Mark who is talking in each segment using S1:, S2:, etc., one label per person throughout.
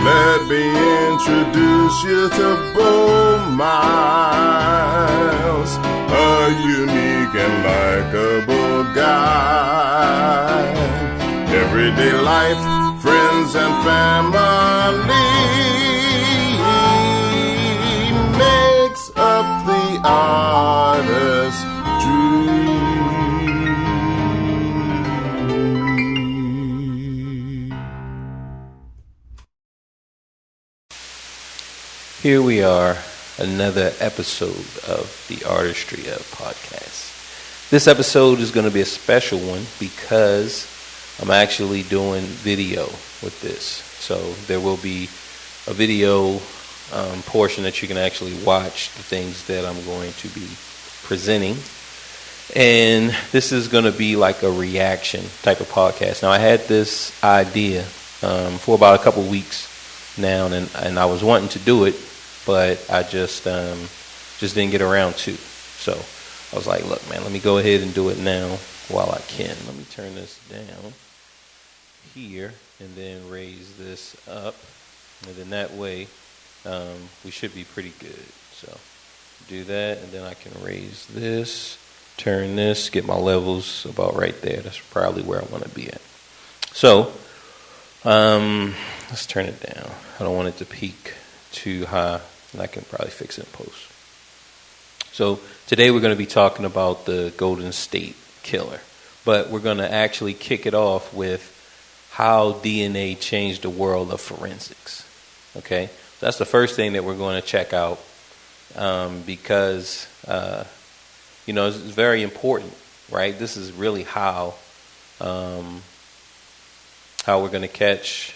S1: Let me introduce you to Bo Miles, a unique and likable guy. Everyday life, friends and family makes up the artist's dream.
S2: Here we are, another episode of the Artistry of Podcast. This episode is going to be a special one because I'm actually doing video with this. So there will be a video portion that you can actually watch the things that I'm going to be presenting. And this is going to be like a reaction type of podcast. Now, I had this idea for about a couple weeks now, and I was wanting to do it, but I just didn't get around to. So I was like, look, man, let me go ahead and do it now while I can. Let me turn this down here and then raise this up. And then that way we should be pretty good. So do that, and then I can raise this, turn this, get my levels about right there. That's probably where I want to be at. So let's turn it down. I don't want it to peak too high, and I can probably fix it in post. So today we're going to be talking about the Golden State Killer, but we're going to actually kick it off with how DNA changed the world of forensics. Okay, that's the first thing that we're going to check out because it's very important, right? This is really how we're going to catch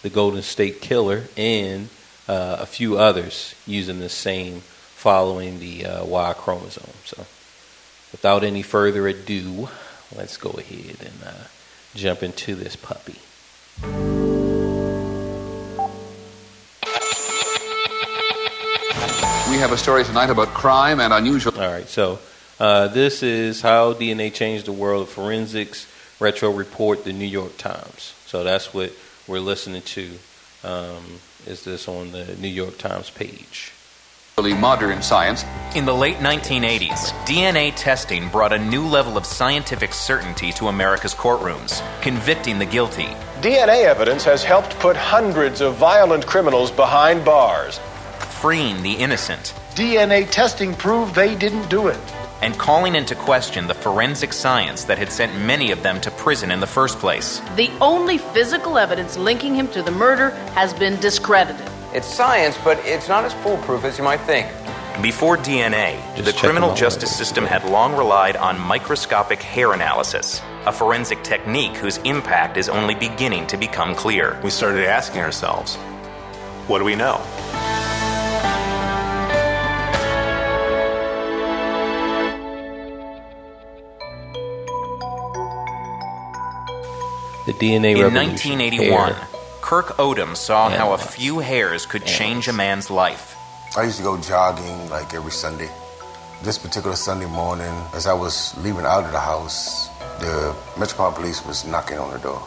S2: the Golden State Killer and a few others using the same, following the Y chromosome. So without any further ado, let's go ahead and jump into this puppy.
S3: We have a story tonight about crime and unusual...
S2: All right, so this is How DNA Changed the World of Forensics, Retro Report, the New York Times. So that's what we're listening to. Is this on the New York Times page?
S3: Modern science.
S4: In the late 1980s, DNA testing brought a new level of scientific certainty to America's courtrooms, convicting the guilty.
S5: DNA evidence has helped put hundreds of violent criminals behind bars.
S4: Freeing the innocent.
S5: DNA testing proved they didn't do it.
S4: And calling into question the forensic science that had sent many of them to prison in the first place.
S6: The only physical evidence linking him to the murder has been discredited.
S7: It's science, but it's not as foolproof as you might think.
S4: Before DNA, the criminal justice system had long relied on microscopic hair analysis, a forensic technique whose impact is only beginning to become clear.
S8: We started asking ourselves, what do we know?
S2: The DNA
S4: In
S2: revolution.
S4: 1981,
S2: Hair.
S4: Kirk Odom saw how a
S2: Animals.
S4: few hairs could change a man's life.
S9: I used to go jogging like every Sunday. This particular Sunday morning, as I was leaving out of the house, the Metropolitan Police was knocking on the door.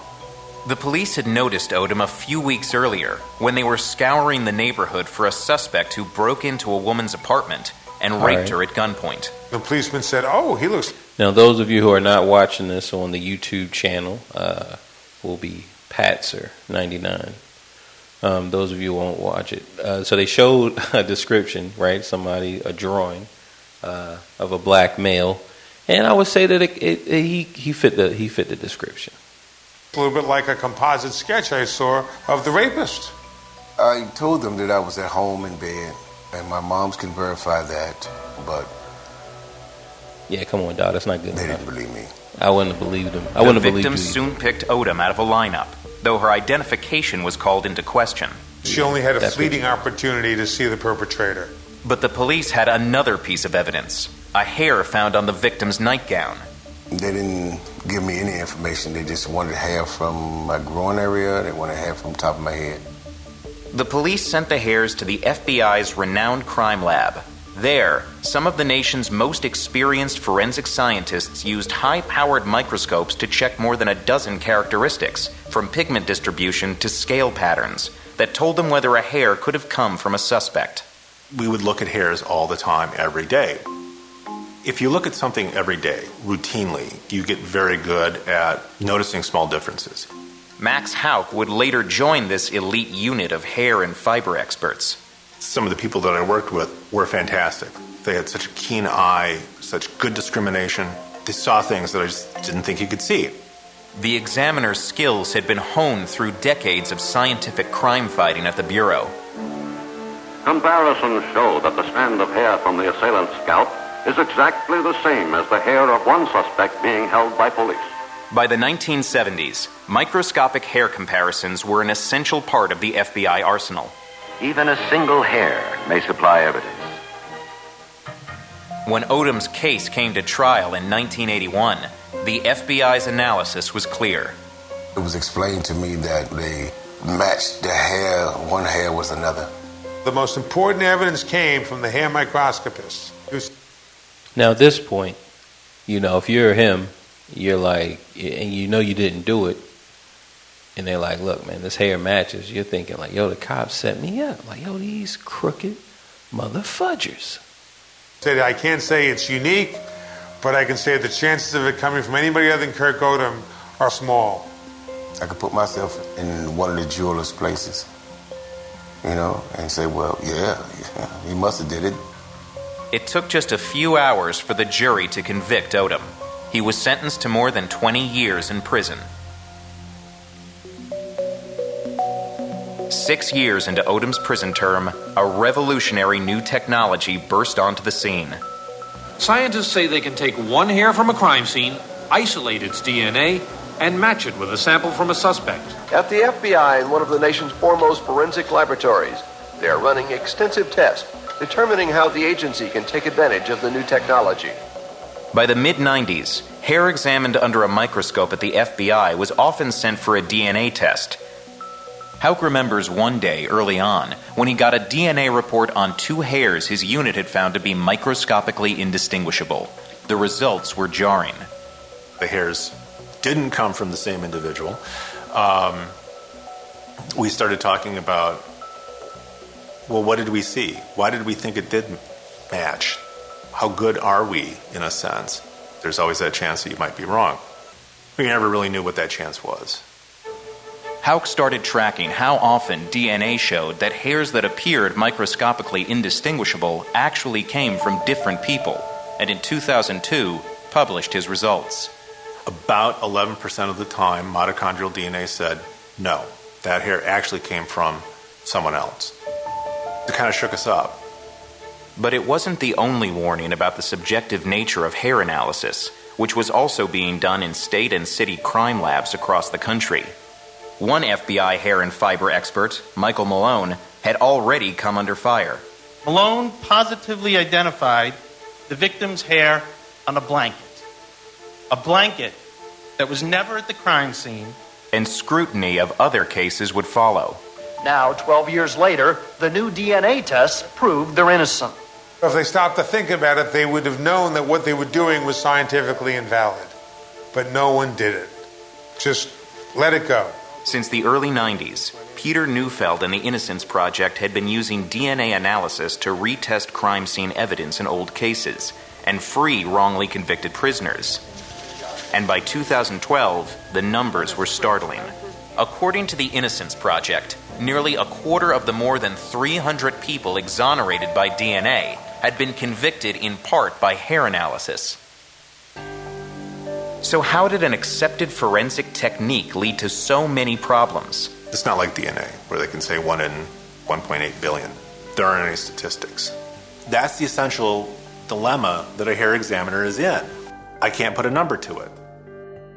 S4: The police had noticed Odom a few weeks earlier when they were scouring the neighborhood for a suspect who broke into a woman's apartment and raped her at gunpoint.
S8: The policeman said, oh, he looks...
S2: Now, those of you who are not watching this on the YouTube channel will be Patser99. Those of you who won't watch it. So they showed a description, right? A drawing of a black male, and I would say that he fit the description.
S8: A little bit like a composite sketch I saw of the rapist.
S9: I told them that I was at home in bed, and my moms can verify that, but
S2: yeah, come on, dog. That's not good
S9: they
S2: enough.
S9: didn't believe me.
S2: I wouldn't have believed him. I wouldn't have believed you.
S4: The victim soon picked Odom out of a lineup, though her identification was called into question.
S8: She only had a fleeting opportunity to see the perpetrator.
S4: But the police had another piece of evidence, a hair found on the victim's nightgown.
S9: They didn't give me any information. They just wanted hair from my groin area. They wanted hair from the top of my head.
S4: The police sent the hairs to the FBI's renowned crime lab. There, some of the nation's most experienced forensic scientists used high-powered microscopes to check more than a dozen characteristics, from pigment distribution to scale patterns. that told them whether a hair could have come from a suspect.
S10: We would look at hairs all the time, every day. If you look at something every day, routinely, you get very good at noticing small differences.
S4: Max Houck would later join this elite unit of hair and fiber experts.
S10: Some of the people that I worked with were fantastic. They had such a keen eye, such good discrimination. They saw things that I just didn't think you could see.
S4: The examiner's skills had been honed through decades of scientific crime fighting at the Bureau.
S11: Comparisons show that the strand of hair from the assailant's scalp is exactly the same as the hair of one suspect being held by police.
S4: By the 1970s, microscopic hair comparisons were an essential part of the FBI arsenal.
S11: Even a single hair may supply evidence.
S4: When Odom's case came to trial in 1981, the FBI's analysis was clear.
S9: It was explained to me that they matched the hair, one hair was another.
S8: The most important evidence came from the hair microscopist.
S2: Now, at this point, if you're him, you're like, and you didn't do it, and they're like, look, man, this hair matches. You're thinking like, yo, the cops set me up. Like, yo, these crooked motherfudgers.
S8: I can't say it's unique, but I can say the chances of it coming from anybody other than Kirk Odom are small.
S9: I could put myself in one of the jeweler's places, and say, well, yeah, he must have did it.
S4: It took just a few hours for the jury to convict Odom. He was sentenced to more than 20 years in prison. 6 years into Odom's prison term, a revolutionary new technology burst onto the scene.
S12: Scientists say they can take one hair from a crime scene, isolate its DNA, and match it with a sample from a suspect.
S5: At the FBI in one of the nation's foremost forensic laboratories, they are running extensive tests determining how the agency can take advantage of the new technology.
S4: By the mid-90s, hair examined under a microscope at the FBI was often sent for a DNA test. Houck remembers one day early on when he got a DNA report on 2 hairs his unit had found to be microscopically indistinguishable. The results were jarring.
S10: The hairs didn't come from the same individual. We started talking about, well, what did we see? Why did we think it did match? How good are we, in a sense? There's always that chance that you might be wrong. We never really knew what that chance was.
S4: Houck started tracking how often DNA showed that hairs that appeared microscopically indistinguishable actually came from different people, and in 2002, published his results.
S10: About 11% of the time, mitochondrial DNA said, no, that hair actually came from someone else. It kind of shook us up.
S4: But it wasn't the only warning about the subjective nature of hair analysis, which was also being done in state and city crime labs across the country. One FBI hair and fiber expert, Michael Malone, had already come under fire.
S13: Malone positively identified the victim's hair on a blanket that was never at the crime scene.
S4: And scrutiny of other cases would follow.
S14: Now, 12 years later, the new DNA tests proved they're innocent.
S8: If they stopped to think about it, they would have known that what they were doing was scientifically invalid. But no one did it. Just let it go.
S4: Since the early 90s, Peter Neufeld and the Innocence Project had been using DNA analysis to retest crime scene evidence in old cases and free wrongly convicted prisoners. And by 2012, the numbers were startling. According to the Innocence Project, nearly a quarter of the more than 300 people exonerated by DNA had been convicted in part by hair analysis. So how did an accepted forensic technique lead to so many problems?
S10: It's not like DNA, where they can say 1 in 1.8 billion. There aren't any statistics. That's the essential dilemma that a hair examiner is in. I can't put a number to it.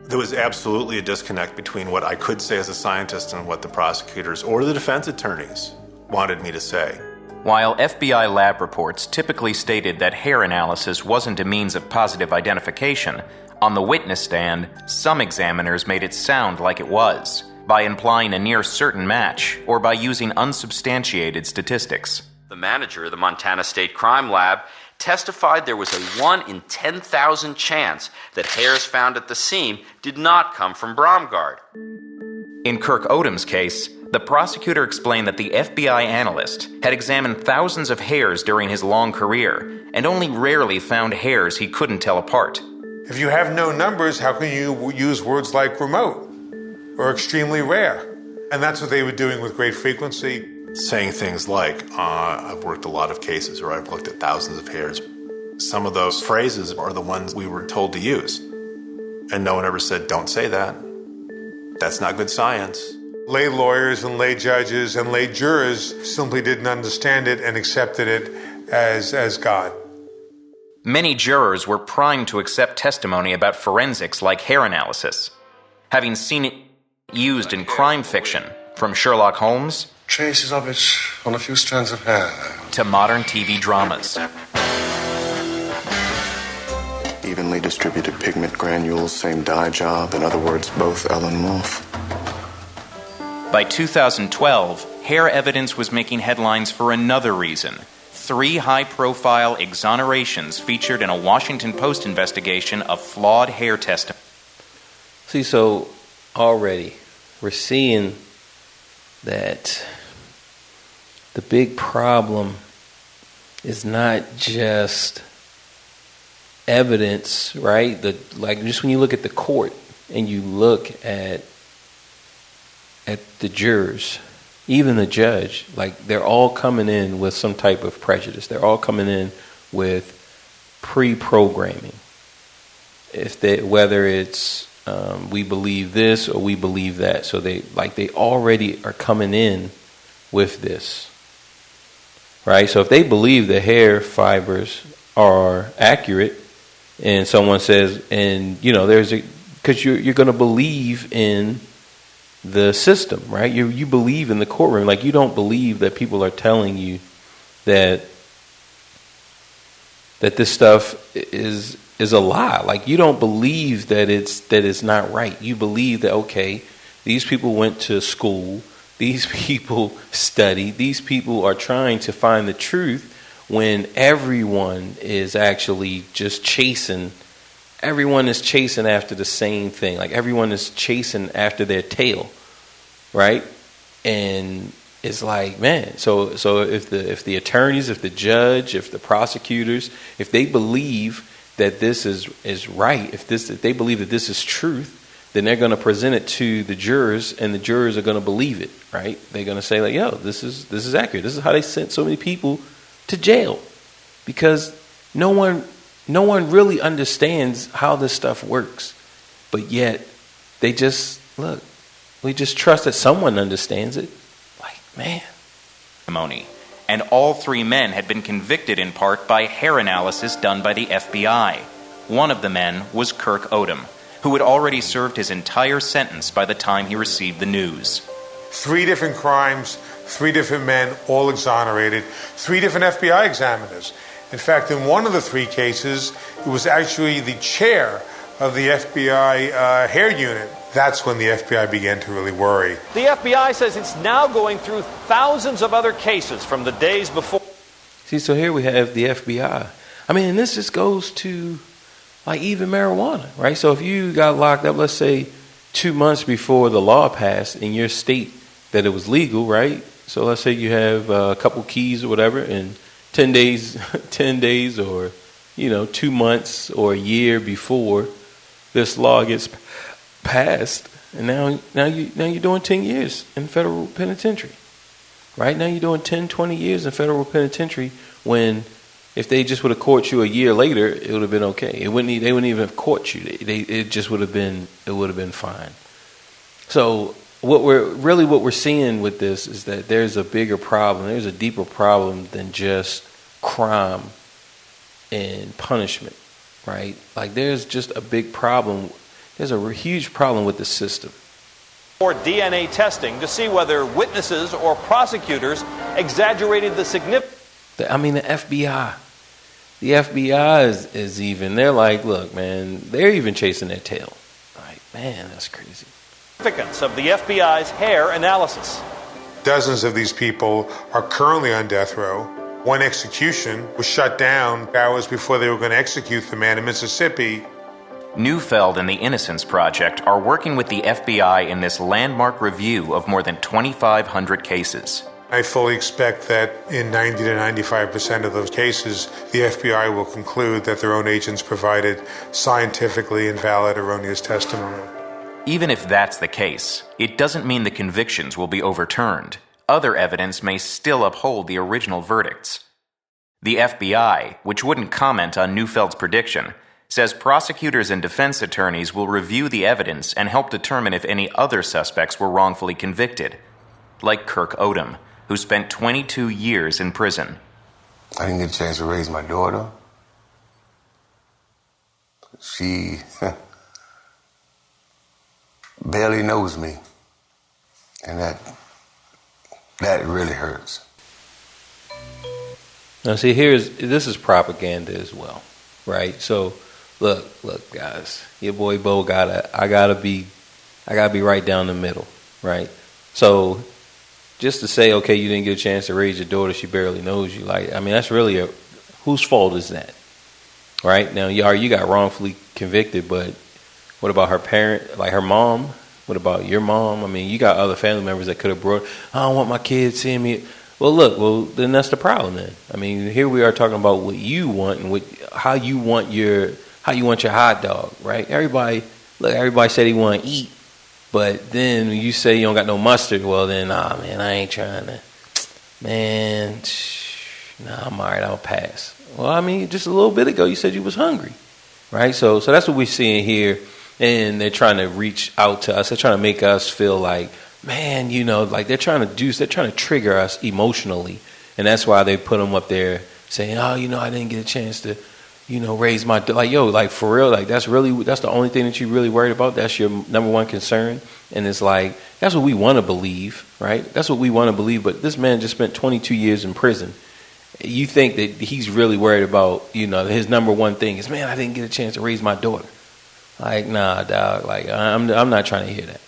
S10: There was absolutely a disconnect between what I could say as a scientist and what the prosecutors or the defense attorneys wanted me to say.
S4: While FBI lab reports typically stated that hair analysis wasn't a means of positive identification, on the witness stand, some examiners made it sound like it was, by implying a near certain match or by using unsubstantiated statistics.
S15: The manager of the Montana State Crime Lab testified there was a 1 in 10,000 chance that hairs found at the scene did not come from Bromgard.
S4: In Kirk Odom's case, The prosecutor explained that the FBI analyst had examined thousands of hairs during his long career and only rarely found hairs he couldn't tell apart.
S8: If you have no numbers, how can you use words like remote or extremely rare? And that's what they were doing with great frequency.
S10: Saying things like, I've worked a lot of cases, or I've looked at thousands of hairs. Some of those phrases are the ones we were told to use. And no one ever said, don't say that. That's not good science.
S8: Lay lawyers and lay judges and lay jurors simply didn't understand it and accepted it as God.
S4: Many jurors were primed to accept testimony about forensics like hair analysis, having seen it used in crime fiction, from Sherlock Holmes
S9: Traces of it on a few strands of hair.
S4: to modern TV dramas.
S16: Evenly distributed pigment granules, same dye job. In other words, both Ellen Morph.
S4: By 2012, hair evidence was making headlines for another reason. 3 high-profile exonerations featured in a Washington Post investigation of flawed hair testing.
S2: See, so already we're seeing that the big problem is not just evidence, right? Like just when you look at the court and you look at the jurors, even the judge, like they're all coming in with some type of prejudice. They're all coming in with pre-programming. Whether it's we believe this or we believe that, so they already are coming in with this, right? So if they believe the hair fibers are accurate, and someone says, and because you're going to believe in the system, right? You believe in the courtroom. Like, you don't believe that people are telling you that this stuff is a lie. Like, you don't believe that it's not right. You believe that, okay, these people went to school, these people studied, these people are trying to find the truth, when everyone is actually just chasing. Everyone is chasing after the same thing. Like, everyone is chasing after their tail, right? And it's like, man, so if the attorneys, if the judge, if the prosecutors, if they believe that this is right, if they believe that this is truth, then they're going to present it to the jurors, and the jurors are going to believe it, right? They're going to say, like, yo, this is accurate. This is how they sent so many people to jail, because no one really understands how this stuff works, but yet they just look. We just trust that someone understands it. Like, man.
S4: And all 3 men had been convicted in part by hair analysis done by the FBI. One of the men was Kirk Odom, who had already served his entire sentence by the time he received the news.
S8: 3 different crimes, 3 different men, all exonerated, 3 different FBI examiners. In fact, in one of the 3 cases, it was actually the chair of the FBI hair unit. That's when the FBI began to really worry.
S17: The FBI says it's now going through thousands of other cases from the days before.
S2: See, so here we have the FBI. I mean, and this just goes to, like, even marijuana, right? So if you got locked up, let's say 2 months before the law passed in your state that it was legal, right? So let's say you have a couple keys or whatever, and 10 days or 2 months or a year before this law gets passed, and now you're doing 10 years in federal penitentiary, right? Now you're doing 10, 20 years in federal penitentiary, when if they just would have caught you a year later, it would have been okay. They wouldn't even have caught you. It would have been fine. So what we're seeing with this is that there's a bigger problem. There's a deeper problem than just crime and punishment, right? Like, there's just a big problem. There's a huge problem with the system.
S17: For DNA testing to see whether witnesses or prosecutors exaggerated the significance.
S2: I mean, the FBI. The FBI is even, they're like, look, man, they're even chasing their tail. Like, man, that's crazy.
S17: Significance of the FBI's hair analysis.
S8: Dozens of these people are currently on death row. One execution was shut down hours before they were going to execute the man in Mississippi.
S4: Neufeld and the Innocence Project are working with the FBI in this landmark review of more than 2,500 cases.
S8: I fully expect that in 90 to 95% of those cases, the FBI will conclude that their own agents provided scientifically invalid, erroneous testimony.
S4: Even if that's the case, it doesn't mean the convictions will be overturned. Other evidence may still uphold the original verdicts. The FBI, which wouldn't comment on Neufeld's prediction, says prosecutors and defense attorneys will review the evidence and help determine if any other suspects were wrongfully convicted, like Kirk Odom, who spent 22 years in prison.
S9: I didn't get a chance to raise my daughter. She barely knows me, and that really hurts.
S2: Now, see, this is propaganda as well, right? So, look, guys, your boy Bo I gotta be right down the middle, right? So, just to say, okay, you didn't get a chance to raise your daughter, she barely knows you. Like, I mean, that's really whose fault is that, right? Now, you got wrongfully convicted, but what about her parent, like her mom? What about your mom? I mean, you got other family members that could have brought, I don't want my kids seeing me. Well, then that's the problem then. I mean, here we are talking about what you want and how you want your hot dog, right? Everybody said he want to eat. But then when you say you don't got no mustard, well then, man, I ain't trying to. Man, I'm all right, I'll pass. Well, I mean, just a little bit ago you said you was hungry, right? So that's what we're seeing here, and they're trying to reach out to us. They're trying to make us feel like, man, like they're trying to trigger us emotionally, and that's why they put them up there saying, oh, I didn't get a chance to, raise my, like for real, like that's the only thing that you really worried about. That's your number one concern. And it's like, that's what we want to believe, right? That's what we want to believe. But this man just spent 22 years in prison. You think that he's really worried about, his number one thing is, man, I didn't get a chance to raise my daughter. Like, nah, dog. Like, I'm not trying to hear that,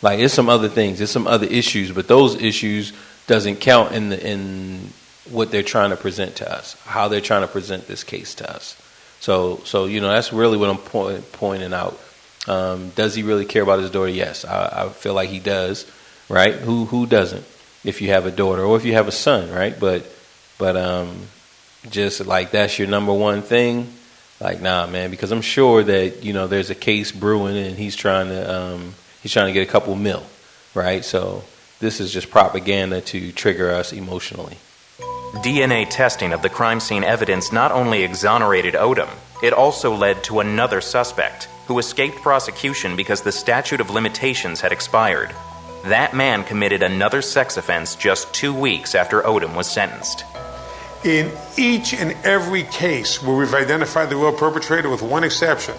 S2: Like, it's some other things. There's some other issues. But those issues doesn't count in what they're trying to present to us, how they're trying to present this case to us. So that's really what I'm pointing out. Does he really care about his daughter? Yes, I feel like he does, right? Who doesn't? If you have a daughter or if you have a son, right? But just like that's your number one thing, like nah, man, because I'm sure that there's a case brewing and he's trying to get a couple mil, right? So this is just propaganda to trigger us emotionally.
S4: DNA testing of the crime scene evidence not only exonerated Odom, it also led to another suspect who escaped prosecution because the statute of limitations had expired. That man committed another sex offense just 2 weeks after Odom was sentenced.
S8: In each and every case where we've identified the real perpetrator, with one exception,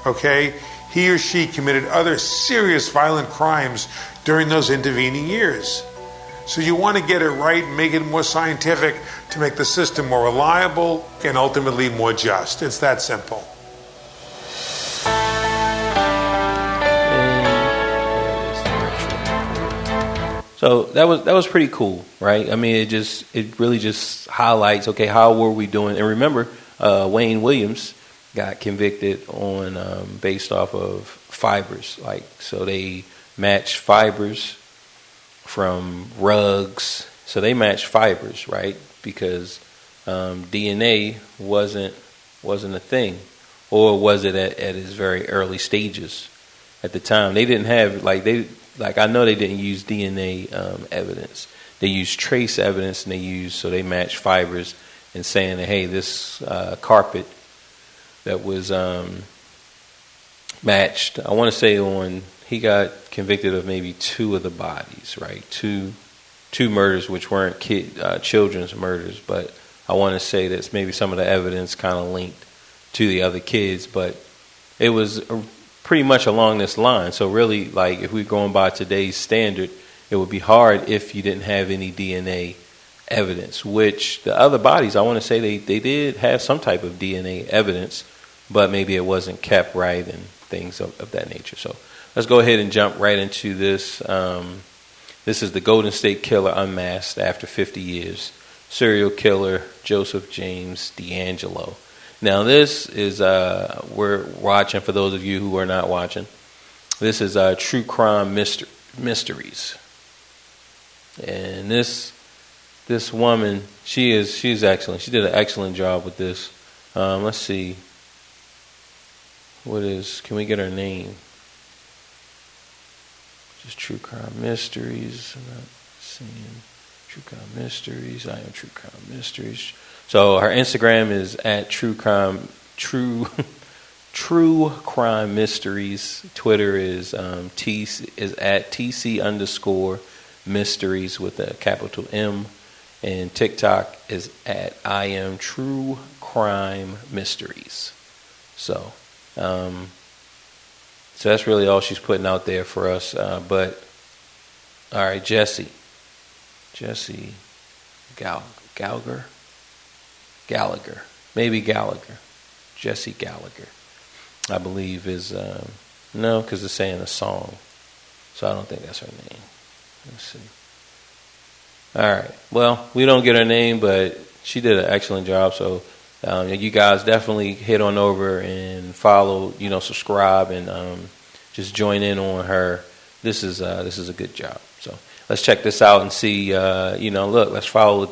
S8: okay, he or she committed other serious violent crimes during those intervening years. So you want to get it right and make it more scientific to make the system more reliable and ultimately more just. It's that simple.
S2: So that was pretty cool, right? I mean, it really just highlights, okay, how were we doing? And remember, Wayne Williams got convicted on based off of fibers, like so they matched fibers from rugs. So they matched fibers, right? Because DNA wasn't a thing, or was it at its very early stages? At the time, they didn't have I know they didn't use DNA evidence. They used trace evidence, and they matched fibers and saying that, hey, this carpet that was matched. I want to say he got convicted of maybe 2 of the bodies, right? Two murders, which weren't children's murders, but I want to say that's maybe some of the evidence kind of linked to the other kids, but it was pretty much along this line. So really, like, if we're going by today's standard, it would be hard if you didn't have any DNA evidence, which the other bodies, I want to say they did have some type of DNA evidence, but maybe it wasn't kept right and things of that nature. So let's go ahead and jump right into this. This is the Golden State Killer unmasked after 50 years. Serial killer Joseph James D'Angelo. Now this is we're watching, for those of you who are not watching, this is True Crime Mysteries. And this woman, she's excellent. She did an excellent job with this. Let's see. Can we get her name? Just True Crime Mysteries. I'm not seeing True Crime Mysteries. I am True Crime Mysteries. So her Instagram is at True Crime Mysteries. Twitter is at TC_mysteries with a capital M, and TikTok is at I am True Crime Mysteries. So that's really all she's putting out there for us. But all right, Jesse Gallagher, maybe Gallagher, Jesse Gallagher, I believe is no, because it's saying a song, so I don't think that's her name. Let's see. All right, well, we don't get her name, but she did an excellent job. So you guys definitely head on over and follow, subscribe, and just join in on her. This is a good job. So let's check this out and see. Let's follow the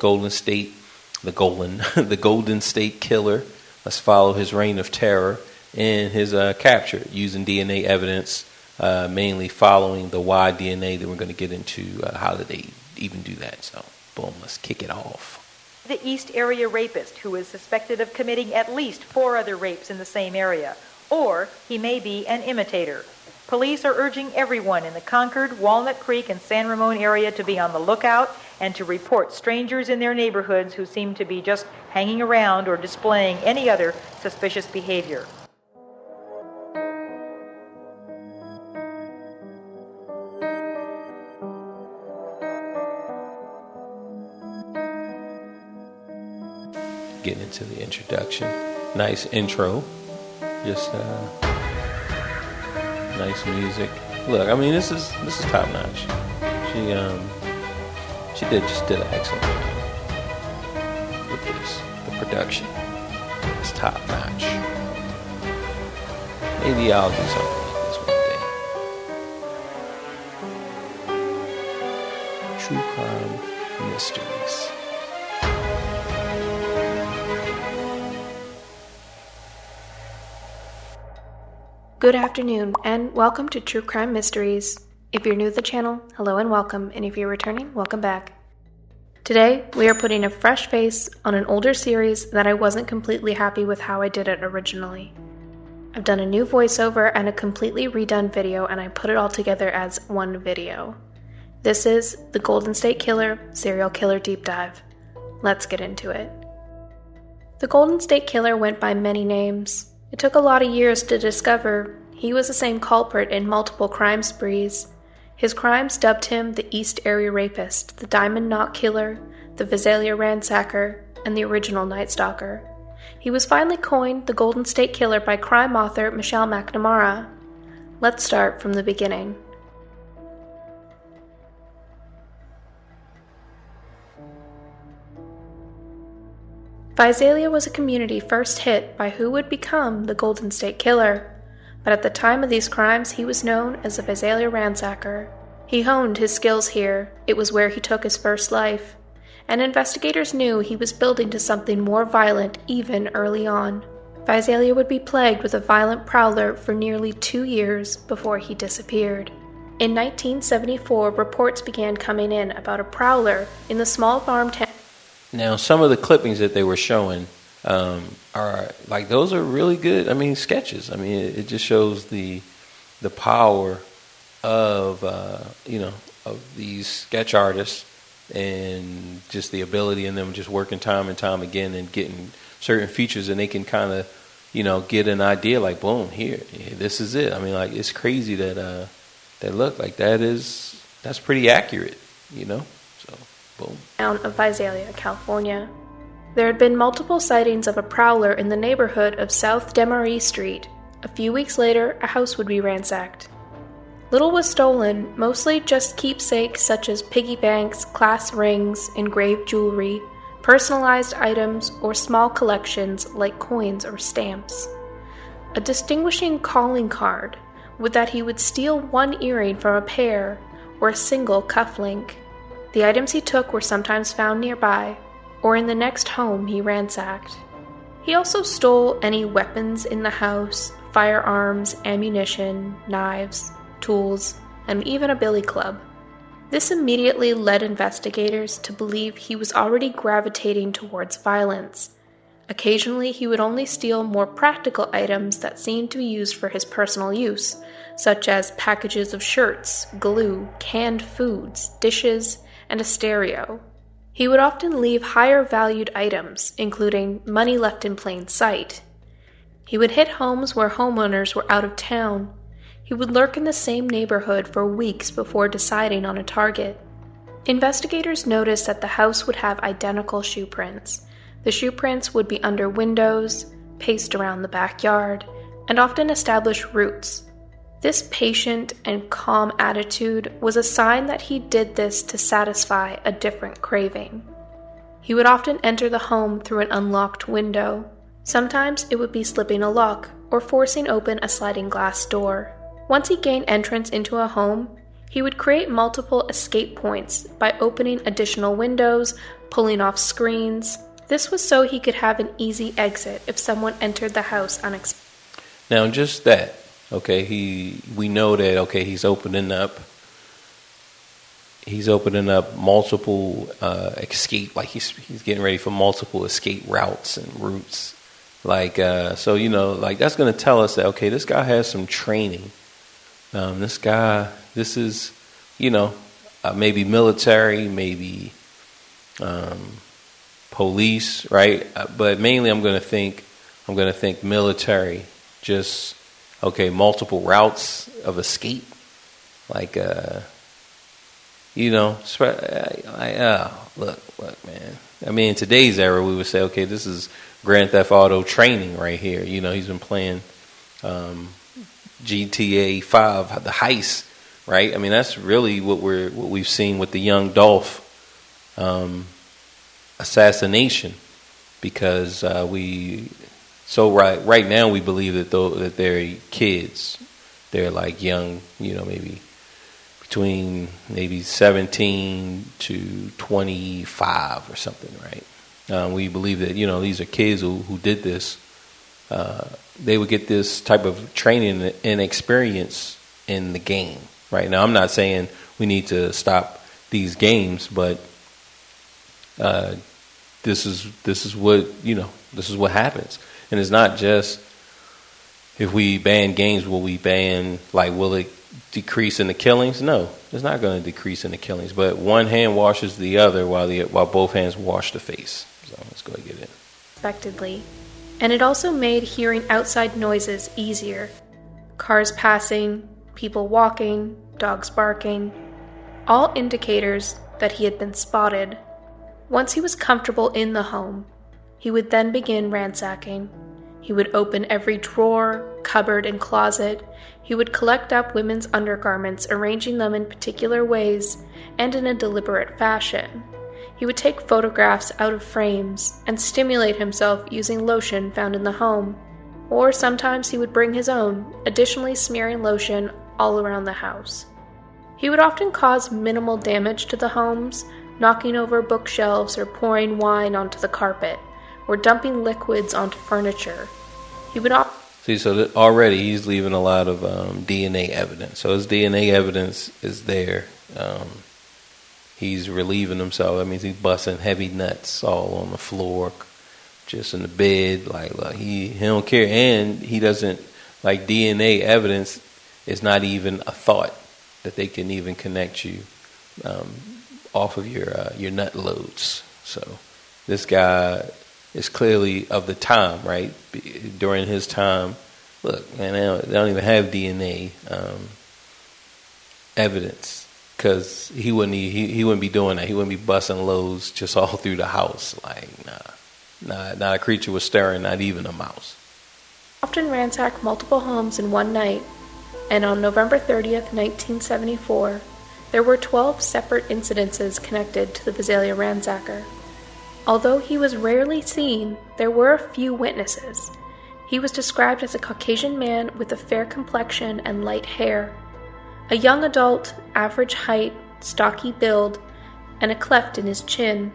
S2: Golden State Killer. Let's follow his reign of terror and his capture using DNA evidence, mainly following the Y DNA that we're going to get into. How did they even do that? So, boom, let's kick it off.
S18: The East Area rapist who is suspected of committing at least 4 other rapes in the same area, or he may be an imitator. Police are urging everyone in the Concord, Walnut Creek, and San Ramon area to be on the lookout and to report strangers in their neighborhoods who seem to be just hanging around or displaying any other suspicious behavior.
S2: Getting into the introduction. Nice intro. Just nice music. Look, I mean, this is top notch. She did an excellent job with this. The production is top notch. Maybe I'll do something like this one day. True Crime Mysteries.
S19: Good afternoon, and welcome to True Crime Mysteries. If you're new to the channel, hello and welcome, and if you're returning, welcome back. Today, we are putting a fresh face on an older series that I wasn't completely happy with how I did it originally. I've done a new voiceover and a completely redone video, and I put it all together as one video. This is the Golden State Killer Serial Killer Deep Dive. Let's get into it. The Golden State Killer went by many names. It took a lot of years to discover he was the same culprit in multiple crime sprees. His crimes dubbed him the East Area Rapist, the Diamond Knot Killer, the Visalia Ransacker, and the original Night Stalker. He was finally coined the Golden State Killer by crime author Michelle McNamara. Let's start from the beginning. Visalia was a community first hit by who would become the Golden State Killer, but at the time of these crimes he was known as the Visalia Ransacker. He honed his skills here. It was where he took his first life, and investigators knew he was building to something more violent even early on. Visalia would be plagued with a violent prowler for nearly 2 years before he disappeared. In 1974, reports began coming in about a prowler in the small farm town.
S2: Now, some of the clippings that they were showing are like, those are really good. I mean, sketches. I mean, it just shows the power of of these sketch artists, and just the ability in them just working time and time again and getting certain features, and they can kind of get an idea like, boom, here, this is it. I mean, like, it's crazy that look like that's pretty accurate, so. Boom.
S19: Town of Visalia, California. There had been multiple sightings of a prowler in the neighborhood of South Desmarais Street. A few weeks later, a house would be ransacked. Little was stolen, mostly just keepsakes such as piggy banks, class rings, engraved jewelry, personalized items, or small collections like coins or stamps. A distinguishing calling card was that he would steal one earring from a pair or a single cufflink. The items he took were sometimes found nearby or in the next home he ransacked. He also stole any weapons in the house, firearms, ammunition, knives, tools, and even a billy club. This immediately led investigators to believe he was already gravitating towards violence. Occasionally, he would only steal more practical items that seemed to be used for his personal use, such as packages of shirts, glue, canned foods, dishes, and a stereo. He would often leave higher valued items, including money left in plain sight. He would hit homes where homeowners were out of town. He would lurk in the same neighborhood for weeks before deciding on a target. Investigators noticed that the house would have identical shoe prints. The shoe prints would be under windows, paced around the backyard, and often establish routes. This patient and calm attitude was a sign that he did this to satisfy a different craving. He would often enter the home through an unlocked window. Sometimes it would be slipping a lock or forcing open a sliding glass door. Once he gained entrance into a home, he would create multiple escape points by opening additional windows, pulling off screens. This was so he could have an easy exit if someone entered the house unexpectedly.
S2: Now, just that, okay, we know that, okay, he's opening up multiple escape, like he's getting ready for multiple escape routes and routes. Like, so, you know, like that's going to tell us that, okay, this guy has some training. This is, you know, maybe military, maybe police, right? But mainly I'm going to think military. Just, okay, multiple routes of escape. Like, you know, look, man. I mean, in today's era, we would say, okay, this is Grand Theft Auto training right here. You know, he's been playing GTA 5, the heist, right? I mean, that's really what we've seen with the young Dolph assassination, because right now we believe that they're kids. They're like young, you know, maybe between maybe 17 to 25 or something, right? We believe that, you know, these are kids who did this. They would get this type of training and experience in the game, right? Now, I'm not saying we need to stop these games, but this is what, you know, this is what happens. And it's not just, if we ban games, will it decrease in the killings? No, it's not going to decrease in the killings. But one hand washes the other while both hands wash the face. So let's go ahead and get in.
S19: Unexpectedly. And it also made hearing outside noises easier. Cars passing, people walking, dogs barking, all indicators that he had been spotted. Once he was comfortable in the home, he would then begin ransacking. He would open every drawer, cupboard, and closet. He would collect up women's undergarments, arranging them in particular ways and in a deliberate fashion. He would take photographs out of frames and stimulate himself using lotion found in the home. Or sometimes he would bring his own, additionally smearing lotion all around the house. He would often cause minimal damage to the homes, knocking over bookshelves or pouring wine onto the carpet, or dumping liquids onto furniture. He would
S2: already he's leaving a lot of DNA evidence. So his DNA evidence is there. He's relieving himself. That means he's busting heavy nuts all on the floor, just in the bed. Like he don't care, and he doesn't, like, DNA evidence is not even a thought that they can even connect you off of your nut loads. So this guy is clearly of the time, right? During his time, look, man, they don't even have DNA evidence, because he wouldn't be doing that. He wouldn't be busting loads just all through the house. Like, nah, not a creature was stirring, not even a mouse.
S19: Often ransacked multiple homes in one night, and on November 30th, 1974, there were 12 separate incidences connected to the Visalia ransacker. Although he was rarely seen, there were a few witnesses. He was described as a Caucasian man with a fair complexion and light hair. A young adult, average height, stocky build, and a cleft in his chin.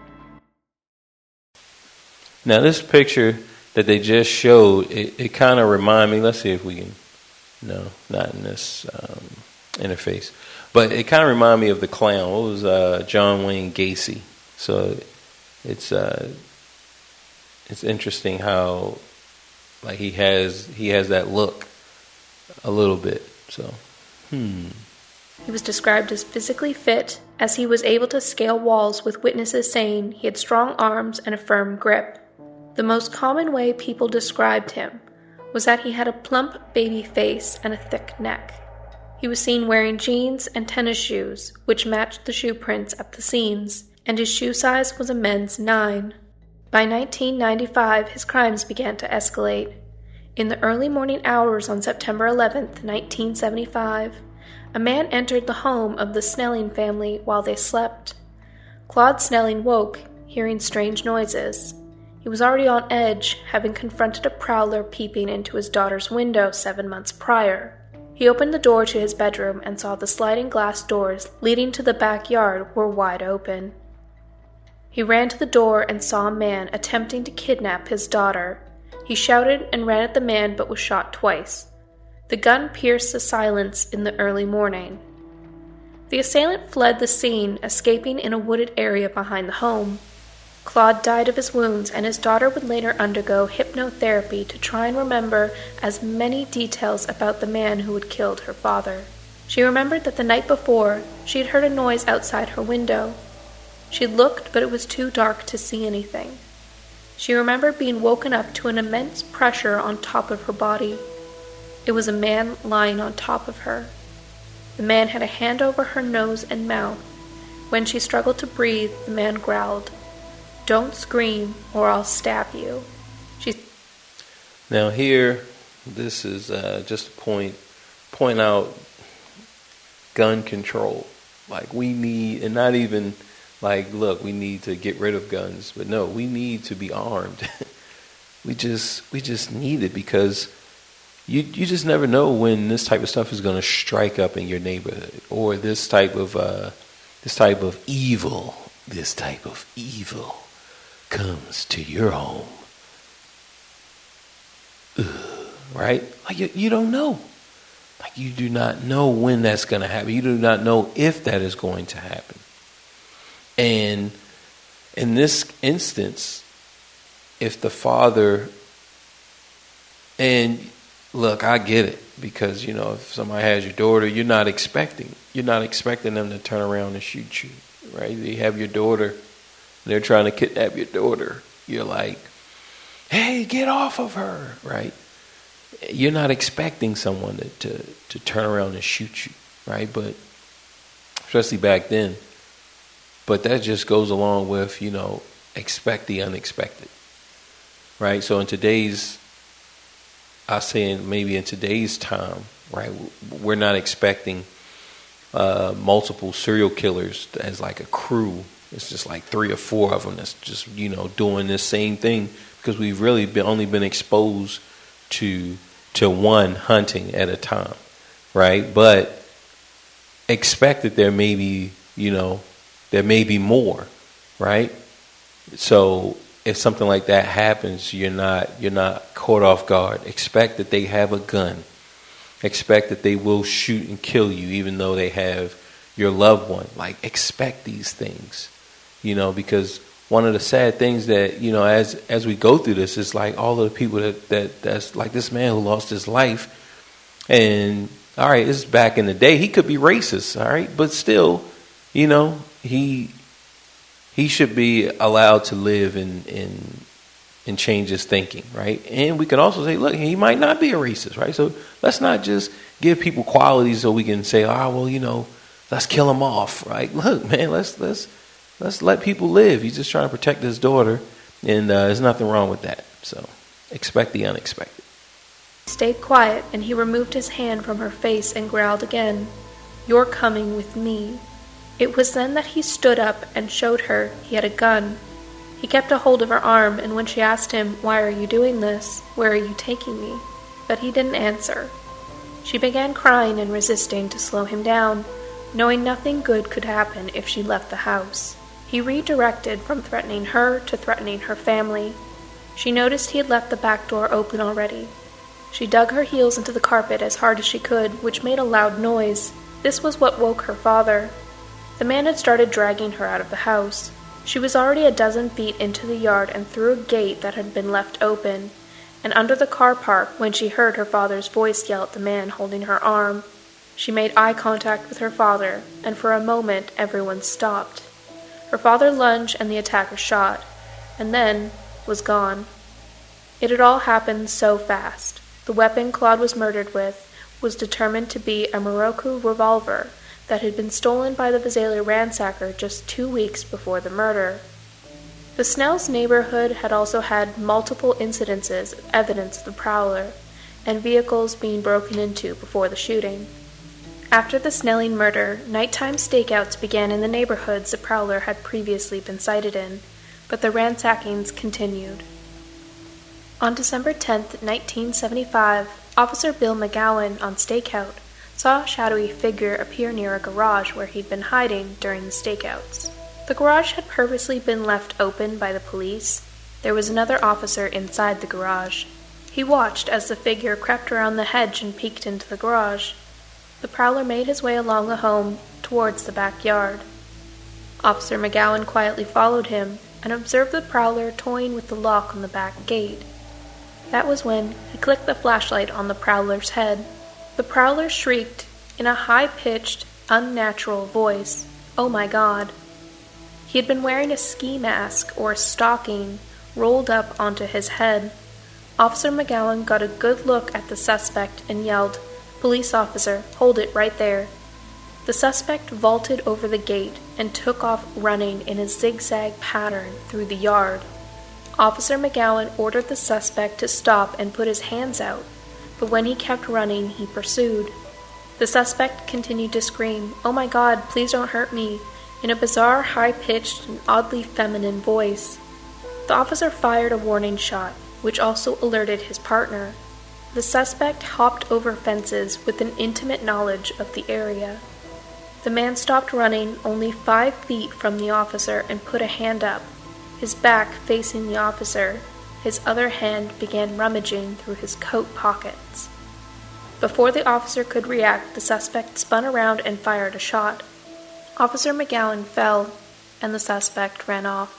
S2: Now this picture that they just showed, it kind of remind me, let's see if we can, no, not in this interface, but it kind of remind me of the clown. What was John Wayne Gacy? So it's interesting how like he has that look a little bit. So
S19: He was described as physically fit, as he was able to scale walls, with witnesses saying he had strong arms and a firm grip. The most common way people described him was that he had a plump baby face and a thick neck. He was seen wearing jeans and tennis shoes, which matched the shoe prints at the scenes, and his shoe size was a men's 9. By 1995, his crimes began to escalate. In the early morning hours on September 11th, 1975, a man entered the home of the Snelling family while they slept. Claude Snelling woke, hearing strange noises. He was already on edge, having confronted a prowler peeping into his daughter's window 7 months prior. He opened the door to his bedroom and saw the sliding glass doors leading to the backyard were wide open. He ran to the door and saw a man attempting to kidnap his daughter. He shouted and ran at the man but was shot twice. The gun pierced the silence in the early morning. The assailant fled the scene, escaping in a wooded area behind the home. Claude died of his wounds, and his daughter would later undergo hypnotherapy to try and remember as many details about the man who had killed her father. She remembered that the night before, she had heard a noise outside her window. She looked, but it was too dark to see anything. She remembered being woken up to an immense pressure on top of her body. It was a man lying on top of her. The man had a hand over her nose and mouth. When she struggled to breathe, the man growled, "Don't scream or I'll stab you."
S2: Now here, this is just to point out gun control. Like we need, and not even like, look, we need to get rid of guns, but no, we need to be armed. we just need it, because you just never know when this type of stuff is going to strike up in your neighborhood, or this type of evil comes to your home. Right? Like you don't know. Like you do not know when that's going to happen. You do not know if that is going to happen. And in this instance, if the father, and look, I get it, because if somebody has your daughter, you're not expecting them to turn around and shoot you, right? You have your daughter, they're trying to kidnap your daughter. You're like, hey, get off of her, right? You're not expecting someone to turn around and shoot you, right? But especially back then. But that just goes along with, expect the unexpected, right? So in today's time, right, we're not expecting multiple serial killers as like a crew. It's just like 3 or 4 of them that's just, doing this same thing, because we've really only been exposed to one hunting at a time, right? But expect that there may be more, right? So if something like that happens, you're not caught off guard. Expect that they have a gun. Expect that they will shoot and kill you, even though they have your loved one. Like, expect these things, because one of the sad things that, as we go through this, is like all of the people that's like this man who lost his life. And all right, this is back in the day. He could be racist, all right, but still, he should be allowed to live and change his thinking, right? And we can also say, look, he might not be a racist, right? So let's not just give people qualities so we can say, let's kill him off, right? Look, man, let's let people live. He's just trying to protect his daughter, and there's nothing wrong with that. So expect the unexpected.
S19: He stayed quiet, and he removed his hand from her face and growled again, "You're coming with me." It was then that he stood up and showed her he had a gun. He kept a hold of her arm, and when she asked him, "Why are you doing this? Where are you taking me?" But he didn't answer. She began crying and resisting to slow him down, knowing nothing good could happen if she left the house. He redirected from threatening her to threatening her family. She noticed he had left the back door open already. She dug her heels into the carpet as hard as she could, which made a loud noise. This was what woke her father. The man had started dragging her out of the house. She was already a dozen feet into the yard and through a gate that had been left open, and under the car park when she heard her father's voice yell at the man holding her arm. She made eye contact with her father, and for a moment everyone stopped. Her father lunged and the attacker shot, and then was gone. It had all happened so fast. The weapon Claude was murdered with was determined to be a Morocco revolver that had been stolen by the Visalia ransacker just 2 weeks before the murder. The Snells' neighborhood had also had multiple incidences of evidence of the prowler, and vehicles being broken into before the shooting. After the Snelling murder, nighttime stakeouts began in the neighborhoods the prowler had previously been sighted in, but the ransackings continued. On December 10, 1975, Officer Bill McGowan on stakeout saw a shadowy figure appear near a garage where he'd been hiding during the stakeouts. The garage had purposely been left open by the police. There was another officer inside the garage. He watched as the figure crept around the hedge and peeked into the garage. The prowler made his way along the home towards the backyard. Officer McGowan quietly followed him and observed the prowler toying with the lock on the back gate. That was when he clicked the flashlight on the prowler's head. The prowler shrieked in a high-pitched, unnatural voice, "Oh my God." He had been wearing a ski mask or stocking rolled up onto his head. Officer McGowan got a good look at the suspect and yelled, "Police officer, hold it right there." The suspect vaulted over the gate and took off running in a zigzag pattern through the yard. Officer McGowan ordered the suspect to stop and put his hands out, but when he kept running, he pursued. The suspect continued to scream, "Oh my God, please don't hurt me," in a bizarre, high-pitched and oddly feminine voice. The officer fired a warning shot, which also alerted his partner. The suspect hopped over fences with an intimate knowledge of the area. The man stopped running only 5 feet from the officer and put a hand up, his back facing the officer. His other hand began rummaging through his coat pockets. Before the officer could react, the suspect spun around and fired a shot. Officer McGowan fell, and the suspect ran off.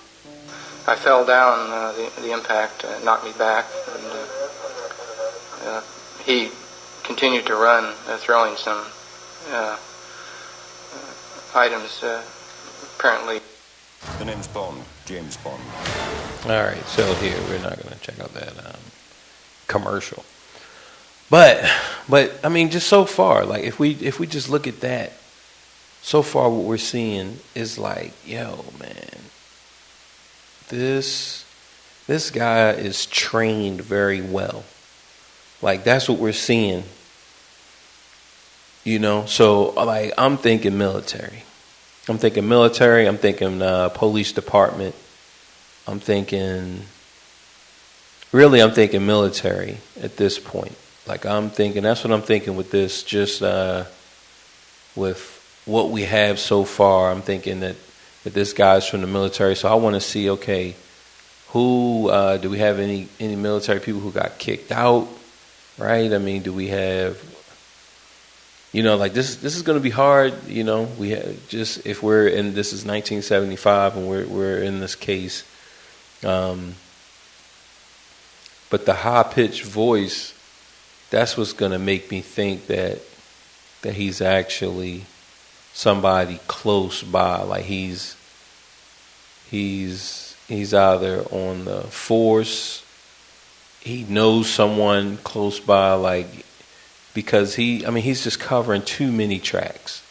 S20: I fell down. The impact knocked me back, and he continued to run, throwing some items, apparently.
S21: The name's Bond, James Bond.
S2: All right, so here we're not going to check out that commercial, but I mean, just so far, like if we just look at that, so far what we're seeing is like, yo, man, this guy is trained very well. Like that's what we're seeing, you know. So like I'm thinking military. I'm thinking police department. I'm thinking military at this point. Like that's what I'm thinking with this, just with what we have so far. I'm thinking that this guy's from the military. So I want to see, okay, who, do we have any military people who got kicked out, right? I mean, do we have, you know, like this is going to be hard, you know, we have just, if we're in, this is 1975 and we're in this case, but the high-pitched voice, that's what's going to make me think that he's actually somebody close by. Like he's either on the force, he knows someone close by, like, because he's just covering too many tracks,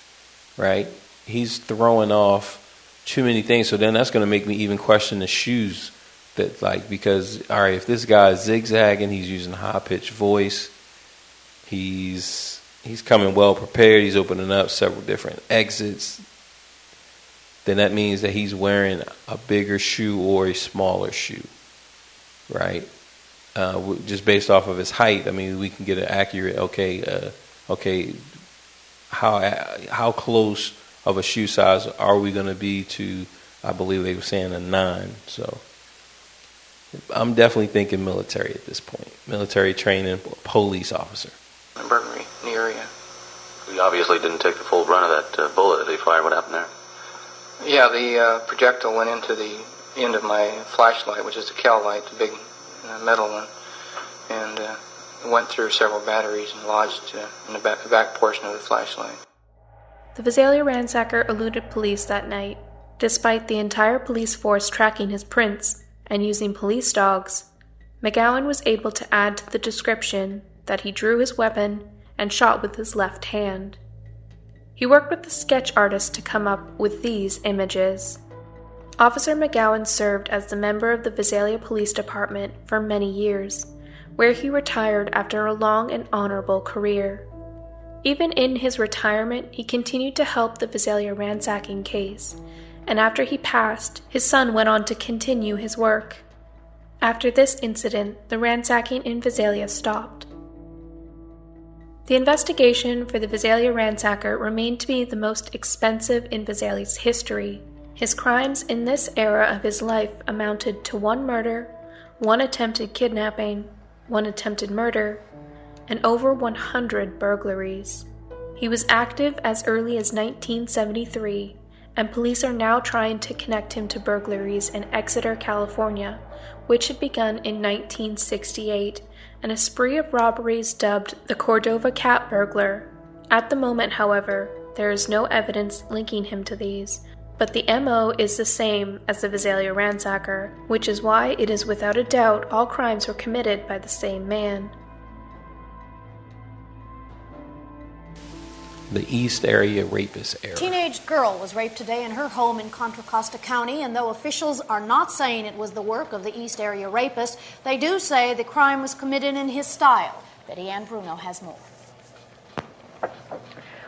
S2: right? He's throwing off too many things. So then that's going to make me even question the shoes that, like, because, all right, if this guy is zigzagging, he's using high-pitched voice, he's coming well prepared, he's opening up several different exits, then that means that he's wearing a bigger shoe or a smaller shoe, right? Just based off of his height, I mean, we can get an accurate, how close of a shoe size are we going to be to, I believe they were saying a 9. So I'm definitely thinking military at this point. Military training, police officer.
S20: Burglary in the area.
S11: He obviously didn't take the full brunt of that bullet that he fired. What happened there?
S20: Yeah, the projectile went into the end of my flashlight, which is the Cal light, the big metal one, and went through several batteries and lodged in the back portion of the flashlight.
S19: The Visalia ransacker eluded police that night. Despite the entire police force tracking his prints and using police dogs, McGowan was able to add to the description that he drew his weapon and shot with his left hand. He worked with the sketch artist to come up with these images. Officer McGowan served as the member of the Visalia Police Department for many years, where he retired after a long and honorable career. Even in his retirement, he continued to help the Visalia ransacking case, and after he passed, his son went on to continue his work. After this incident, the ransacking in Visalia stopped. The investigation for the Visalia ransacker remained to be the most expensive in Visalia's history. His crimes in this era of his life amounted to 1 murder, 1 attempted kidnapping, 1 attempted murder, and over 100 burglaries. He was active as early as 1973, and police are now trying to connect him to burglaries in Exeter, California, which had begun in 1968, and a spree of robberies dubbed the Cordova Cat Burglar. At the moment, however, there is no evidence linking him to these, but the MO is the same as the Visalia ransacker, which is why it is without a doubt all crimes were committed by the same man.
S2: The East Area Rapist era.
S1: Teenage girl was raped today in her home in Contra Costa County, and though officials are not saying it was the work of the East Area Rapist, they do say the crime was committed in his style. Betty Ann Bruno has more.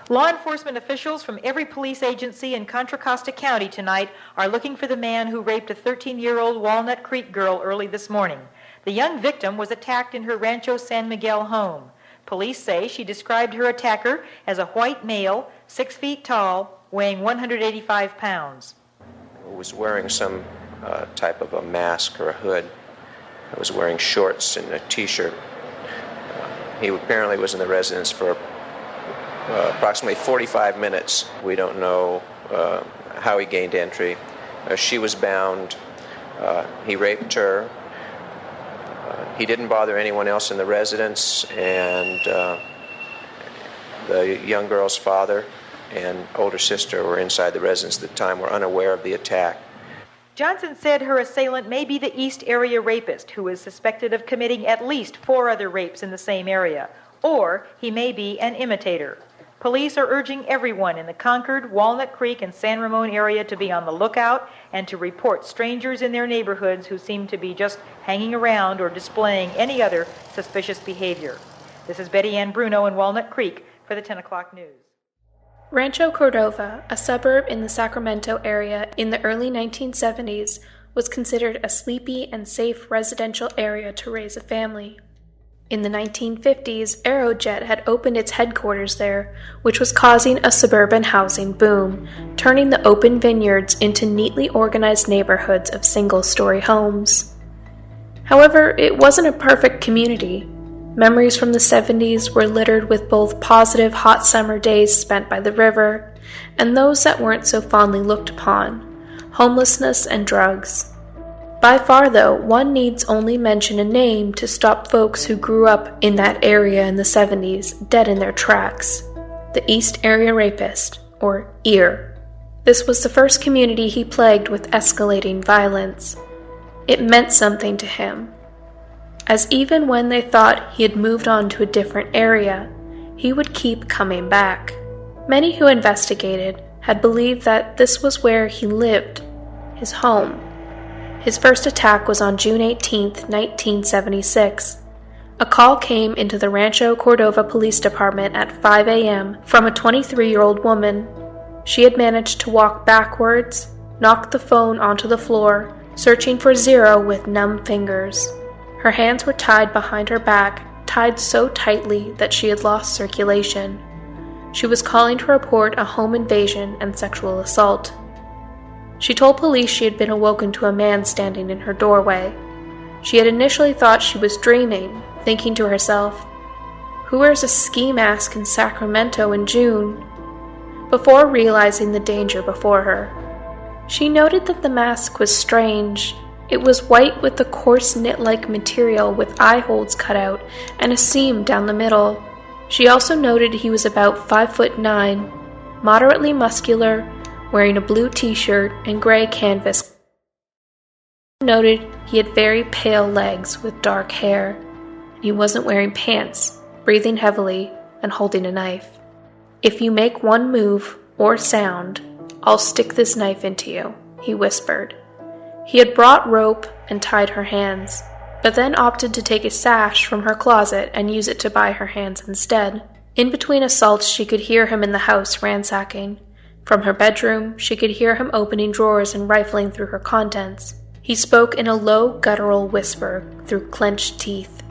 S18: Law enforcement officials from every police agency in Contra Costa County tonight are looking for the man who raped a 13-year-old Walnut Creek girl early this morning. The young victim was attacked in her Rancho San Miguel home. Police say she described her attacker as a white male, 6 feet tall, weighing 185 pounds.
S22: Who was wearing some type of a mask or a hood. I was wearing shorts and a T-shirt. He apparently was in the residence for approximately 45 minutes. We don't know how he gained entry. She was bound. He raped her. He didn't bother anyone else in the residence, and the young girl's father and older sister were inside the residence at the time, were unaware of the attack.
S18: Johnson said her assailant may be the East Area Rapist, who is suspected of committing at least 4 other rapes in the same area, or he may be an imitator. Police are urging everyone in the Concord, Walnut Creek, and San Ramon area to be on the lookout and to report strangers in their neighborhoods who seem to be just hanging around or displaying any other suspicious behavior. This is Betty Ann Bruno in Walnut Creek for the 10 o'clock news.
S19: Rancho Cordova, a suburb in the Sacramento area in the early 1970s, was considered a sleepy and safe residential area to raise a family. In the 1950s, Aerojet had opened its headquarters there, which was causing a suburban housing boom, turning the open vineyards into neatly organized neighborhoods of single-story homes. However, it wasn't a perfect community. Memories from the 70s were littered with both positive hot summer days spent by the river, and those that weren't so fondly looked upon, homelessness and drugs. By far, though, one needs only mention a name to stop folks who grew up in that area in the 70s dead in their tracks. The East Area Rapist, or EAR. This was the first community he plagued with escalating violence. It meant something to him, as even when they thought he had moved on to a different area, he would keep coming back. Many who investigated had believed that this was where he lived, his home. His first attack was on June 18, 1976. A call came into the Rancho Cordova Police Department at 5 a.m. from a 23-year-old woman. She had managed to walk backwards, knock the phone onto the floor, searching for 0 with numb fingers. Her hands were tied behind her back, tied so tightly that she had lost circulation. She was calling to report a home invasion and sexual assault. She told police she had been awoken to a man standing in her doorway. She had initially thought she was dreaming, thinking to herself, "Who wears a ski mask in Sacramento in June?" before realizing the danger before her. She noted that the mask was strange. It was white with a coarse knit-like material with eye holes cut out and a seam down the middle. She also noted he was about 5'9", moderately muscular, wearing a blue t-shirt and gray canvas. Noted he had very pale legs with dark hair. He wasn't wearing pants, breathing heavily, and holding a knife. "If you make one move or sound, I'll stick this knife into you," he whispered. He had brought rope and tied her hands, but then opted to take a sash from her closet and use it to tie her hands instead. In between assaults, she could hear him in the house ransacking. From her bedroom, she could hear him opening drawers and rifling through her contents. He spoke in a low, guttural whisper through clenched teeth.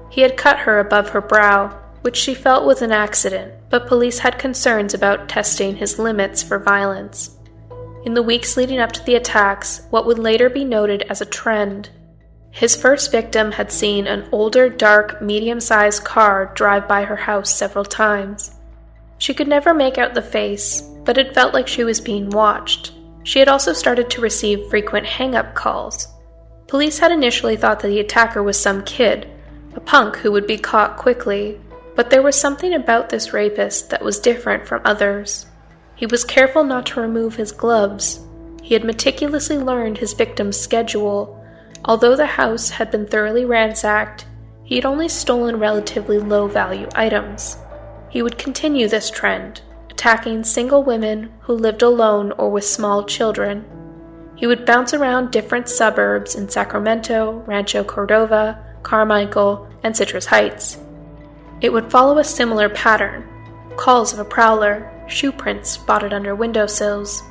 S19: He had cut her above her brow, which she felt was an accident, but police had concerns about testing his limits for violence. In the weeks leading up to the attacks, what would later be noted as a trend. His first victim had seen an older, dark, medium-sized car drive by her house several times. She could never make out the face, but it felt like she was being watched. She had also started to receive frequent hang-up calls. Police had initially thought that the attacker was some kid, a punk who would be caught quickly, but there was something about this rapist that was different from others. He was careful not to remove his gloves. He had meticulously learned his victim's schedule. Although the house had been thoroughly ransacked, he had only stolen relatively low-value items. He would continue this trend, attacking single women who lived alone or with small children. He would bounce around different suburbs in Sacramento, Rancho Cordova, Carmichael, and Citrus Heights. It would follow a similar pattern: calls of a prowler, shoe prints spotted under windowsills,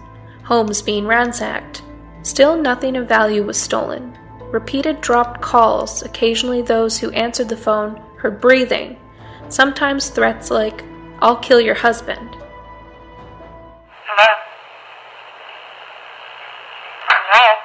S19: homes being ransacked. Still nothing of value was stolen. Repeated dropped calls, occasionally those who answered the phone heard breathing, sometimes threats like, "I'll kill your husband."
S3: Hello? Hello?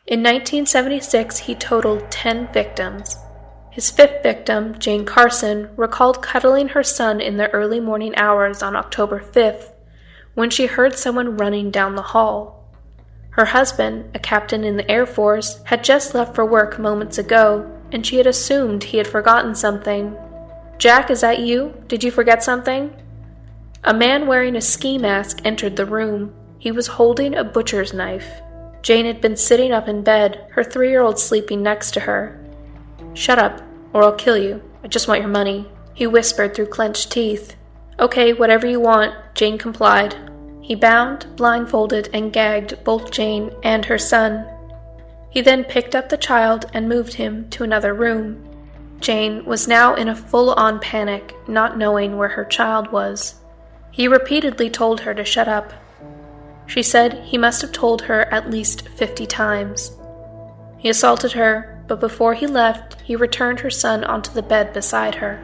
S19: In 1976, he totaled 10 victims. His fifth victim, Jane Carson, recalled cuddling her son in the early morning hours on October 5th when she heard someone running down the hall. Her husband, a captain in the Air Force, had just left for work moments ago, and she had assumed he had forgotten something. "Jack, is that you? Did you forget something?" A man wearing a ski mask entered the room. He was holding a butcher's knife. Jane had been sitting up in bed, her 3-year-old sleeping next to her. "Shut up, or I'll kill you. I just want your money," he whispered through clenched teeth. "Okay, whatever you want," Jane complied. He bound, blindfolded, and gagged both Jane and her son. He then picked up the child and moved him to another room. Jane was now in a full-on panic, not knowing where her child was. He repeatedly told her to shut up. She said he must have told her at least 50 times. He assaulted her, but before he left, he returned her son onto the bed beside her.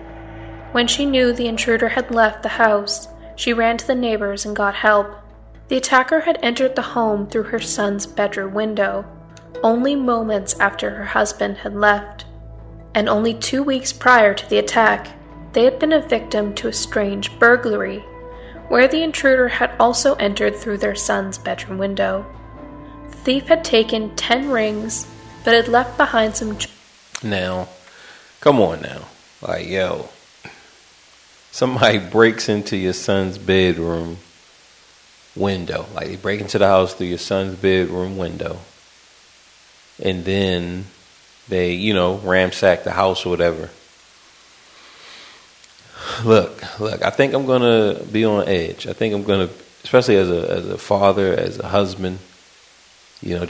S19: When she knew the intruder had left the house, she ran to the neighbors and got help. The attacker had entered the home through her son's bedroom window, only moments after her husband had left. And only 2 weeks prior to the attack, they had been a victim to a strange burglary, where the intruder had also entered through their son's bedroom window. The thief had taken 10 rings, but had left behind some...
S2: Now, come on now. Like, yo, somebody breaks into your son's bedroom window. Like, they break into the house through your son's bedroom window. and then they, ransack the house or whatever. Look, I think I'm going to be on edge. I think I'm going to, especially as a father, as a husband, you're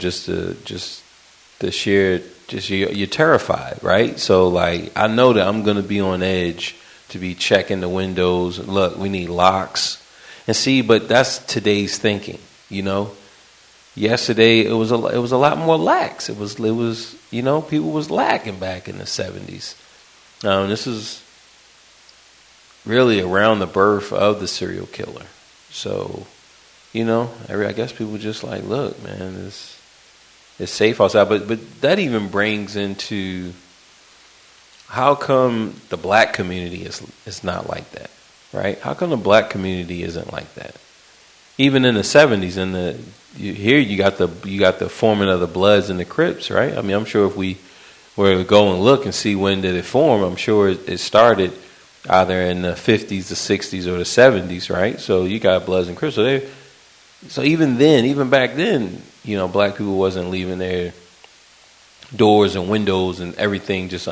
S2: terrified, right? So like, I know that I'm going to be on edge to be checking the windows. Look, we need locks. And see, but that's today's thinking, Yesterday it was a lot more lax. It was people was lacking back in the 70s. This is really around the birth of the serial killer. So, I guess people just like, look, man, it's safe outside. But that even brings into how come the black community is not like that, right? How come the black community isn't like that? Even in the 70s, you got the forming of the Bloods and the Crips, right? I mean, I'm sure if we were to go and look and see when did it form, I'm sure it started either in the 50s, the 60s, or the 70s, right? So you got Bloods and Crips. So even then, even back then, black people wasn't leaving their doors and windows and everything just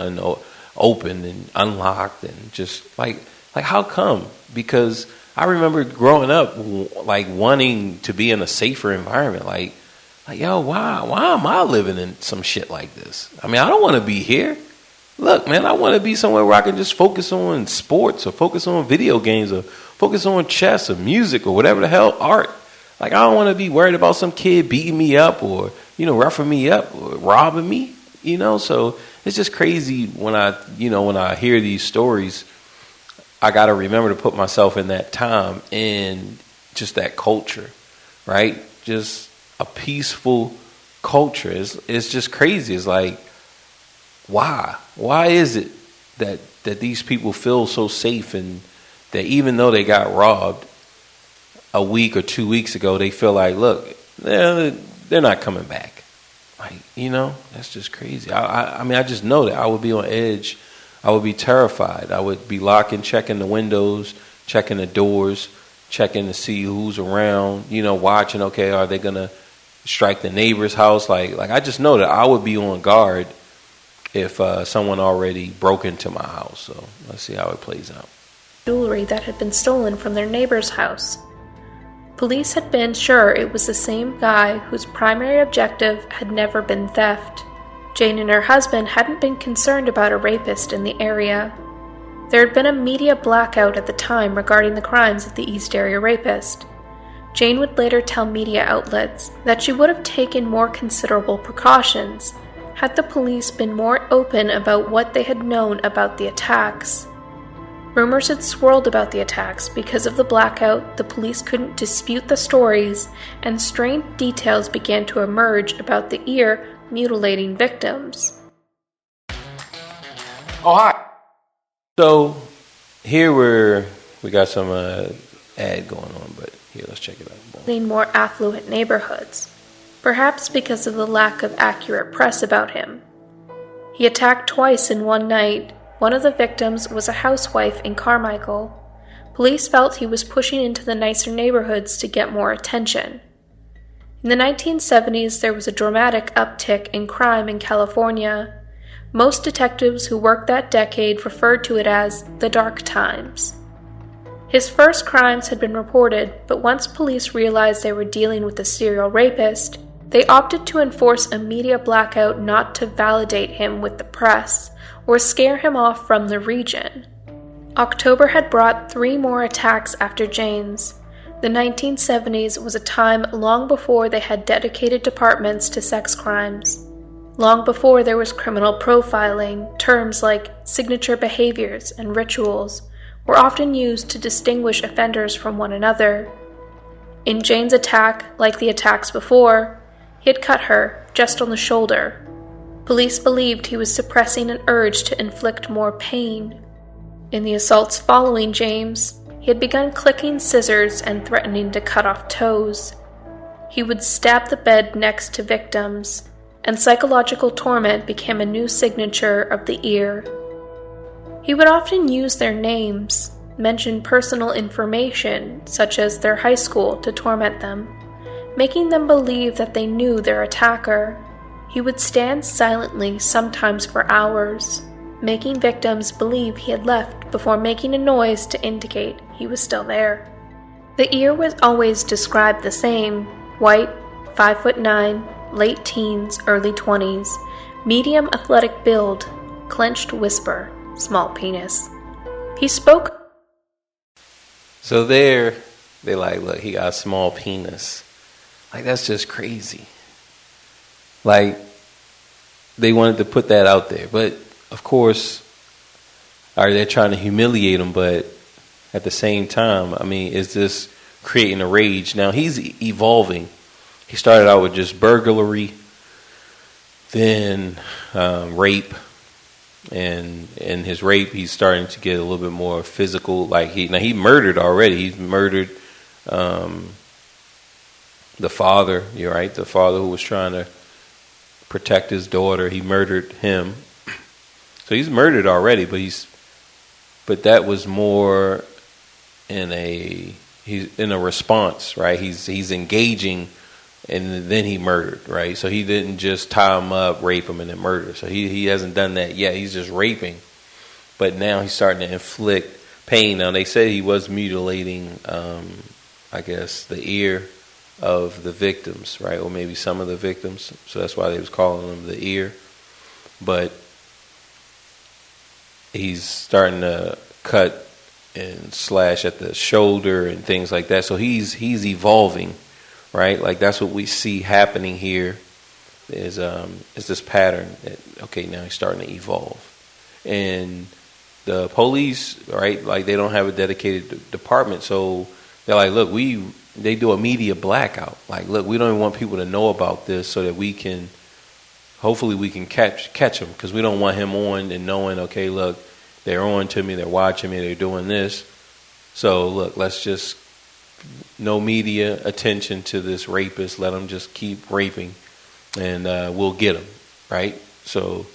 S2: open and unlocked and just like how come? Because I remember growing up like wanting to be in a safer environment. Like yo, why am I living in some shit like this? I mean, I don't want to be here. Look, man, I want to be somewhere where I can just focus on sports or focus on video games or focus on chess or music or whatever the hell, art. Like, I don't want to be worried about some kid beating me up or, roughing me up or robbing me, So it's just crazy when I hear these stories. I got to remember to put myself in that time and just that culture, right? Just a peaceful culture. It's just crazy. It's like, why? Why is it that these people feel so safe and that even though they got robbed a week or 2 weeks ago, they feel like, look, they're not coming back. Like, that's just crazy. I mean, I just know that I would be on edge. I would be terrified. I would be checking the windows, checking the doors, checking to see who's around, watching, okay, are they going to strike the neighbor's house? Like I just know that I would be on guard if someone already broke into my house. So let's see how it plays out.
S19: Jewelry that had been stolen from their neighbor's house. Police had been sure it was the same guy whose primary objective had never been theft. Jane and her husband hadn't been concerned about a rapist in the area. There had been a media blackout at the time regarding the crimes of the East Area Rapist. Jane would later tell media outlets that she would have taken more considerable precautions had the police been more open about what they had known about the attacks. Rumors had swirled about the attacks because of the blackout. The police couldn't dispute the stories, and strange details began to emerge about the ear mutilating victims.
S2: Oh, hi. So here we got some ad going on, but here, let's check it out.
S19: In more affluent neighborhoods, perhaps because of the lack of accurate press about him. He attacked twice in one night. One of the victims was a housewife in Carmichael. Police felt he was pushing into the nicer neighborhoods to get more attention. In the 1970s, there was a dramatic uptick in crime in California. Most detectives who worked that decade referred to it as the dark times. His first crimes had been reported, but once police realized they were dealing with a serial rapist, they opted to enforce a media blackout not to validate him with the press or scare him off from the region. October had brought 3 more attacks after Jane's. The 1970s was a time long before they had dedicated departments to sex crimes. Long before there was criminal profiling, terms like signature behaviors and rituals were often used to distinguish offenders from one another. In Jane's attack, like the attacks before, he had cut her just on the shoulder. Police believed he was suppressing an urge to inflict more pain. In the assaults following James, he had begun clicking scissors and threatening to cut off toes. He would stab the bed next to victims, and psychological torment became a new signature of the ear. He would often use their names, mention personal information, such as their high school, to torment them, making them believe that they knew their attacker. He would stand silently, sometimes for hours, making victims believe he had left before making a noise to indicate he was still there. The ear was always described the same: white, 5'9", late teens, early 20s, medium athletic build, clenched whisper, small penis. He spoke.
S2: So they like, look, he got a small penis. Like, that's just crazy. Like, they wanted to put that out there. But, of course, they're trying to humiliate him, but at the same time, I mean, is this creating a rage? Now, he's evolving. He started out with just burglary, then rape. And in his rape, he's starting to get a little bit more physical. Like, he murdered already. He's murdered the father. You're right, the father who was trying to protect his daughter. He murdered him. So he's murdered already, but that was more in a response, right? He's engaging, and then he murdered, right? So he didn't just tie him up, rape him, and then murder. So he hasn't done that yet. He's just raping, but now he's starting to inflict pain. Now they say he was mutilating, I guess, the ear of the victims, right? Or maybe some of the victims. So that's why they was calling them the ear. But he's starting to cut and slash at the shoulder and things like that. So he's evolving, right? Like, that's what we see happening here is this pattern that, okay, now he's starting to evolve. And the police, right, like, they don't have a dedicated department, so they're like, look, they do a media blackout. Like, look, we don't even want people to know about this so that hopefully we can catch him, because we don't want him on and knowing, okay, look, they're on to me, they're watching me, they're doing this. So, look, let's just, no media attention to this rapist. Let him just keep raping, and we'll get him, right? So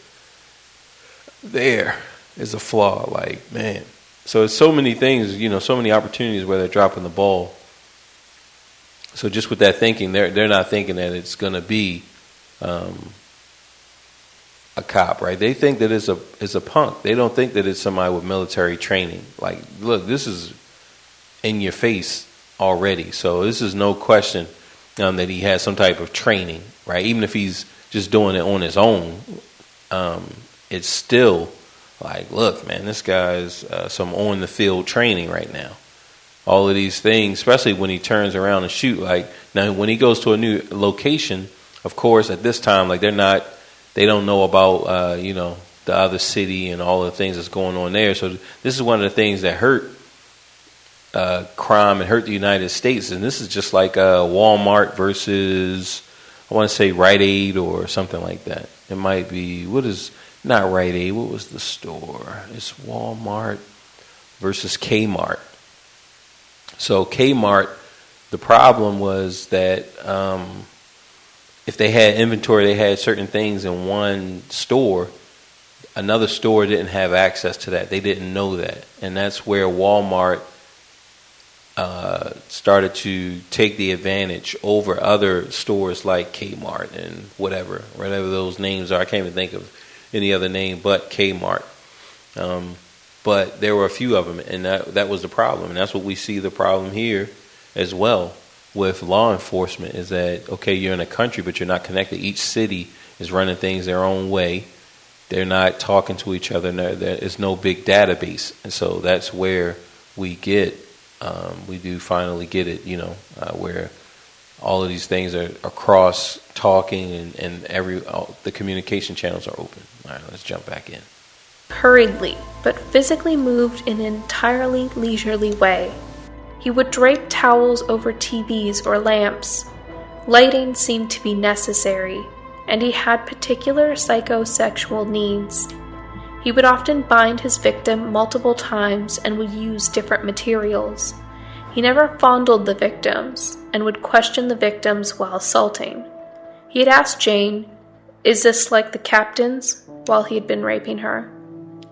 S2: there is a flaw, like, man. So it's so many things, so many opportunities where they're dropping the ball. So just with that thinking, they're not thinking that it's going to be a cop, right? They think that it's a punk. They don't think that it's somebody with military training. Like, look, this is in your face already. So this is no question that he has some type of training, right? Even if he's just doing it on his own, it's still like, look, man, this guy's some on the field training right now. All of these things, especially when he turns around and shoot. Like, now when he goes to a new location, of course, at this time, like, they don't know about the other city and all the things that's going on there. So this is one of the things that hurt crime and hurt the United States. And this is just like Walmart versus, I want to say, Rite Aid or something like that. It might be, not Rite Aid, what was the store? It's Walmart versus Kmart. So Kmart, the problem was that if they had inventory, they had certain things in one store, another store didn't have access to that. They didn't know that. And that's where Walmart started to take the advantage over other stores like Kmart and whatever those names are. I can't even think of any other name but Kmart. But there were a few of them, and that was the problem. And that's what we see the problem here as well with law enforcement, is that, okay, you're in a country, but you're not connected. Each city is running things their own way. They're not talking to each other. There is no big database. And so that's where we do finally get it, where all of these things are cross talking and the communication channels are open. All right, let's jump back in.
S19: Hurriedly, but physically moved in an entirely leisurely way. He would drape towels over TVs or lamps. Lighting seemed to be necessary, and he had particular psychosexual needs. He would often bind his victim multiple times and would use different materials. He never fondled the victims and would question the victims while assaulting. He had asked Jane, "Is this like the captain's?" while he had been raping her.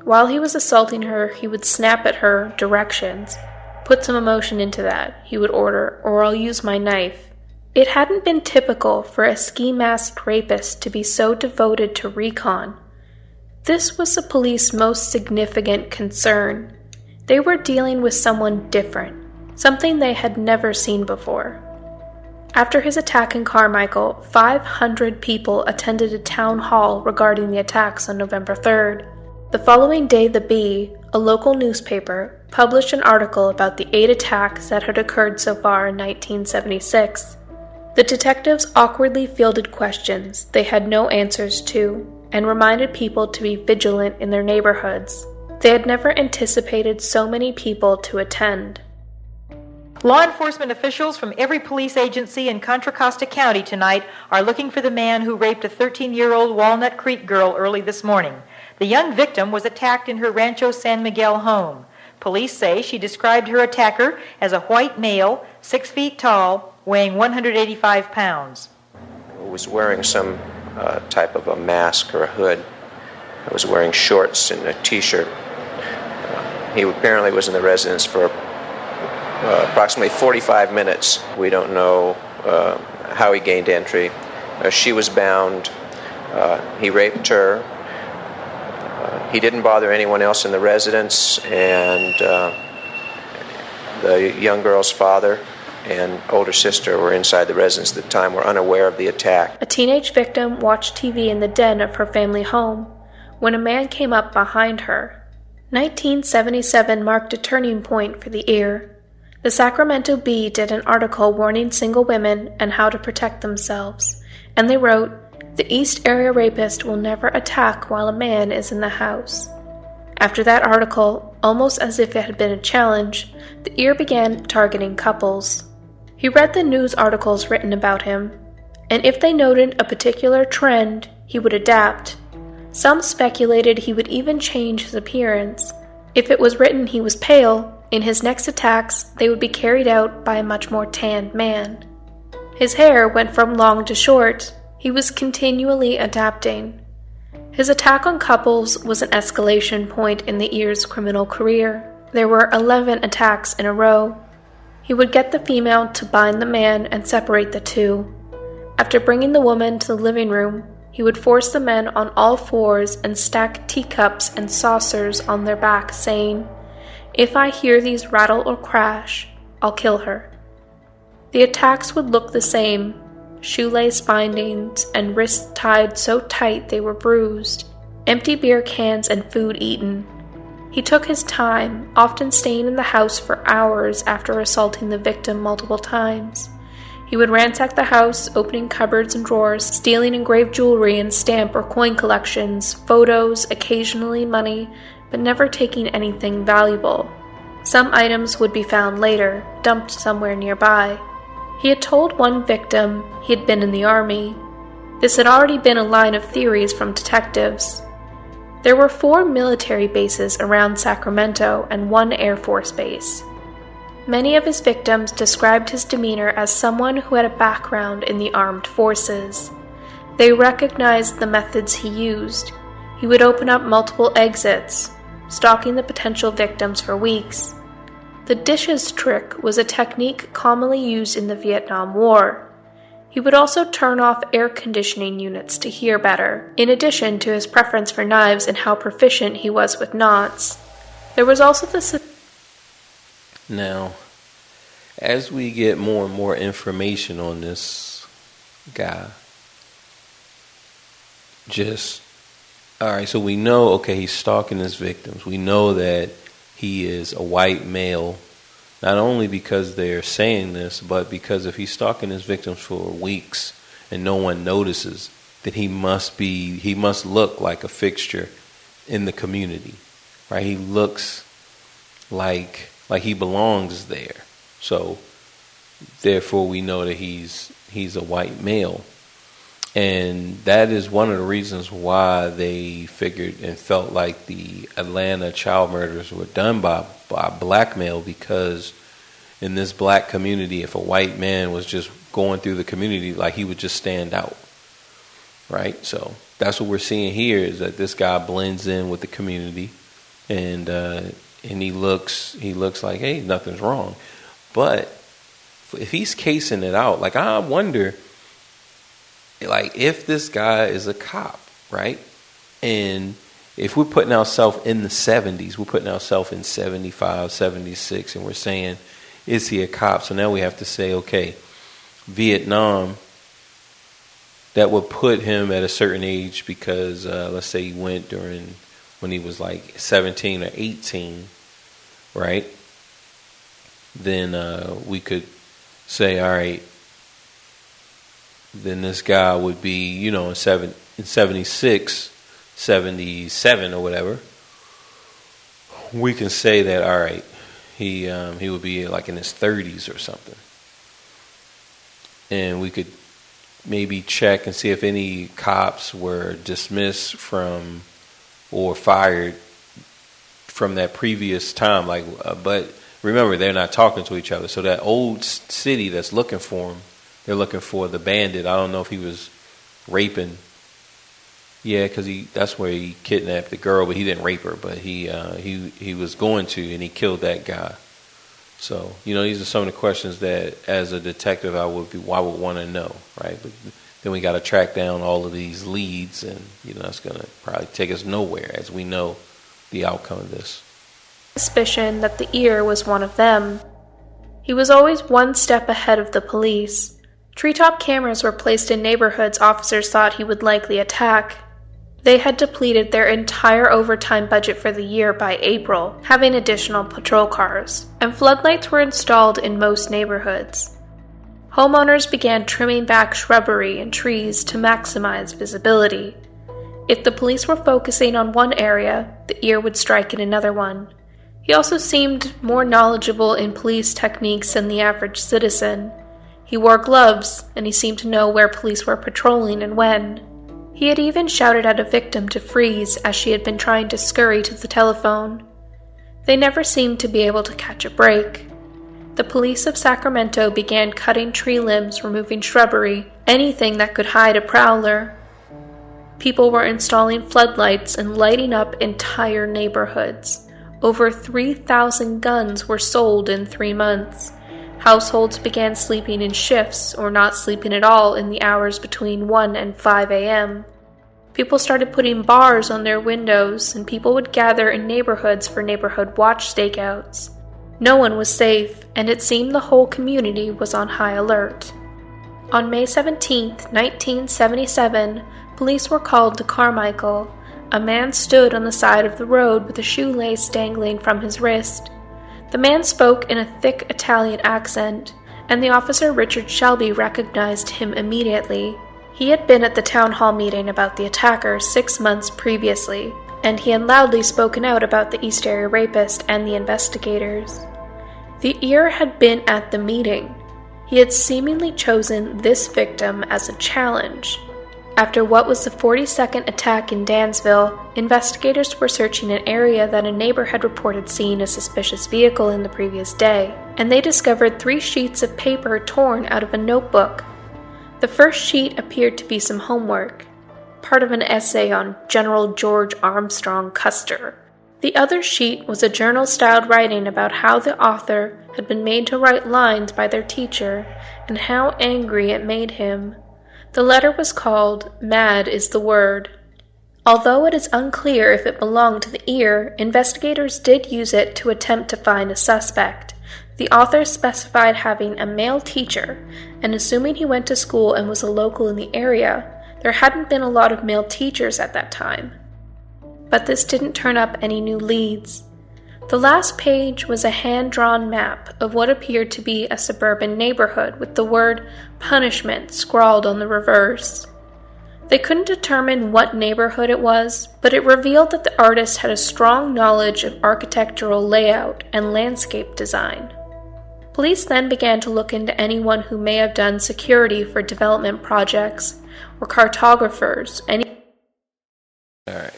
S19: While he was assaulting her, he would snap at her directions. "Put some emotion into that," he would order, "or I'll use my knife." It hadn't been typical for a ski-masked rapist to be so devoted to recon. This was the police's most significant concern. They were dealing with someone different, something they had never seen before. After his attack in Carmichael, 500 people attended a town hall regarding the attacks on November 3rd. The following day, the Bee, a local newspaper, published an article about the 8 attacks that had occurred so far in 1976. The detectives awkwardly fielded questions they had no answers to, and reminded people to be vigilant in their neighborhoods. They had never anticipated so many people to attend.
S18: Law enforcement officials from every police agency in Contra Costa County tonight are looking for the man who raped a 13-year-old Walnut Creek girl early this morning. The young victim was attacked in her Rancho San Miguel home. Police say she described her attacker as a white male, 6 feet tall, weighing 185 pounds.
S22: He was wearing some type of a mask or a hood. He was wearing shorts and a T-shirt. He apparently was in the residence for approximately 45 minutes. We don't know how he gained entry. She was bound. He raped her. He didn't bother anyone else in the residence, and the young girl's father and older sister were inside the residence at the time, were unaware of the attack.
S19: A teenage victim watched TV in the den of her family home when a man came up behind her. 1977 marked a turning point for the ear. The Sacramento Bee did an article warning single women and how to protect themselves, and they wrote, "The East Area Rapist will never attack while a man is in the house." After that article, almost as if it had been a challenge, the Ear began targeting couples. He read the news articles written about him, and if they noted a particular trend, he would adapt. Some speculated he would even change his appearance. If it was written he was pale, in his next attacks they would be carried out by a much more tanned man. His hair went from long to short. He was continually adapting. His attack on couples was an escalation point in the Ear's criminal career. There were 11 attacks in a row. He would get the female to bind the man and separate the two. After bringing the woman to the living room, he would force the men on all fours and stack teacups and saucers on their back, saying, "If I hear these rattle or crash, I'll kill her." The attacks would look the same: shoelace bindings and wrists tied so tight they were bruised, empty beer cans and food eaten. He took his time, often staying in the house for hours after assaulting the victim multiple times. He would ransack the house, opening cupboards and drawers, stealing engraved jewelry and stamp or coin collections, photos, occasionally money, but never taking anything valuable. Some items would be found later, dumped somewhere nearby. He had told one victim he had been in the Army. This had already been a line of theories from detectives. There were 4 military bases around Sacramento and 1 Air Force base. Many of his victims described his demeanor as someone who had a background in the armed forces. They recognized the methods he used. He would open up multiple exits, stalking the potential victims for weeks. The dishes trick was a technique commonly used in the Vietnam War. He would also turn off air conditioning units to hear better, in addition to his preference for knives and how proficient he was with knots. There was also the...
S2: Now, as we get more and more information on this guy, so we know, okay, he's stalking his victims. We know that he is a white male, not only because they're saying this, but because if he's stalking his victims for weeks and no one notices, then he must look like a fixture in the community, right? He looks like he belongs there. So therefore we know that he's a white male. And that is one of the reasons why they figured and felt like the Atlanta child murders were done by black male, because in this black community, if a white man was just going through the community, like, he would just stand out, right? So that's what we're seeing here, is that this guy blends in with the community, and he looks like, hey, nothing's wrong. But if he's casing it out, like I wonder, like if this guy is a cop, right? And if we're putting ourselves in the 70s, we're putting ourselves in 75, 76, and we're saying, is he a cop? So now we have to say, okay, Vietnam, that would put him at a certain age because let's say he went during when he was like 17 or 18, right? Then we could say, all right, then this guy would be, you know, in 76, 77 or whatever. We can say that, all right, he would be like in his 30s or something. And we could maybe check and see if any cops were dismissed from or fired from that previous time. Like, but remember, they're not talking to each other. So that old city that's looking for him, they're looking for the bandit. I don't know if he was raping. Yeah, because that's where he kidnapped the girl, but he didn't rape her. But he was going to, and he killed that guy. So, you know, these are some of the questions that, as a detective, I would want to know, right? But then we got to track down all of these leads, and you know, that's going to probably take us nowhere, as we know the outcome of this.
S19: Suspicion that the ear was one of them. He was always one step ahead of the police. Treetop cameras were placed in neighborhoods officers thought he would likely attack. They had depleted their entire overtime budget for the year by April, having additional patrol cars, and floodlights were installed in most neighborhoods. Homeowners began trimming back shrubbery and trees to maximize visibility. If the police were focusing on one area, the ear would strike in another one. He also seemed more knowledgeable in police techniques than the average citizen. He wore gloves, and he seemed to know where police were patrolling and when. He had even shouted at a victim to freeze as she had been trying to scurry to the telephone. They never seemed to be able to catch a break. The police of Sacramento began cutting tree limbs, removing shrubbery, anything that could hide a prowler. People were installing floodlights and lighting up entire neighborhoods. Over 3,000 guns were sold in 3 months. Households began sleeping in shifts or not sleeping at all in the hours between 1 and 5 a.m. People started putting bars on their windows, and people would gather in neighborhoods for neighborhood watch stakeouts. No one was safe, and it seemed the whole community was on high alert. On May 17, 1977, police were called to Carmichael. A man stood on the side of the road with a shoelace dangling from his wrist. The man spoke in a thick Italian accent, and the officer Richard Shelby recognized him immediately. He had been at the town hall meeting about the attacker 6 months previously, and he had loudly spoken out about the East Area rapist and the investigators. The ear had been at the meeting. He had seemingly chosen this victim as a challenge. After what was the 42nd attack in Dansville, investigators were searching an area that a neighbor had reported seeing a suspicious vehicle in the previous day, and they discovered 3 sheets of paper torn out of a notebook. The first sheet appeared to be some homework, part of an essay on General George Armstrong Custer. The other sheet was a journal-styled writing about how the author had been made to write lines by their teacher and how angry it made him. The letter was called "Mad is the Word." Although it is unclear if it belonged to the ear, investigators did use it to attempt to find a suspect. The author specified having a male teacher, and assuming he went to school and was a local in the area, there hadn't been a lot of male teachers at that time. But this didn't turn up any new leads. The last page was a hand-drawn map of what appeared to be a suburban neighborhood with the word punishment scrawled on the reverse. They couldn't determine what neighborhood it was, but it revealed that the artist had a strong knowledge of architectural layout and landscape design. Police then began to look into anyone who may have done security for development projects or cartographers.
S2: All right.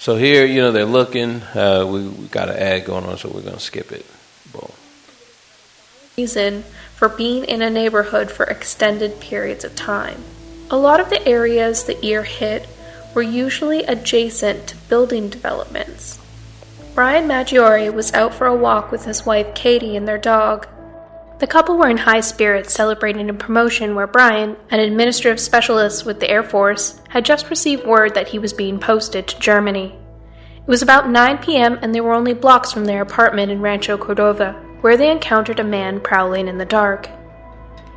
S2: So here, you know, they're looking. We got an ad going on, so we're going to skip it. Boom.
S19: Reason for being in a neighborhood for extended periods of time. A lot of the areas the ear hit were usually adjacent to building developments. Brian Maggiore was out for a walk with his wife Katie and their dog. The couple were in high spirits celebrating a promotion where Brian, an administrative specialist with the Air Force, had just received word that he was being posted to Germany. It was about 9 p.m. and they were only blocks from their apartment in Rancho Cordova, where they encountered a man prowling in the dark.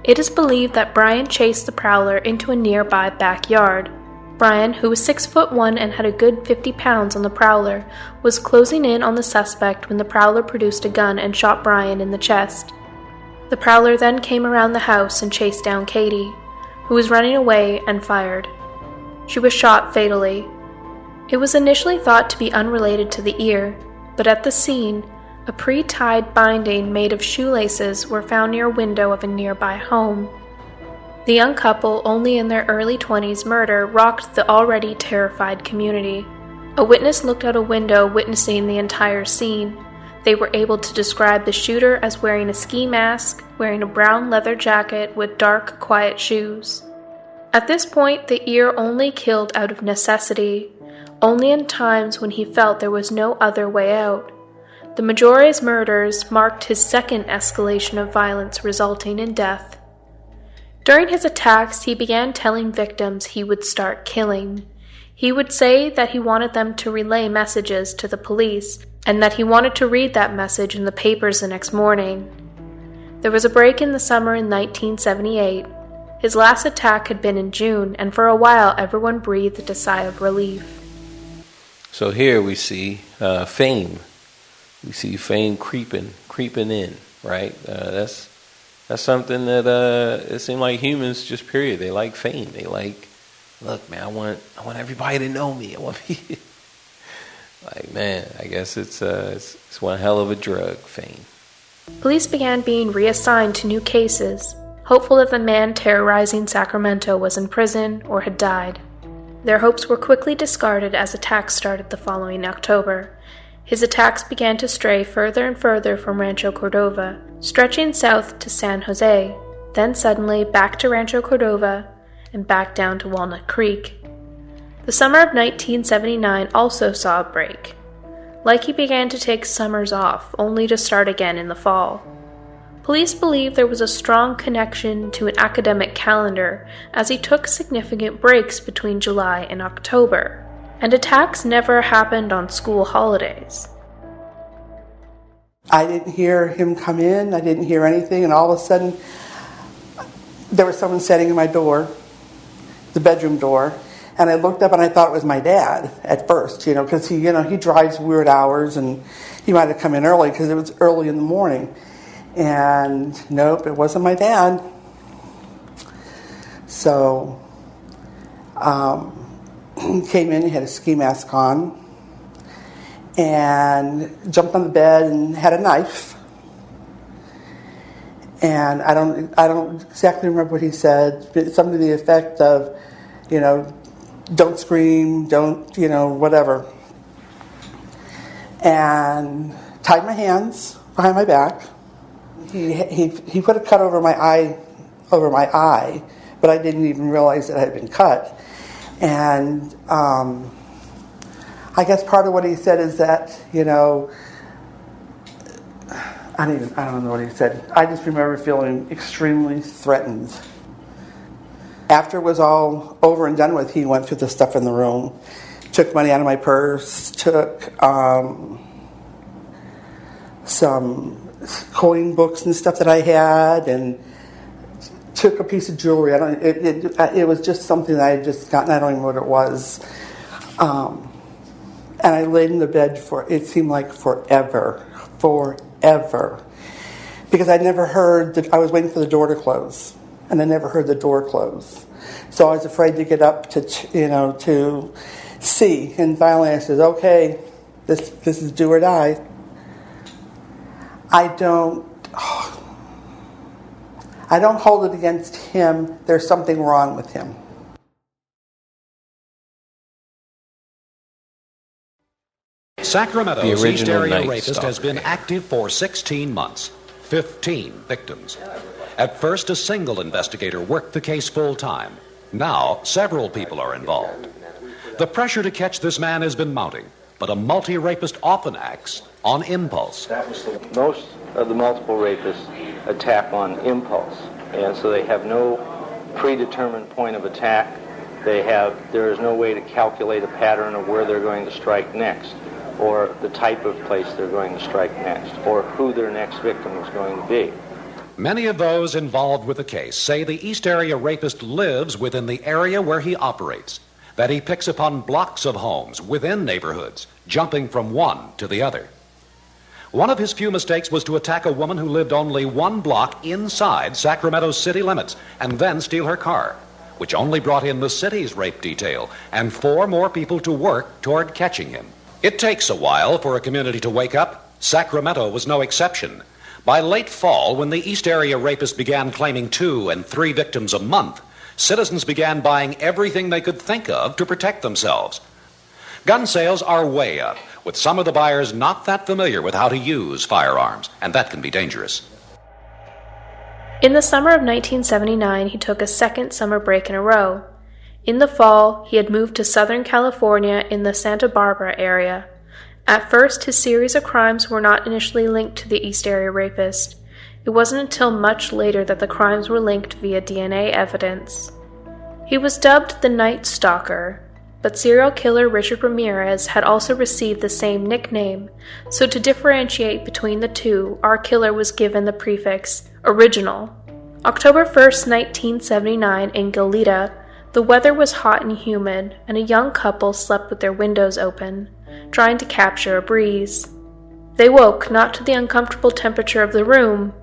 S19: It is believed that Brian chased the prowler into a nearby backyard. Brian, who was 6'1" and had a good 50 pounds on the prowler, was closing in on the suspect when the prowler produced a gun and shot Brian in the chest. The prowler then came around the house and chased down Katie, who was running away, and fired. She was shot fatally. It was initially thought to be unrelated to the ear, but at the scene, a pre-tied binding made of shoelaces were found near a window of a nearby home. The young couple, only in their early 20s murder, rocked the already terrified community. A witness looked out a window witnessing the entire scene. They were able to describe the shooter as wearing a ski mask, wearing a brown leather jacket with dark, quiet shoes. At this point, the ear only killed out of necessity, only in times when he felt there was no other way out. The Majori's murders marked his second escalation of violence resulting in death. During his attacks, he began telling victims he would start killing. He would say that he wanted them to relay messages to the police, and that he wanted to read that message in the papers the next morning. There was a break in the summer in 1978. His last attack had been in June, and for a while everyone breathed a sigh of relief.
S2: So here we see fame. We see fame creeping in, right? That's something that it seems like humans just period. They like fame. They like, look, man, I want everybody to know me. I want me. Like, man, I guess it's one hell of a drug, fame.
S19: Police began being reassigned to new cases, hopeful that the man terrorizing Sacramento was in prison or had died. Their hopes were quickly discarded as attacks started the following October. His attacks began to stray further and further from Rancho Cordova, stretching south to San Jose, then suddenly back to Rancho Cordova, and back down to Walnut Creek. The summer of 1979 also saw a break. Like he began to take summers off, only to start again in the fall. Police believe there was a strong connection to an academic calendar, as he took significant breaks between July and October, and attacks never happened on school holidays.
S6: I didn't hear him come in, I didn't hear anything, and all of a sudden there was someone standing in my door, the bedroom door, and I looked up and I thought it was my dad at first, because he drives weird hours and he might have come in early because it was early in the morning. And nope, it wasn't my dad. So he came in, he had a ski mask on, and jumped on the bed and had a knife. And I don't exactly remember what he said, but something to the effect of, don't scream, don't, whatever. And tied my hands behind my back. He put a cut over my eye, but I didn't even realize that I had been cut. And I guess part of what he said is that, I don't know what he said. I just remember feeling extremely threatened. After it was all over and done with, he went through the stuff in the room, took money out of my purse, took some coin books and stuff that I had, and took a piece of jewelry. It was just something that I had just gotten. I don't even know what it was. And I laid in the bed for, it seemed like forever, because I never heard, I was waiting for the door to close, and I never heard the door close. So I was afraid to get up to see. And finally I said, okay, this is do or die. I don't hold it against him. There's something wrong with him.
S7: Sacramento's East Area Rapist has been active for 16 months, 15 victims. At first, a single investigator worked the case full-time. Now, several people are involved. The pressure to catch this man has been mounting, but a multi-rapist often acts on impulse.
S23: Most of the multiple rapists
S5: attack on impulse. And so they have no predetermined point of attack. There is no way to calculate a pattern of where they're going to strike next, or the type of place they're going to strike next, or who their next victim is going to be.
S7: Many of those involved with the case say the East Area Rapist lives within the area where he operates, that he picks upon blocks of homes within neighborhoods, jumping from one to the other. One of his few mistakes was to attack a woman who lived only one block inside Sacramento's city limits and then steal her car, which only brought in the city's rape detail and 4 more people to work toward catching him. It takes a while for a community to wake up. Sacramento was no exception. By late fall, when the East Area Rapist began claiming 2 and 3 victims a month, citizens began buying everything they could think of to protect themselves. Gun sales are way up, with some of the buyers not that familiar with how to use firearms, and that can be dangerous.
S19: In the summer of 1979, he took a second summer break in a row. In the fall, he had moved to Southern California in the Santa Barbara area. At first, his series of crimes were not initially linked to the East Area Rapist. It wasn't until much later that the crimes were linked via DNA evidence. He was dubbed the Night Stalker, but serial killer Richard Ramirez had also received the same nickname, so to differentiate between the two, our killer was given the prefix Original. October 1st, 1979, in Goleta, the weather was hot and humid, and a young couple slept with their windows open, trying to capture a breeze. They woke not to the uncomfortable temperature of the room,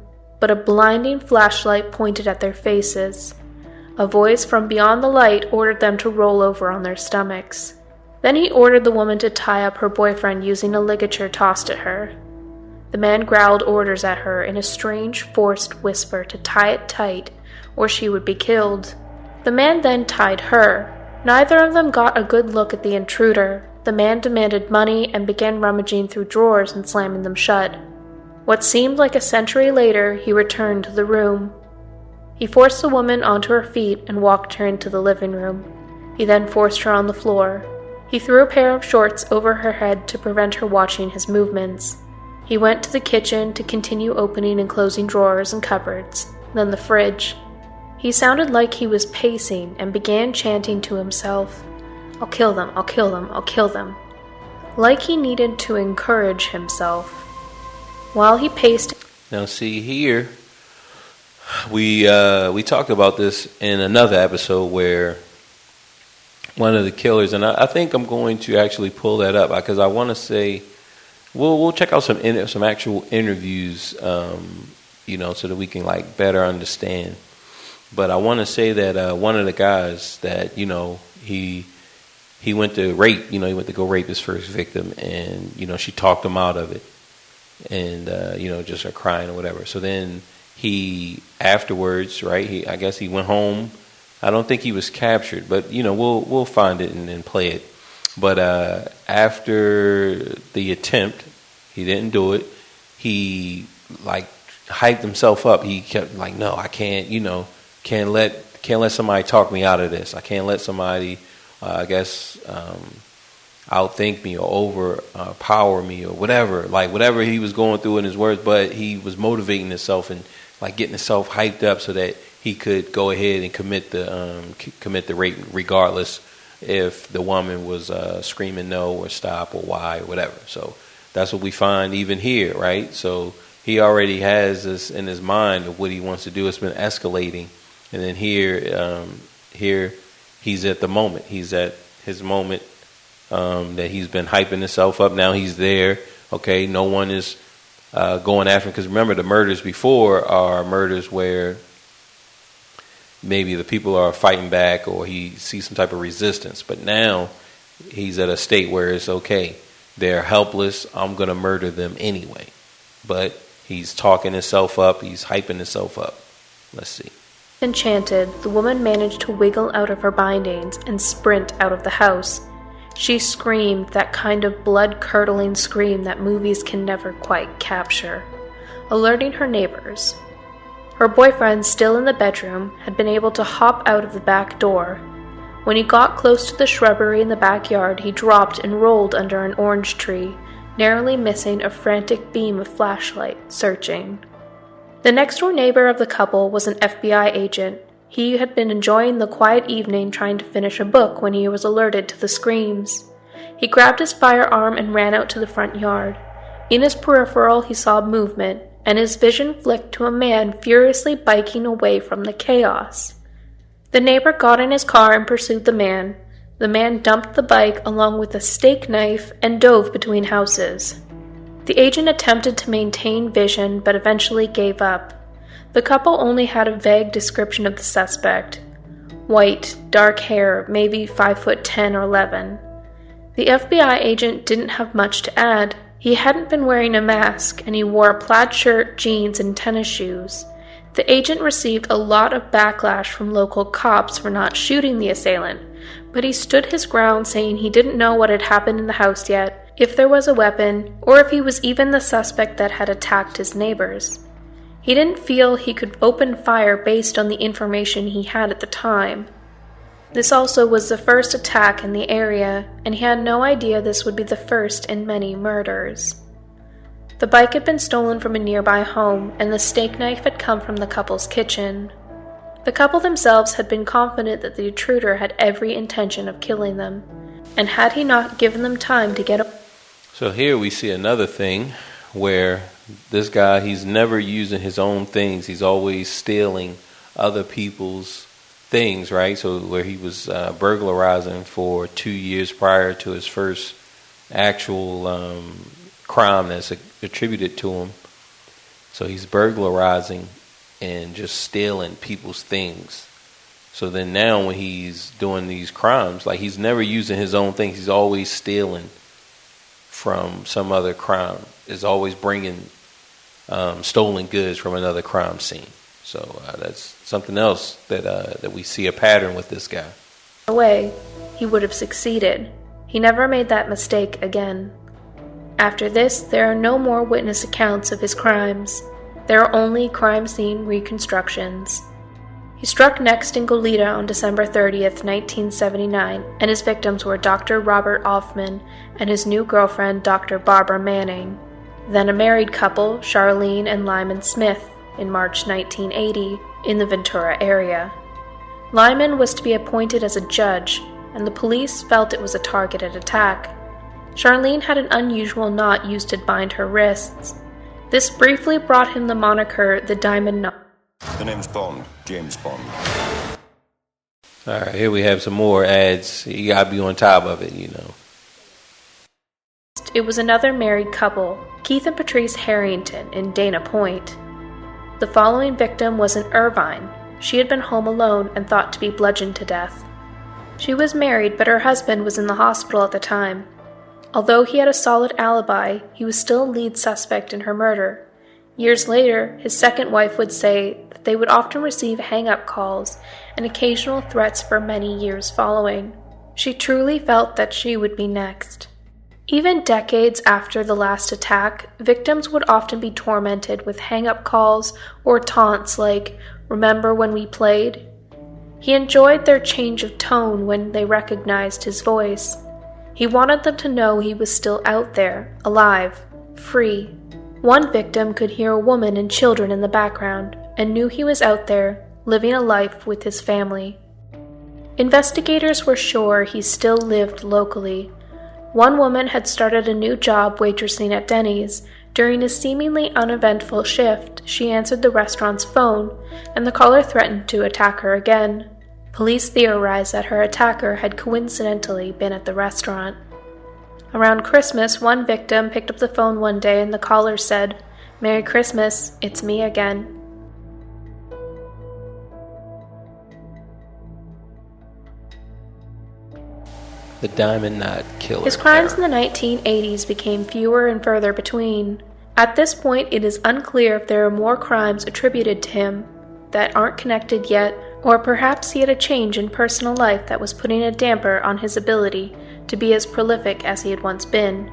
S19: but a blinding flashlight pointed at their faces. A voice from beyond the light ordered them to roll over on their stomachs. Then he ordered the woman to tie up her boyfriend using a ligature tossed at her. The man growled orders at her in a strange, forced whisper to tie it tight, or she would be killed. The man then tied her. Neither of them got a good look at the intruder. The man demanded money and began rummaging through drawers and slamming them shut. What seemed like a century later, he returned to the room. He forced the woman onto her feet and walked her into the living room. He then forced her on the floor. He threw a pair of shorts over her head to prevent her watching his movements. He went to the kitchen to continue opening and closing drawers and cupboards, then the fridge. He sounded like he was pacing and began chanting to himself, "I'll kill them, I'll kill them, I'll kill them," like he needed to encourage himself. While he paced...
S2: Now see here, we talked about this in another episode where one of the killers, and I think I'm going to actually pull that up because I want to say we'll check out some actual interviews, so that we can like better understand. But I want to say that one of the guys that he went to rape, he went to go rape his first victim, and she talked him out of it, and just her crying or whatever. So then he afterwards, right? I guess he went home. I don't think he was captured, but we'll find it and play it. But after the attempt, he didn't do it. He like hyped himself up. He kept like, no, I can't. Can't let somebody talk me out of this. I can't let somebody, outthink me or overpower me or whatever. Like whatever he was going through in his words, but he was motivating himself and like getting himself hyped up so that he could go ahead and commit the rape, regardless if the woman was screaming no or stop or why or whatever. So that's what we find even here, right? So he already has this in his mind of what he wants to do. It's been escalating. And then here he's at the moment. He's at his moment that he's been hyping himself up. Now he's there. Okay, no one is going after him. Because remember, the murders before are murders where maybe the people are fighting back or he sees some type of resistance. But now he's at a state where it's okay. They're helpless. I'm going to murder them anyway. But he's talking himself up. He's hyping himself up. Let's see.
S19: Enchanted, the woman managed to wiggle out of her bindings and sprint out of the house. She screamed that kind of blood-curdling scream that movies can never quite capture, alerting her neighbors. Her boyfriend, still in the bedroom, had been able to hop out of the back door. When he got close to the shrubbery in the backyard, he dropped and rolled under an orange tree, narrowly missing a frantic beam of flashlight, searching. The next-door neighbor of the couple was an FBI agent. He had been enjoying the quiet evening trying to finish a book when he was alerted to the screams. He grabbed his firearm and ran out to the front yard. In his peripheral, he saw movement, and his vision flicked to a man furiously biking away from the chaos. The neighbor got in his car and pursued the man. The man dumped the bike along with a steak knife and dove between houses. The agent attempted to maintain vision but eventually gave up. The couple only had a vague description of the suspect. White, dark hair, maybe 5'10" or 11. The FBI agent didn't have much to add. He hadn't been wearing a mask, and he wore a plaid shirt, jeans, and tennis shoes. The agent received a lot of backlash from local cops for not shooting the assailant, but he stood his ground, saying he didn't know what had happened in the house yet, if there was a weapon, or if he was even the suspect that had attacked his neighbors. He didn't feel he could open fire based on the information he had at the time. This also was the first attack in the area, and he had no idea this would be the first in many murders. The bike had been stolen from a nearby home, and the steak knife had come from the couple's kitchen. The couple themselves had been confident that the intruder had every intention of killing them, and had he not given them time to get away.
S2: So here we see another thing where this guy, he's never using his own things. He's always stealing other people's things, right? So where he was burglarizing for 2 years prior to his first actual crime that's attributed to him. So he's burglarizing and just stealing people's things. So then now when he's doing these crimes, like he's never using his own things. He's always stealing from some other crime. Is always bringing stolen goods from another crime scene. So that's something else that we see a pattern with this guy.
S19: Away, he would have succeeded. He never made that mistake again. After this, there are no more witness accounts of his crimes. There are only crime scene reconstructions. He struck next in Goleta on December 30th, 1979, and his victims were Dr. Robert Hoffman and his new girlfriend, Dr. Barbara Manning. Then a married couple, Charlene and Lyman Smith, in March 1980, in the Ventura area. Lyman was to be appointed as a judge, and the police felt it was a targeted attack. Charlene had an unusual knot used to bind her wrists. This briefly brought him the moniker the Diamond Knot.
S21: The name's Bond, James Bond.
S2: All right, here we have some more ads. You gotta be on top of it, you know.
S19: It was another married couple, Keith and Patrice Harrington, in Dana Point. The following victim was in Irvine. She had been home alone and thought to be bludgeoned to death. She was married, but her husband was in the hospital at the time. Although he had a solid alibi, he was still lead suspect in her murder. Years later, his second wife would say that they would often receive hang-up calls and occasional threats for many years following. She truly felt that she would be next. Even decades after the last attack, victims would often be tormented with hang-up calls or taunts like, "Remember when we played?" He enjoyed their change of tone when they recognized his voice. He wanted them to know he was still out there, alive, free. One victim could hear a woman and children in the background and knew he was out there, living a life with his family. Investigators were sure he still lived locally. One woman had started a new job waitressing at Denny's. During a seemingly uneventful shift, she answered the restaurant's phone, and the caller threatened to attack her again. Police theorized that her attacker had coincidentally been at the restaurant. Around Christmas, one victim picked up the phone one day and the caller said, "Merry Christmas, it's me again."
S2: The Diamond Knot Killer.
S19: His crimes in the 1980s became fewer and further between. At this point, it is unclear if there are more crimes attributed to him that aren't connected yet, or perhaps he had a change in personal life that was putting a damper on his ability to be as prolific as he had once been.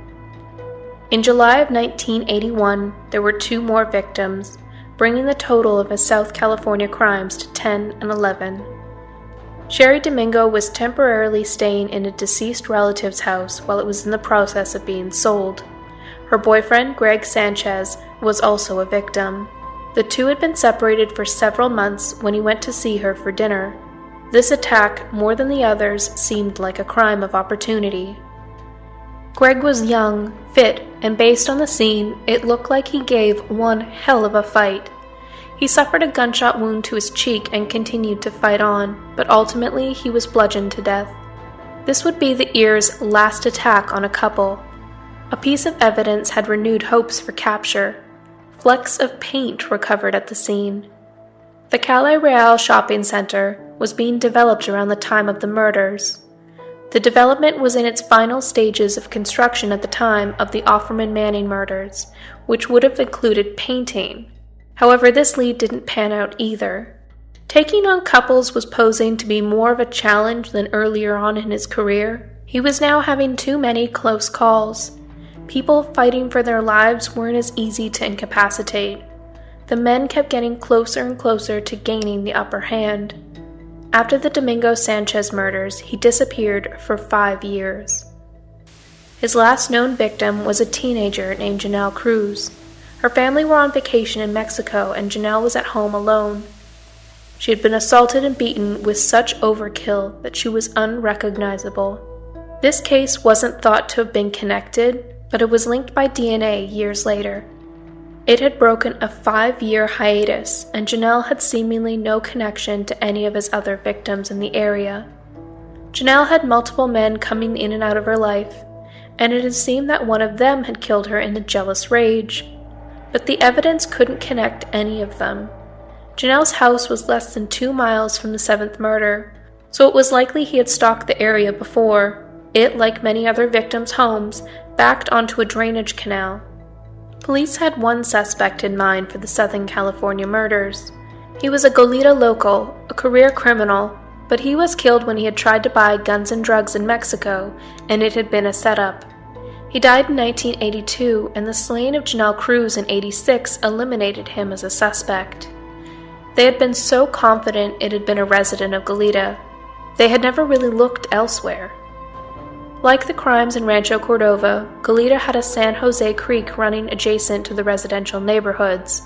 S19: In July of 1981, there were 2 more victims, bringing the total of his South California crimes to 10 and 11. Sherry Domingo was temporarily staying in a deceased relative's house while it was in the process of being sold. Her boyfriend, Greg Sanchez, was also a victim. The two had been separated for several months when he went to see her for dinner. This attack, more than the others, seemed like a crime of opportunity. Greg was young, fit, and based on the scene, it looked like he gave one hell of a fight. He suffered a gunshot wound to his cheek and continued to fight on, but ultimately he was bludgeoned to death. This would be the Ear's last attack on a couple. A piece of evidence had renewed hopes for capture. Flecks of paint recovered at the scene. The Calais Real shopping center was being developed around the time of the murders. The development was in its final stages of construction at the time of the Offerman Manning murders, which would have included painting. However, this lead didn't pan out either. Taking on couples was posing to be more of a challenge than earlier on in his career. He was now having too many close calls. People fighting for their lives weren't as easy to incapacitate. The men kept getting closer and closer to gaining the upper hand. After the Domingo Sanchez murders, he disappeared for 5 years. His last known victim was a teenager named Janelle Cruz. Her family were on vacation in Mexico and Janelle was at home alone. She had been assaulted and beaten with such overkill that she was unrecognizable. This case wasn't thought to have been connected, but it was linked by DNA years later. It had broken a 5-year hiatus, and Janelle had seemingly no connection to any of his other victims in the area. Janelle had multiple men coming in and out of her life, and it had seemed that one of them had killed her in a jealous rage. But the evidence couldn't connect any of them. Janelle's house was less than 2 miles from the 7th murder, so it was likely he had stalked the area before. It, like many other victims' homes, backed onto a drainage canal. Police had one suspect in mind for the Southern California murders. He was a Goleta local, a career criminal, but he was killed when he had tried to buy guns and drugs in Mexico, and it had been a setup. He died in 1982, and the slaying of Janelle Cruz in 86 eliminated him as a suspect. They had been so confident it had been a resident of Goleta. They had never really looked elsewhere. Like the crimes in Rancho Cordova, Goleta had a San Jose Creek running adjacent to the residential neighborhoods.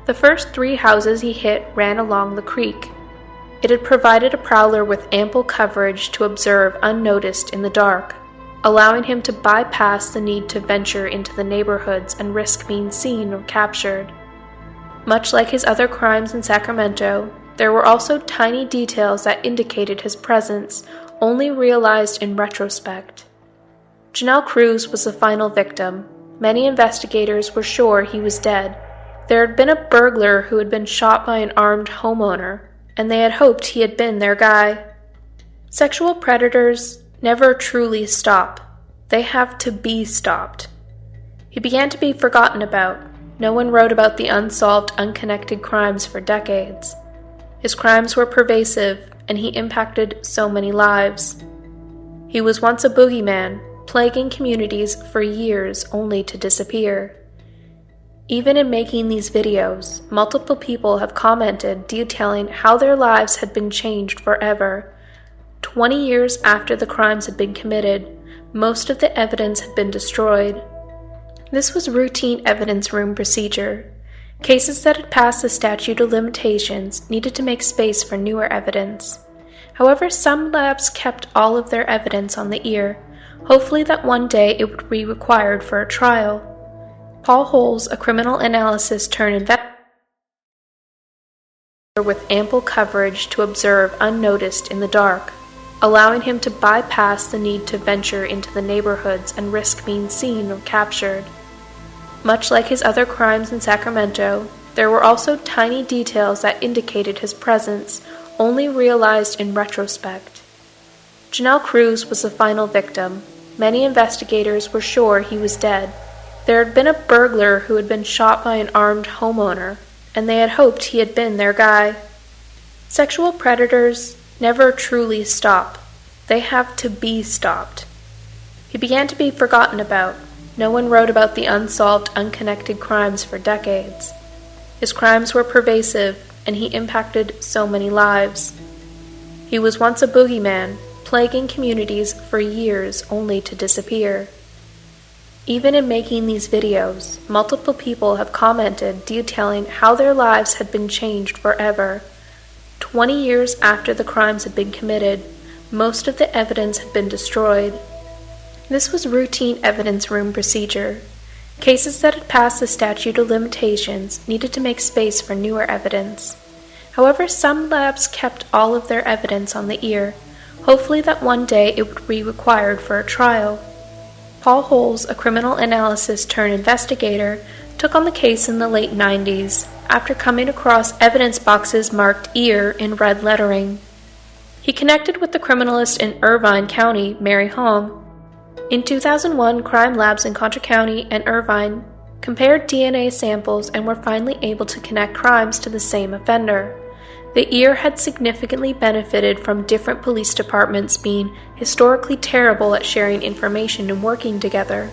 S19: The first 3 houses he hit ran along the creek. It had provided a prowler with ample coverage to observe unnoticed in the dark, allowing him to bypass the need to venture into the neighborhoods and risk being seen or captured. Much like his other crimes in Sacramento, there were also tiny details that indicated his presence, only realized in retrospect. Janelle Cruz was the final victim. Many investigators were sure he was dead. There had been a burglar who had been shot by an armed homeowner, and they had hoped he had been their guy. Sexual predators never truly stop. They have to be stopped. He began to be forgotten about. No one wrote about the unsolved, unconnected crimes for decades. His crimes were pervasive, and he impacted so many lives. He was once a boogeyman, plaguing communities for years only to disappear. Even in making these videos, multiple people have commented detailing how their lives had been changed forever. 20 years after the crimes had been committed, most of the evidence had been destroyed. This was routine evidence room procedure. Cases that had passed the statute of limitations needed to make space for newer evidence. However, some labs kept all of their evidence on the ear, hopefully that one day it would be required for a trial. Paul Holes, a criminal analysis turned investigator with ample coverage to observe unnoticed in the dark, allowing him to bypass the need to venture into the neighborhoods and risk being seen or captured. Much like his other crimes in Sacramento, there were also tiny details that indicated his presence, only realized in retrospect. Janelle Cruz was the final victim. Many investigators were sure he was dead. There had been a burglar who had been shot by an armed homeowner, and they had hoped he had been their guy. Sexual predators never truly stop. They have to be stopped. He began to be forgotten about. No one wrote about the unsolved, unconnected crimes for decades. His crimes were pervasive, and he impacted so many lives. He was once a boogeyman, plaguing communities for years only to disappear. Even in making these videos, multiple people have commented detailing how their lives had been changed forever. 20 years after the crimes had been committed, most of the evidence had been destroyed. This was routine evidence room procedure. Cases that had passed the statute of limitations needed to make space for newer evidence. However, some labs kept all of their evidence on the ear, hopefully that one day it would be required for a trial. Paul Holes, a criminal analysis turned investigator, took on the case in the late 90s after coming across evidence boxes marked ear in red lettering. He connected with the criminalist in Irvine County, Mary Hong. In 2001, crime labs in Contra County and Irvine compared DNA samples and were finally able to connect crimes to the same offender. The ear had significantly benefited from different police departments being historically terrible at sharing information and working together.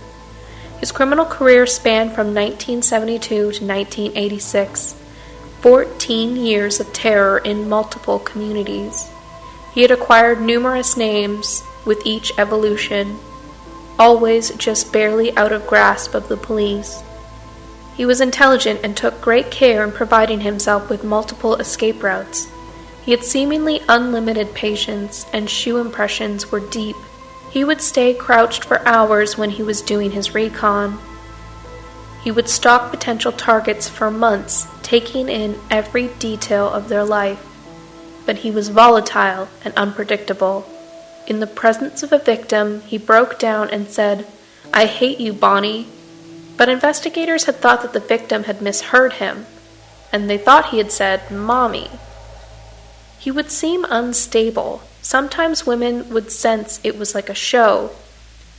S19: His criminal career spanned from 1972 to 1986, 14 years of terror in multiple communities. He had acquired numerous names with each evolution, always just barely out of grasp of the police. He was intelligent and took great care in providing himself with multiple escape routes. He had seemingly unlimited patience, and shoe impressions were deep. He would stay crouched for hours when he was doing his recon. He would stalk potential targets for months, taking in every detail of their life. But he was volatile and unpredictable. In the presence of a victim, he broke down and said, "I hate you, Bonnie." But investigators had thought that the victim had misheard him, and they thought he had said, "Mommy." He would seem unstable. Sometimes women would sense it was like a show,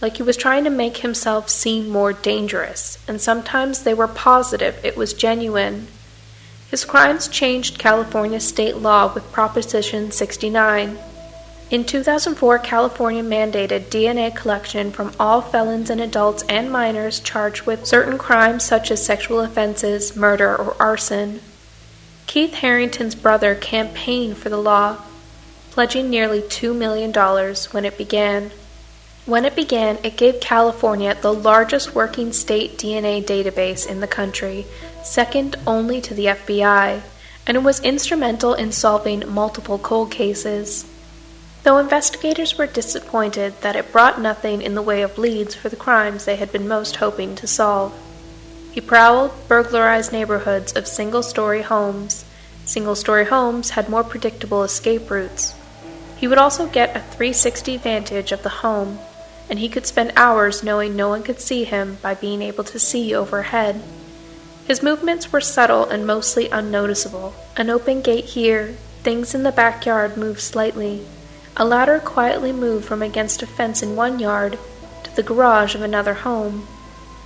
S19: like he was trying to make himself seem more dangerous, and sometimes they were positive it was genuine. His crimes changed California state law with Proposition 69. In 2004, California mandated DNA collection from all felons and adults and minors charged with certain crimes such as sexual offenses, murder, or arson. Keith Harrington's brother campaigned for the law, pledging nearly $2 million when it began. When it began, it gave California the largest working state DNA database in the country, second only to the FBI, and it was instrumental in solving multiple cold cases. Though investigators were disappointed that it brought nothing in the way of leads for the crimes they had been most hoping to solve. He prowled, burglarized neighborhoods of single-story homes. Single-story homes had more predictable escape routes. He would also get a 360 vantage of the home, and he could spend hours knowing no one could see him by being able to see overhead. His movements were subtle and mostly unnoticeable. An open gate here, things in the backyard moved slightly. A ladder quietly moved from against a fence in one yard to the garage of another home.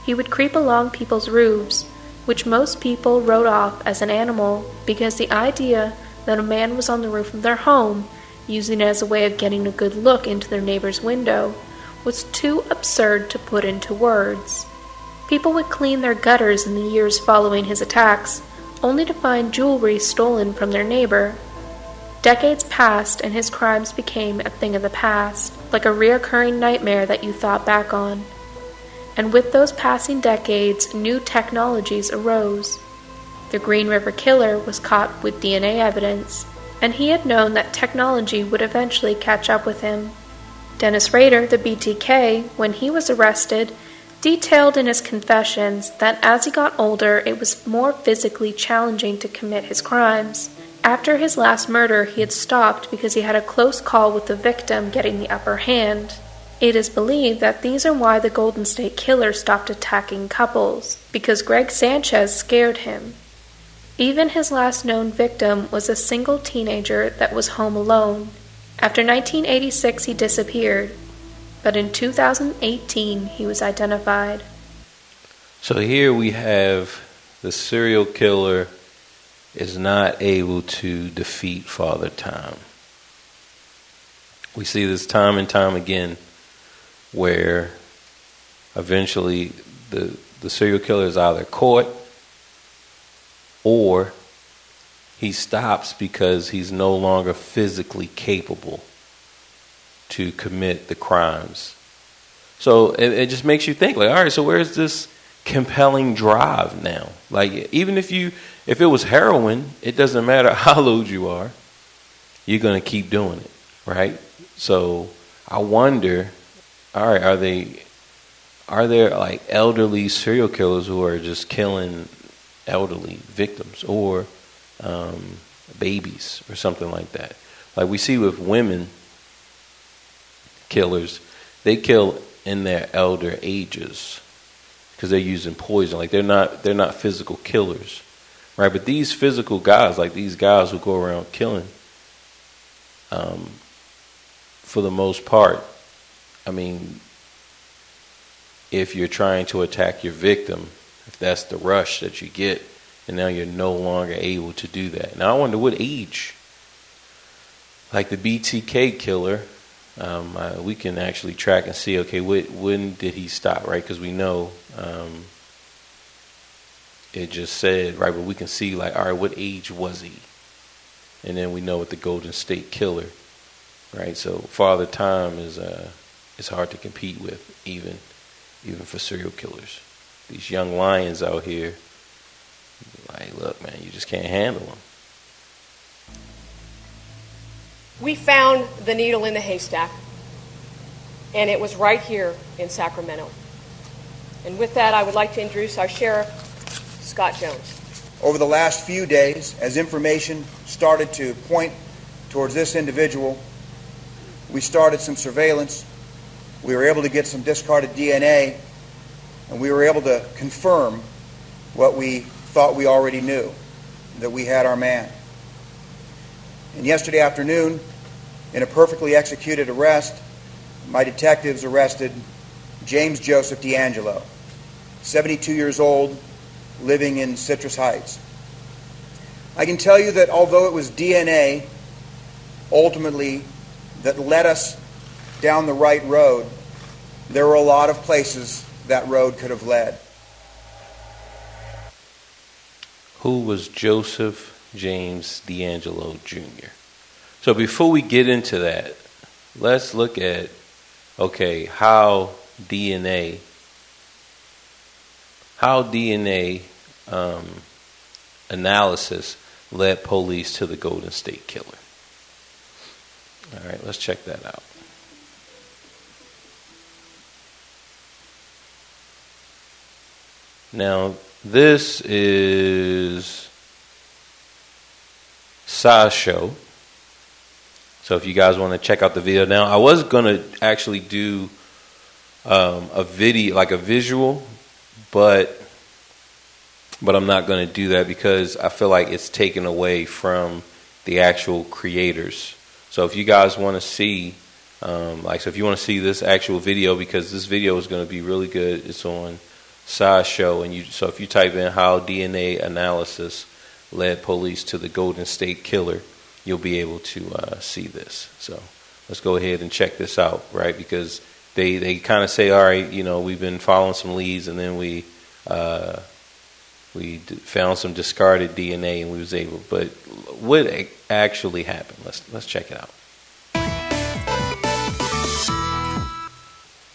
S19: He would creep along people's roofs, which most people wrote off as an animal because the idea that a man was on the roof of their home, using it as a way of getting a good look into their neighbor's window, was too absurd to put into words. People would clean their gutters in the years following his attacks, only to find jewelry stolen from their neighbor. Decades passed and his crimes became a thing of the past, like a reoccurring nightmare that you thought back on. And with those passing decades, new technologies arose. The Green River Killer was caught with DNA evidence, and he had known that technology would eventually catch up with him. Dennis Rader, the BTK, when he was arrested, detailed in his confessions that as he got older, it was more physically challenging to commit his crimes. After his last murder, he had stopped because he had a close call with the victim getting the upper hand. It is believed that these are why the Golden State Killer stopped attacking couples, because Greg Sanchez scared him. Even his last known victim was a single teenager that was home alone. After 1986, he disappeared, but in 2018, he was identified.
S2: So here we have the serial killer is not able to defeat Father Time. We see this time and time again where eventually the serial killer is either caught or he stops because he's no longer physically capable to commit the crimes. So it just makes you think, like, all right, so where's this compelling drive now? Like, even if it was heroin, it doesn't matter how low you are, you're going to keep doing it, right? So I wonder, all right, are there like elderly serial killers who are just killing elderly victims or babies or something like that? Like we see with women killers, they kill in their elder ages because they're using poison. Like they're not physical killers, right? But these physical guys, like these guys who go around killing, for the most part, I mean, if you're trying to attack your victim, if that's the rush that you get, and now you're no longer able to do that. Now I wonder what age, like the BTK killer, we can actually track and see, okay, when did he stop, right? Because we know it just said, right, but we can see, like, all right, what age was he? And then we know with the Golden State Killer, right? So Father Time is hard to compete with, even for serial killers. These young lions out here, like, look, man, you just can't handle them.
S12: We found the needle in the haystack, and it was right here in Sacramento. And with that, I would like to introduce our sheriff, Scott Jones.
S13: Over the last few days, as information started to point towards this individual, we started some surveillance. We were able to get some discarded DNA, and we were able to confirm what we thought we already knew, that we had our man. And yesterday afternoon, in a perfectly executed arrest, my detectives arrested James Joseph D'Angelo, 72 years old, living in Citrus Heights. I can tell you that although it was DNA, ultimately, that led us down the right road, there were a lot of places that road could have led.
S2: Who was Joseph James D'Angelo Jr.? So before we get into that, let's look at, okay, how DNA analysis led police to the Golden State Killer. All right, let's check that out. Now, this is SciShow. So if you guys want to check out the video. Now, I was going to actually do a video, like a visual, but I'm not going to do that because I feel like it's taken away from the actual creators. So if you guys want to see, so if you want to see this actual video, because this video is going to be really good, it's on SciShow, and so if you type in how DNA analysis led police to the Golden State Killer, you'll be able to see this. So let's go ahead and check this out, right? Because they kind of say, all right, we've been following some leads, and then we found some discarded DNA, and we was able. But what actually happened? Let's check it out.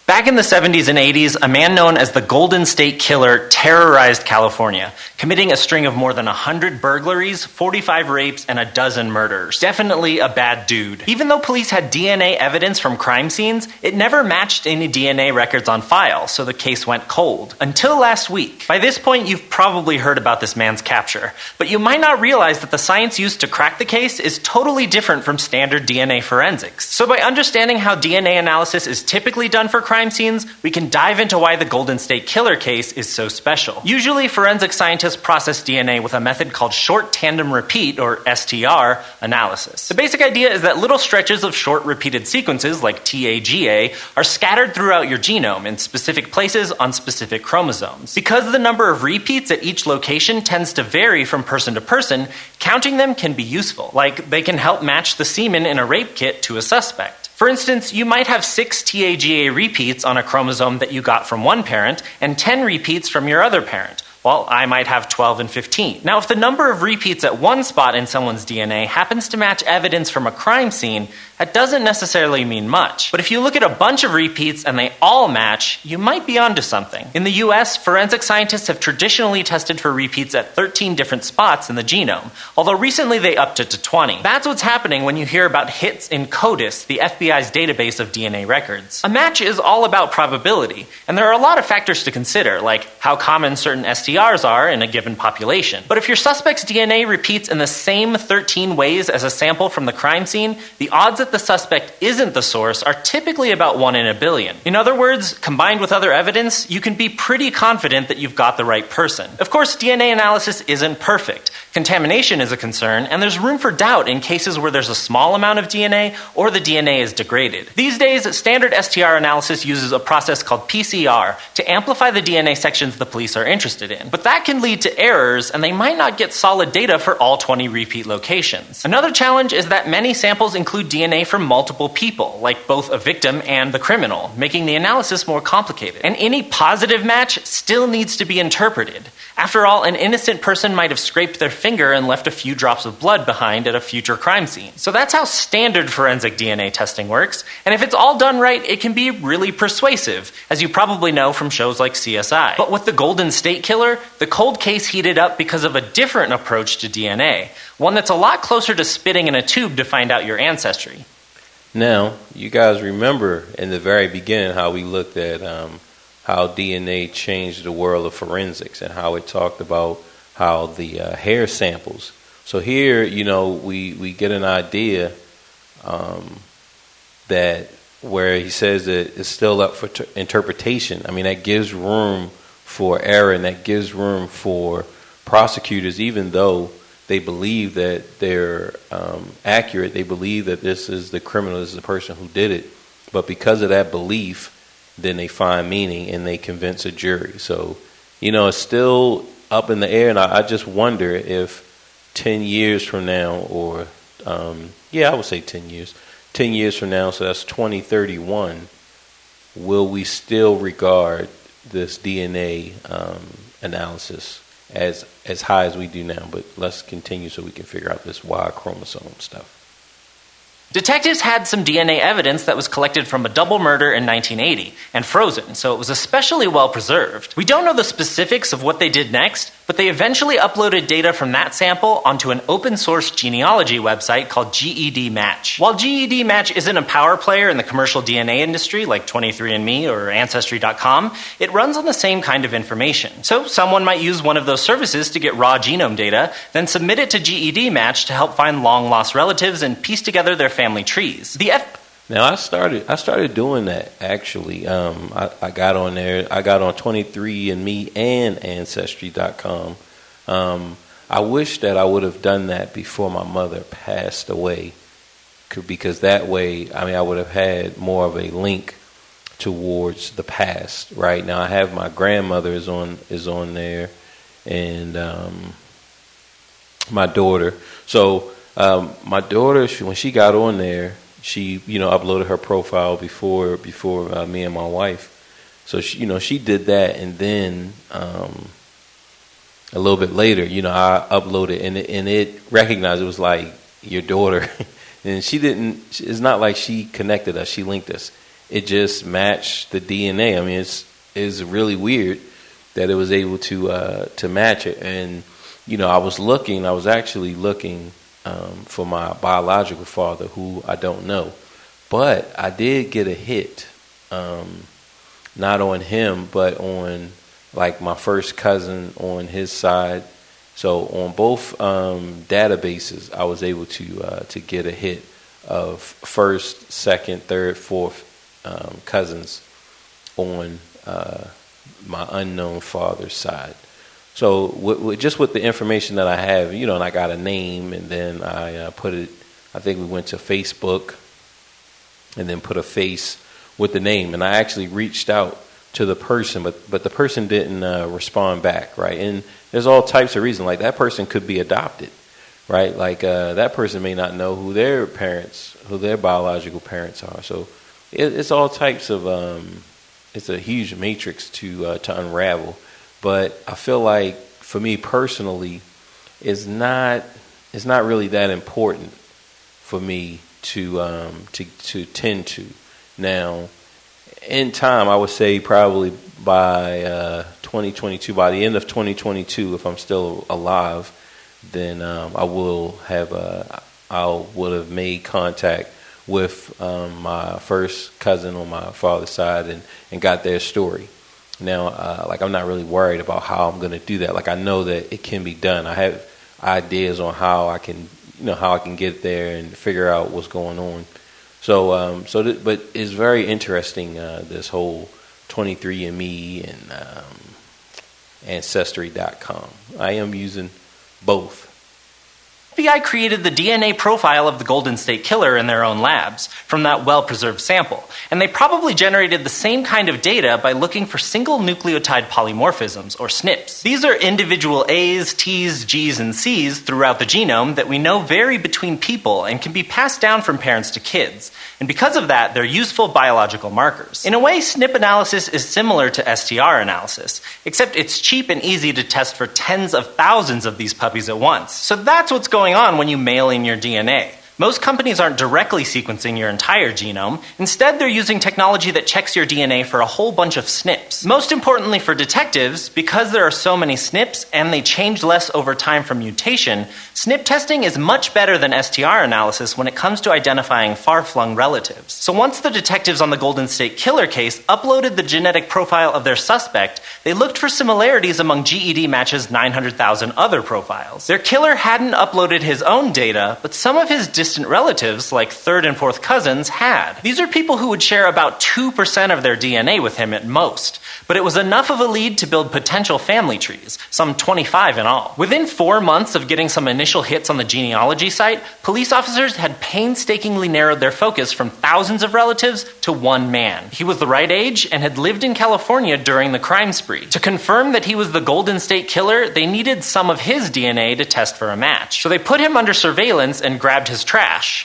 S23: Back in the 70s and 80s, a man known as the Golden State Killer terrorized California, committing a string of more than 100 burglaries, 45 rapes, and a dozen murders. Definitely a bad dude. Even though police had DNA evidence from crime scenes, it never matched any DNA records on file, so the case went cold. Until last week. By this point, you've probably heard about this man's capture, but you might not realize that the science used to crack the case is totally different from standard DNA forensics. So by understanding how DNA analysis is typically done for crime scenes, we can dive into why the Golden State Killer case is so special. Usually, forensic scientists process DNA with a method called short tandem repeat, or STR, analysis. The basic idea is that little stretches of short repeated sequences, like TAGA, are scattered throughout your genome in specific places on specific chromosomes. Because the number of repeats at each location tends to vary from person to person, counting them can be useful. Like, they can help match the semen in a rape kit to a suspect. For instance, you might have 6 TAGA repeats on a chromosome that you got from one parent and 10 repeats from your other parent. while I might have 12 and 15. Now, if the number of repeats at one spot in someone's DNA happens to match evidence from a crime scene, that doesn't necessarily mean much. But if you look at a bunch of repeats and they all match, you might be onto something. In the US, forensic scientists have traditionally tested for repeats at 13 different spots in the genome, although recently they upped it to 20. That's what's happening when you hear about hits in CODIS, the FBI's database of DNA records. A match is all about probability, and there are a lot of factors to consider, like how common certain STRs are in a given population. But if your suspect's DNA repeats in the same 13 ways as a sample from the crime scene, the odds that the suspect isn't the source are typically about 1 in a billion. In other words, combined with other evidence, you can be pretty confident that you've got the right person. Of course, DNA analysis isn't perfect. Contamination is a concern, and there's room for doubt in cases where there's a small amount of DNA or the DNA is degraded. These days, standard STR analysis uses a process called PCR to amplify the DNA sections the police are interested in. But that can lead to errors, and they might not get solid data for all 20 repeat locations. Another challenge is that many samples include DNA from multiple people, like both a victim and the criminal, making the analysis more complicated. And any positive match still needs to be interpreted. After all, an innocent person might have scraped their finger and left a few drops of blood behind at a future crime scene. So that's how standard forensic DNA testing works, and if it's all done right, it can be really persuasive, as you probably know from shows like CSI. But with the Golden State Killer, the cold case heated up because of a different approach to DNA, one that's a lot closer to spitting in a tube to find out your ancestry.
S2: Now, you guys remember in the very beginning how we looked at how DNA changed the world of forensics and how it talked about how the hair samples. So here, we get an idea that where he says that it's still up for interpretation. I mean, that gives room for error and that gives room for prosecutors, even though they believe that they're accurate, they believe that this is the criminal, this is the person who did it. But because of that belief, then they find meaning and they convince a jury. So, it's still up in the air, and I just wonder if 10 years from now, or, I would say 10 years. 10 years from now, so that's 2031, will we still regard this DNA analysis as high as we do now? But let's continue so we can figure out this Y chromosome stuff.
S23: Detectives had some DNA evidence that was collected from a double murder in 1980 and frozen, so it was especially well preserved. We don't know the specifics of what they did next, but they eventually uploaded data from that sample onto an open source genealogy website called GED Match. While GED Match isn't a power player in the commercial DNA industry like 23andMe or Ancestry.com, it runs on the same kind of information. So someone might use one of those services to get raw genome data, then submit it to GED Match to help find long-lost relatives and piece together their family trees.
S2: Now, I started doing that, actually. I got on there. I got on 23andMe and Ancestry.com. I wish that I would have done that before my mother passed away, because that way, I would have had more of a link towards the past. Right now, I have my grandmother is on there, and my daughter. So my daughter, when she got on there, she, uploaded her profile before me and my wife. So she did that, and then a little bit later, I uploaded, and it recognized it was like your daughter, and she didn't. It's not like she connected us; she linked us. It just matched the DNA. I mean, it's really weird that it was able to match it. And I was actually looking for my biological father, who I don't know. But I did get a hit, not on him, but on like my first cousin on his side. So on both databases, I was able to get a hit of first, second, third, fourth cousins on my unknown father's side. So with the information that I have, and I got a name, and then I put it, I think we went to Facebook and then put a face with the name. And I actually reached out to the person, but the person didn't respond back, right? And there's all types of reasons. Like, that person could be adopted, right? Like, that person may not know who their biological parents are. So it's all types of, it's a huge matrix to unravel. But I feel like for me personally, it's not really that important for me to tend to. Now, in time, I would say probably by 2022, by the end of 2022, if I'm still alive, then I would have made contact with my first cousin on my father's side and got their story. Now, like, I'm not really worried about how I'm going to do that. Like, I know that it can be done. I have ideas on how I can get there and figure out what's going on. But it's very interesting, this whole 23andMe and Ancestry.com. I am using both.
S23: FBI created the DNA profile of the Golden State Killer in their own labs from that well-preserved sample, and they probably generated the same kind of data by looking for single nucleotide polymorphisms, or SNPs. These are individual A's, T's, G's, and C's throughout the genome that we know vary between people and can be passed down from parents to kids, and because of that, they're useful biological markers. In a way, SNP analysis is similar to STR analysis, except it's cheap and easy to test for tens of thousands of these puppies at once. So that's what's going on when you mail in your DNA. Most companies aren't directly sequencing your entire genome. Instead, they're using technology that checks your DNA for a whole bunch of SNPs. Most importantly for detectives, because there are so many SNPs and they change less over time from mutation, SNP testing is much better than STR analysis when it comes to identifying far-flung relatives. So once the detectives on the Golden State Killer case uploaded the genetic profile of their suspect, they looked for similarities among GED Match's 900,000 other profiles. Their killer hadn't uploaded his own data, but some of his distant relatives, like third and fourth cousins, had. These are people who would share about 2% of their DNA with him at most, but it was enough of a lead to build potential family trees, some 25 in all. Within 4 months of getting some initial hits on the genealogy site, police officers had painstakingly narrowed their focus from thousands of relatives to one man. He was the right age and had lived in California during the crime spree. To confirm that he was the Golden State Killer, they needed some of his DNA to test for a match. So they put him under surveillance and grabbed his trash.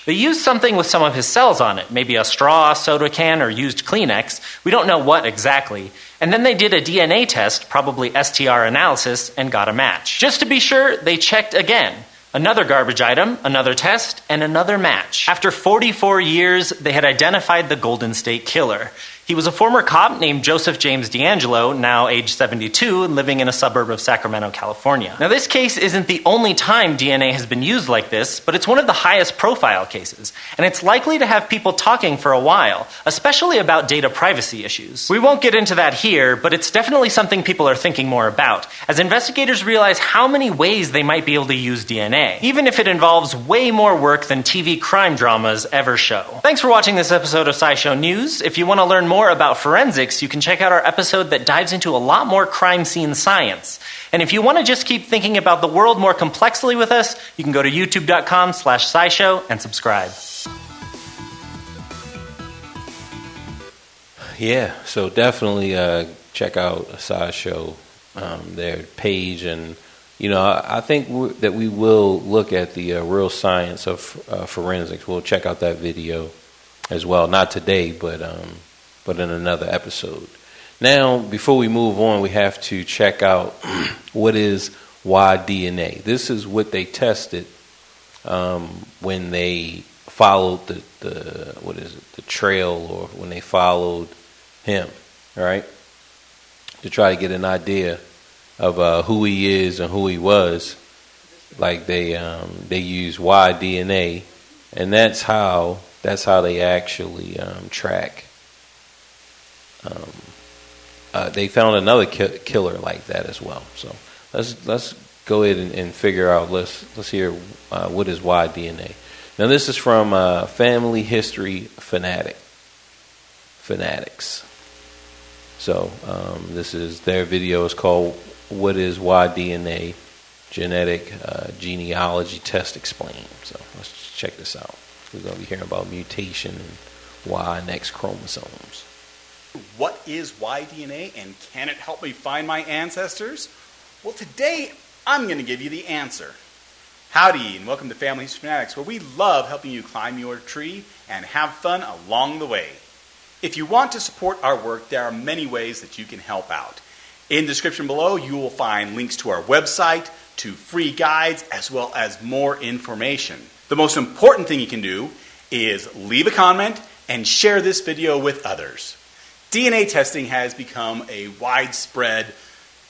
S23: They used something with some of his cells on it, maybe a straw, soda can, or used Kleenex. We don't know what exactly. And then they did a DNA test, probably STR analysis, and got a match. Just to be sure, they checked again. Another garbage item, another test, and another match. After 44 years, they had identified the Golden State Killer. He was a former cop named Joseph James D'Angelo, now age 72, and living in a suburb of Sacramento, California. Now, this case isn't the only time DNA has been used like this, but it's one of the highest profile cases, and it's likely to have people talking for a while, especially about data privacy issues. We won't get into that here, but it's definitely something people are thinking more about, as investigators realize how many ways they might be able to use DNA, even if it involves way more work than TV crime dramas ever show. Thanks for watching this episode of SciShow News. If you want to learn more about forensics, you can check out our episode that dives into a lot more crime scene science. And if you want to just keep thinking about the world more complexly with us, you can go to youtube.com/scishow and subscribe.
S2: Yeah, so definitely check out SciShow, their page, and I think that we will look at the real science of forensics. We'll check out that video as well, not today, but in another episode. Now, before we move on, we have to check out what is Y-DNA. This is what they tested when they followed the trail, or when they followed him, right? To try to get an idea of who he is and who he was. Like they use Y-DNA, and that's how they actually track. They found another killer like that as well. So let's go ahead and figure out. Let's hear what is Y-DNA. Now this is from Family History Fanatics. So this is their video. It's called "What is Y-DNA? Genetic Genealogy Test Explained." So let's check this out. We're going to be hearing about mutation and Y and X chromosomes.
S10: What is Y-DNA, and can it help me find my ancestors? Well, today I'm going to give you the answer. Howdy, and welcome to Family History Fanatics, where we love helping you climb your tree and have fun along the way. If you want to support our work, there are many ways that you can help out. In the description below, you will find links to our website, to free guides, as well as more information. The most important thing you can do is leave a comment and share this video with others. DNA testing has become a widespread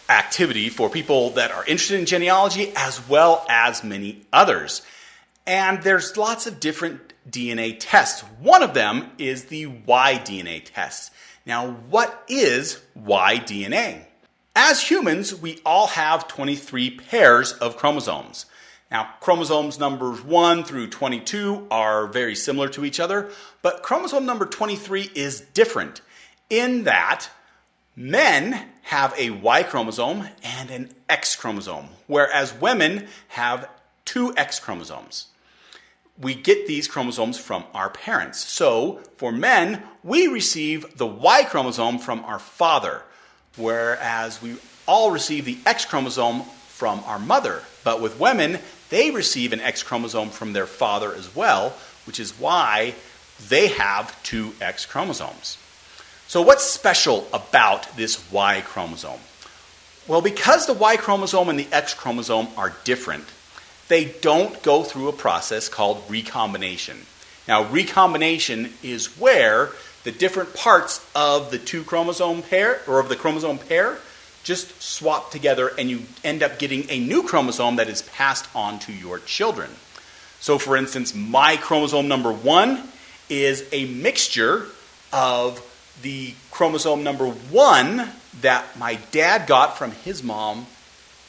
S10: activity for people that are interested in genealogy, as well as many others. And there's lots of different DNA tests. One of them is the Y-DNA test. Now, what is Y-DNA? As humans, we all have 23 pairs of chromosomes. Now, chromosomes numbers 1 through 22 are very similar to each other, but chromosome number 23 is different in that men have a Y chromosome and an X chromosome, whereas women have 2 X chromosomes. We get these chromosomes from our parents. So, for men, we receive the Y chromosome from our father, whereas we all receive the X chromosome from our mother. But with women, they receive an X chromosome from their father as well, which is why they have 2 X chromosomes. So what's special about this Y chromosome? Well, because the Y chromosome and the X chromosome are different, they don't go through a process called recombination. Now, recombination is where the different parts of the 2 chromosome pair, or of the chromosome pair, just swap together and you end up getting a new chromosome that is passed on to your children. So, for instance, my chromosome number 1 is a mixture of the chromosome number 1 that my dad got from his mom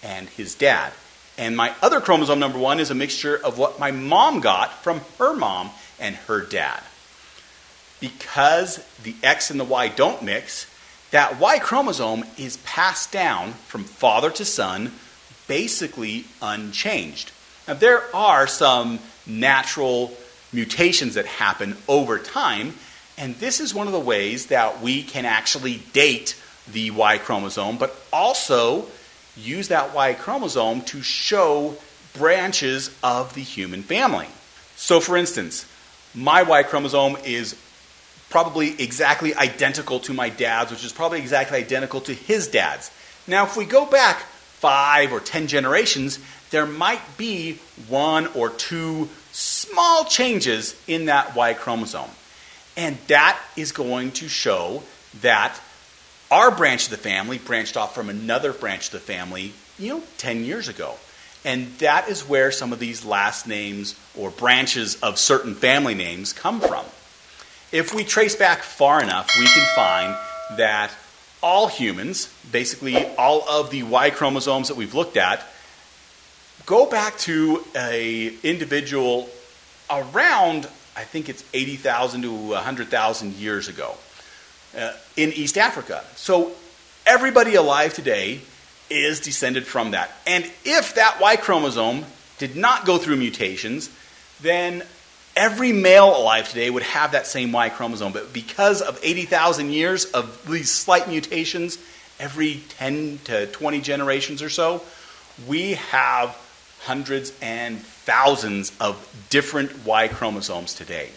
S10: and his dad. And my other chromosome number 1 is a mixture of what my mom got from her mom and her dad. Because the X and the Y don't mix, that Y chromosome is passed down from father to son, basically unchanged. Now, there are some natural mutations that happen over time, and this is one of the ways that we can actually date the Y chromosome, but also use that Y chromosome to show branches of the human family. So, for instance, my Y chromosome is probably exactly identical to my dad's, which is probably exactly identical to his dad's. Now, if we go back 5 or 10 generations, there might be 1 or 2 small changes in that Y chromosome. And that is going to show that our branch of the family branched off from another branch of the family, 10 years ago. And that is where some of these last names or branches of certain family names come from. If we trace back far enough, we can find that all humans, basically all of the Y chromosomes that we've looked at, go back to an individual around, I think it's 80,000 to 100,000 years ago in East Africa. So everybody alive today is descended from that. And if that Y chromosome did not go through mutations, then every male alive today would have that same Y chromosome. But because of 80,000 years of these slight mutations, every 10 to 20 generations or so, we have hundreds and thousands of different Y chromosomes today.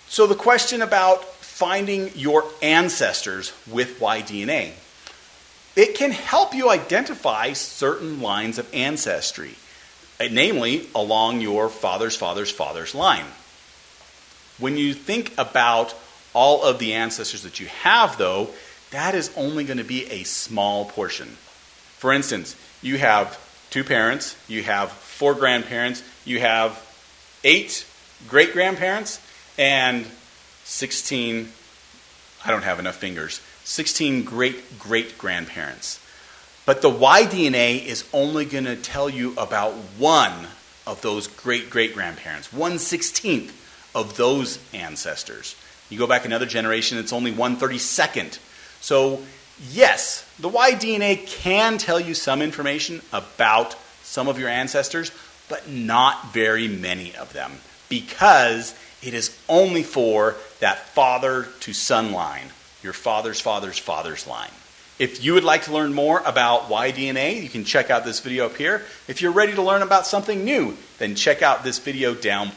S10: So the question about finding your ancestors with Y-DNA, it can help you identify certain lines of ancestry, namely along your father's father's father's line. When you think about all of the ancestors that you have, though, that is only going to be a small portion. For instance, you have 2 parents, you have 4 grandparents, you have 8 great-grandparents, and 16, I don't have enough fingers, 16 great-great-grandparents. But the Y-DNA is only going to tell you about one of those great-great-grandparents, 1/16 of those ancestors. You go back another generation, it's only 1/32. So, yes, the Y-DNA can tell you some information about some of your ancestors, but not very many of them, because it is only for that father to son line, your father's father's father's line. If you would like to learn more about Y-DNA, you can check out this video up here. If you're ready to learn about something new, then check out this video down.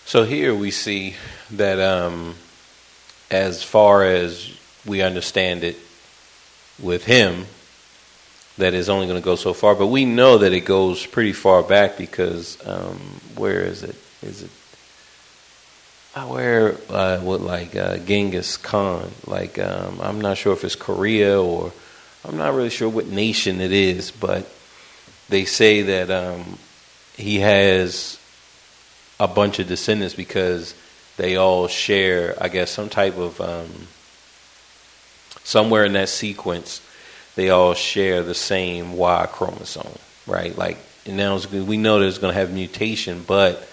S2: So here we see that as far as we understand it, with him that is only going to go so far. But we know that it goes pretty far back because where is it? Is it Genghis Khan? Like I'm not sure if it's Korea or I'm not really sure what nation it is, but they say that he has a bunch of descendants because they all share, I guess, some type of somewhere in that sequence, they all share the same Y chromosome, right? Like, and now we know that it's going to have mutation, but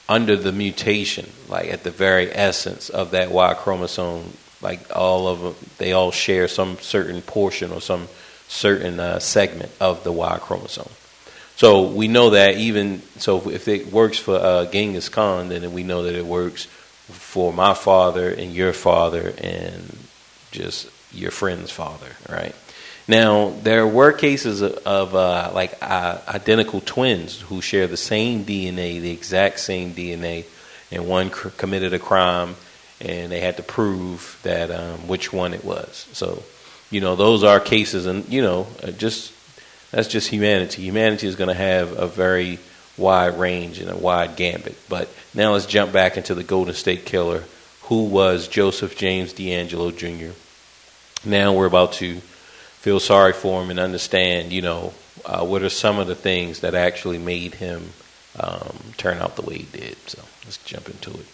S2: under the mutation, like at the very essence of that Y chromosome, like all of them, they all share some certain portion or some certain segment of the Y chromosome. So we know that even, so if it works for Genghis Khan, then we know that it works for my father and your father and just your friend's father, right? Now, there were cases of identical twins who share the same DNA, the exact same DNA, and one committed a crime, and they had to prove that which one it was. So, those are cases, and that's just humanity. Humanity is going to have a very wide range and a wide gambit. But now let's jump back into the Golden State Killer, who was Joseph James DeAngelo Jr. Now we're about to feel sorry for him and understand, what are some of the things that actually made him turn out the way he did. So let's jump into it.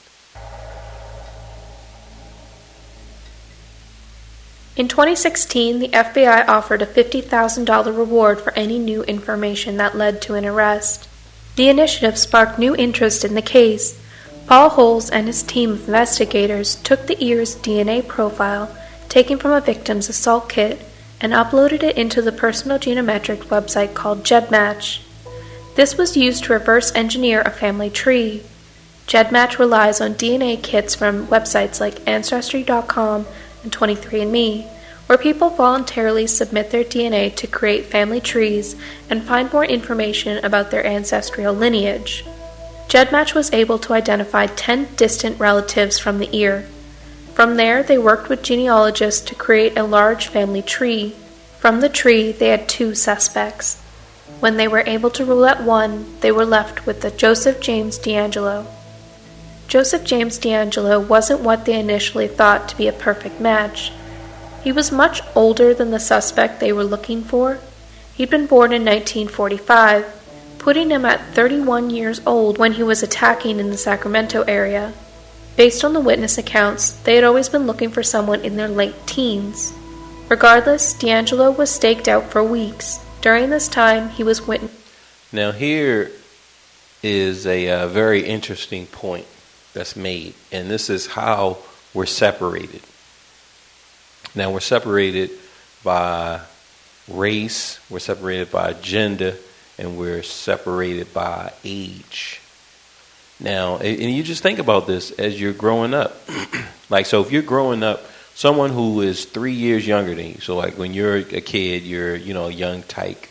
S19: In 2016, the FBI offered a $50,000 reward for any new information that led to an arrest. The initiative sparked new interest in the case. Paul Holes and his team of investigators took the ear's DNA profile taken from a victim's assault kit and uploaded it into the personal genometric website called GEDmatch. This was used to reverse engineer a family tree. GEDmatch relies on DNA kits from websites like Ancestry.com and 23andMe, where people voluntarily submit their DNA to create family trees and find more information about their ancestral lineage. GEDmatch was able to identify 10 distant relatives from the ear. From there, they worked with genealogists to create a large family tree. From the tree, they had 2 suspects. When they were able to rule out one, they were left with the Joseph James DeAngelo. Joseph James DeAngelo wasn't what they initially thought to be a perfect match. He was much older than the suspect they were looking for. He'd been born in 1945, putting him at 31 years old when he was attacking in the Sacramento area. Based on the witness accounts, they had always been looking for someone in their late teens. Regardless, DeAngelo was staked out for weeks. During this time, he was witnessed.
S2: Now here is a very interesting point that's made, and this is how we're separated. Now we're separated by race, we're separated by gender, and we're separated by age. Now, and you just think about this as you're growing up. So if you're growing up, someone who is 3 years younger than you, so like when you're a kid, you're, a young tyke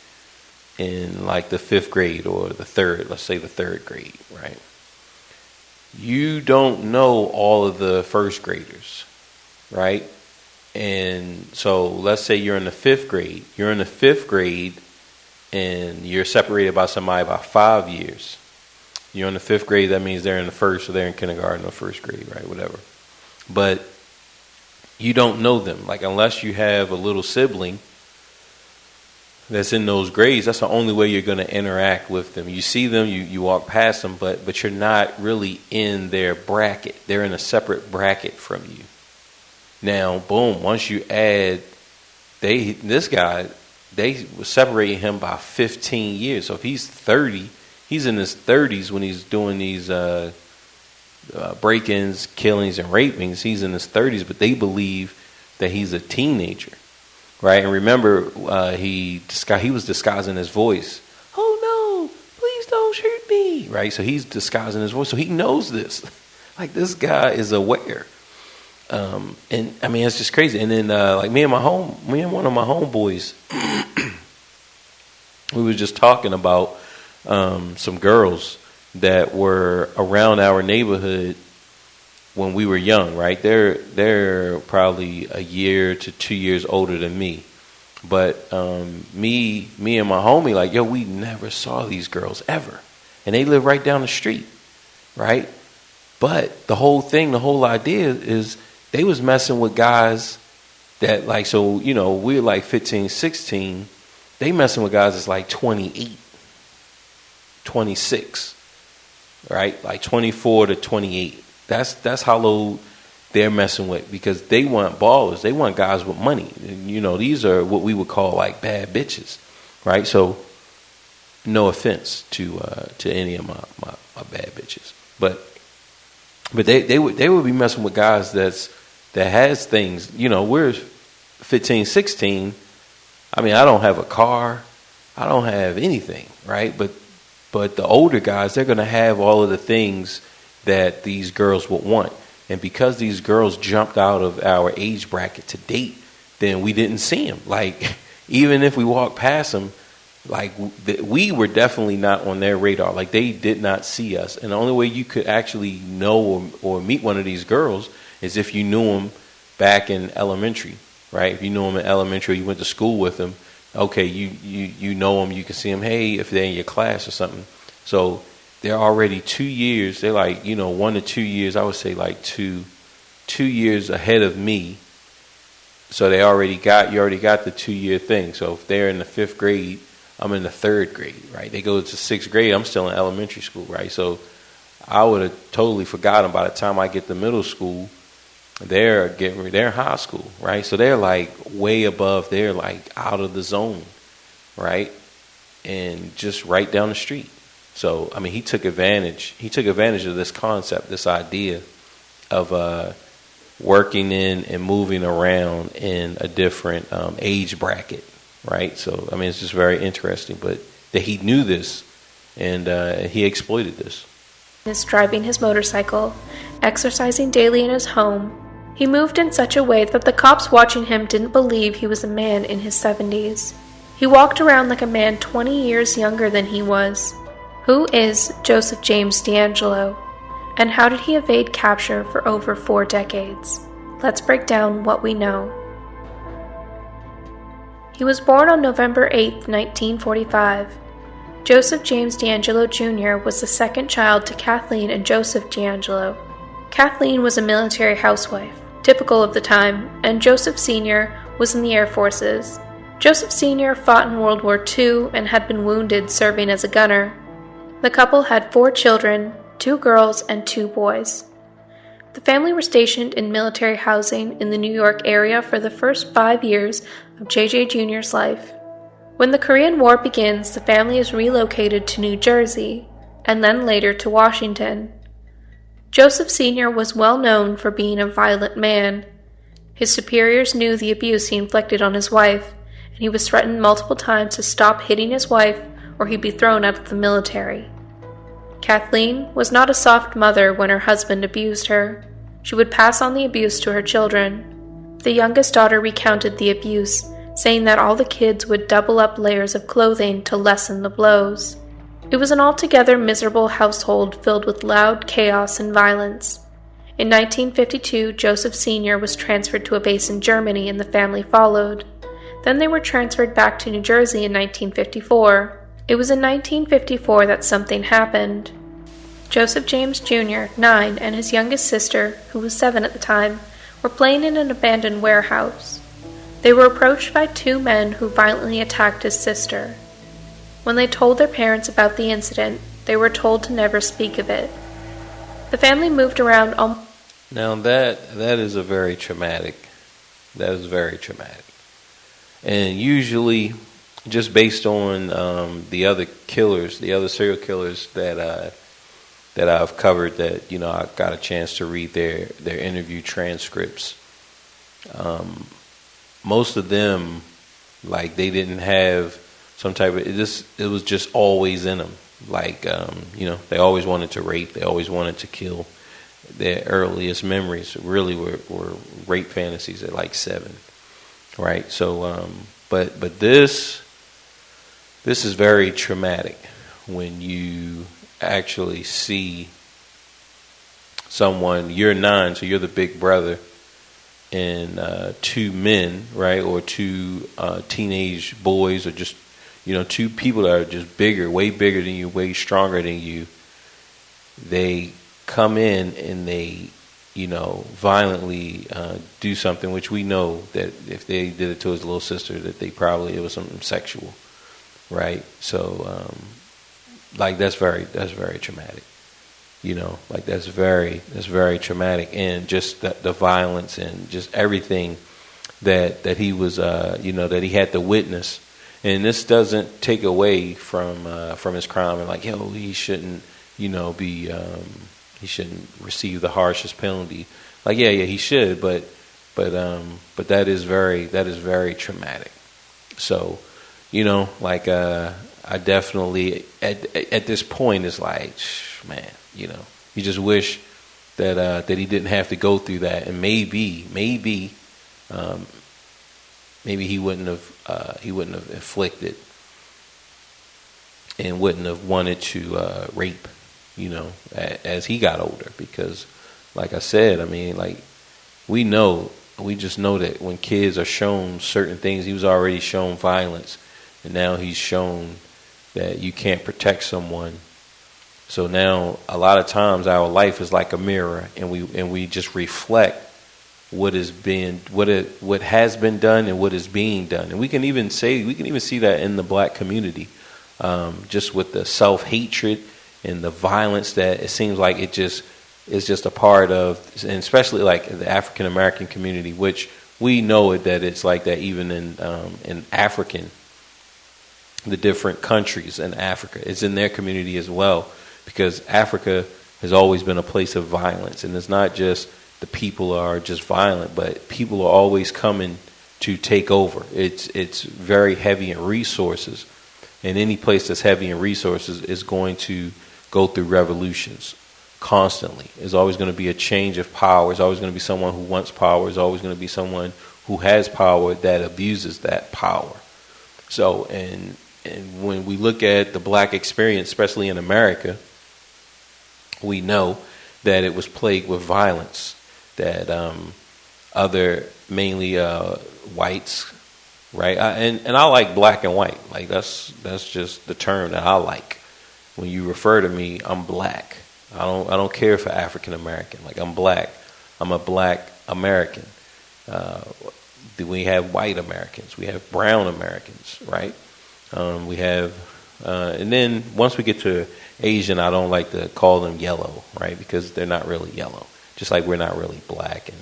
S2: in like the 5th grade or the 3rd, let's say the 3rd grade, right? You don't know all of the 1st graders, right? And so let's say you're in the 5th grade. You're in the 5th grade and you're separated by somebody by 5 years. You're in the 5th grade, that means they're in the 1st or they're in kindergarten or 1st grade, right? Whatever. But you don't know them. Like, unless you have a little sibling that's in those grades, that's the only way you're going to interact with them. You see them, you walk past them, but you're not really in their bracket. They're in a separate bracket from you. Now, boom, once you add, this guy, they were separating him by 15 years. So if he's 30, he's in his 30s when he's doing these break-ins, killings, and rapings. He's in his 30s, but they believe that he's a teenager, right? And remember, he was disguising his voice. Oh no, please don't shoot me, right? So he's disguising his voice, so he knows this. Like, this guy is aware. And I mean, it's just crazy. And then me and one of my homeboys, we was just talking about some girls that were around our neighborhood when we were young, right? They're probably a year to 2 years older than me. But me and my homie, like, yo, we never saw these girls ever. And they live right down the street, right? But the whole idea is they was messing with guys that, like, so, you know, we're like 15, 16. They messing with guys that's like 28, 26, right? Like 24 to 28. That's how low they're messing with, because they want ballers. They want guys with money. And, you know, these are what we would call like bad bitches, right? So no offense to any of my bad bitches, but they would be messing with guys that has things. You know, we're 15, 16. I mean, I don't have a car, I don't have anything, right? But the older guys, they're going to have all of the things that these girls would want. And because these girls jumped out of our age bracket to date, then we didn't see them. Like, even if we walked past them, like, we were definitely not on their radar. Like, they did not see us. And the only way you could actually know or meet one of these girls is if you knew them back in elementary, right? If you knew them in elementary, you went to school with them, okay, you know them, you can see them, hey, if they're in your class or something. So they're already 2 years, they're like, you know, 1 to 2 years, I would say like two years ahead of me. So you already got the 2 year thing. So if they're in the 5th grade, I'm in the 3rd grade, right? They go to 6th grade, I'm still in elementary school, right? So I would have totally forgotten by the time I get to middle school, they're in high school, right? So they're like way above, they're like out of the zone, right? And just right down the street. So, I mean, he took advantage of this concept, this idea of working in and moving around in a different age bracket, right? So, I mean, it's just very interesting, but that he knew this and he exploited this.
S19: Is driving his motorcycle, exercising daily in his home. He moved in such a way that the cops watching him didn't believe he was a man in his 70s. He walked around like a man 20 years younger than he was. Who is Joseph James DeAngelo, and how did he evade capture for over 4 decades? Let's break down what we know. He was born on November 8, 1945. Joseph James DeAngelo Jr. was the second child to Kathleen and Joseph DeAngelo. Kathleen was a military housewife, typical of the time, and Joseph Sr. was in the Air Forces. Joseph Sr. fought in World War II and had been wounded serving as a gunner. The couple had 4 children, 2 girls and 2 boys. The family were stationed in military housing in the New York area for the first 5 years of JJ Jr.'s life. When the Korean War begins, the family is relocated to New Jersey, and then later to Washington. Joseph Sr. was well known for being a violent man. His superiors knew the abuse he inflicted on his wife, and he was threatened multiple times to stop hitting his wife or he'd be thrown out of the military. Kathleen was not a soft mother when her husband abused her. She would pass on the abuse to her children. The youngest daughter recounted the abuse, saying that all the kids would double up layers of clothing to lessen the blows. It was an altogether miserable household filled with loud chaos and violence. In 1952, Joseph Sr. was transferred to a base in Germany and the family followed. Then they were transferred back to New Jersey in 1954. It was in 1954 that something happened. Joseph James Jr., 9, and his youngest sister, who was 7 at the time, were playing in an abandoned warehouse. They were approached by 2 men who violently attacked his sister. When they told their parents about the incident, they were told to never speak of it. The family moved around.
S2: Now that is a very traumatic. That is very traumatic, and usually, just based on the other killers, the other serial killers that I've covered, that I got a chance to read their interview transcripts. Most of them, like, they didn't have some type of it was just always in them. Like, they always wanted to rape, they always wanted to kill. Their earliest memories really were rape fantasies at like 7, right? So, but this is very traumatic when you actually see someone, you're 9, so you're the big brother, and 2 men, right, or 2 teenage boys, or just 2 people that are just bigger, way bigger than you, way stronger than you, they come in and they, violently do something, which we know that if they did it to his little sister, that it was something sexual, right? So, that's very traumatic, that's very traumatic, and just the violence and just everything that he was, that he had to witness. And this doesn't take away from his crime and he shouldn't, he shouldn't receive the harshest penalty. He should, but that is very traumatic. So, I definitely at this point is man, you just wish that he didn't have to go through that, and maybe he wouldn't have inflicted and wouldn't have wanted to rape, as he got older. Because, like I said, we just know that when kids are shown certain things, he was already shown violence, and now he's shown that you can't protect someone. So now, a lot of times, our life is like a mirror, and we just reflect what has been done and what is being done. And we can even see that in the black community, just with the self-hatred and the violence that it seems like it just is just a part of, and especially the African American community, which we know that it's like that even in African, the different countries in Africa, it's in their community as well, because Africa has always been a place of violence, and it's not just the people are just violent, but people are always coming to take over. It's very heavy in resources, and any place that's heavy in resources is going to go through revolutions constantly. There's always going to be a change of power. There's always going to be someone who wants power. There's always going to be someone who has power that abuses that power. So, and when we look at the black experience, especially in America, we know that it was plagued with violence, that other, mainly whites, right? And I like black and white. That's just the term that I like. When you refer to me, I'm black. I don't care for African American. I'm black. I'm a black American. We have white Americans. We have brown Americans, right? We have, and then once we get to Asian, I don't like to call them yellow, right? Because they're not really yellow. Just like we're not really black, and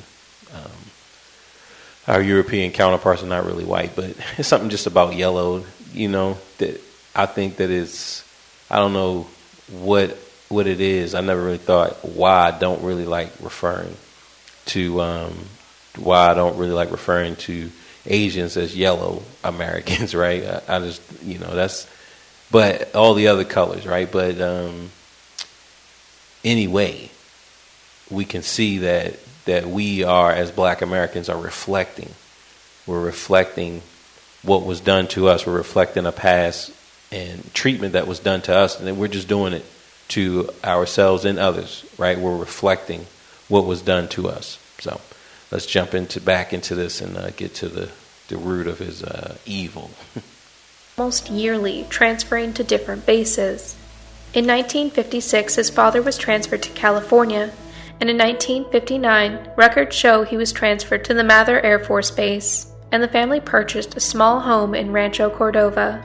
S2: our European counterparts are not really white. But it's something just about yellow, that I think that is, I don't know what it is. I never really thought why I don't really like referring to Asians as yellow Americans, right? I just, that's, but all the other colors, right? But anyway, we can see that we are, as black Americans, are reflecting. We're reflecting what was done to us. We're reflecting a past and treatment that was done to us, and then we're just doing it to ourselves and others, right? We're reflecting what was done to us. So let's jump back into this and get to the root of his evil.
S19: Almost yearly, transferring to different bases. In 1956, his father was transferred to California, and in 1959, records show he was transferred to the Mather Air Force Base, and the family purchased a small home in Rancho Cordova.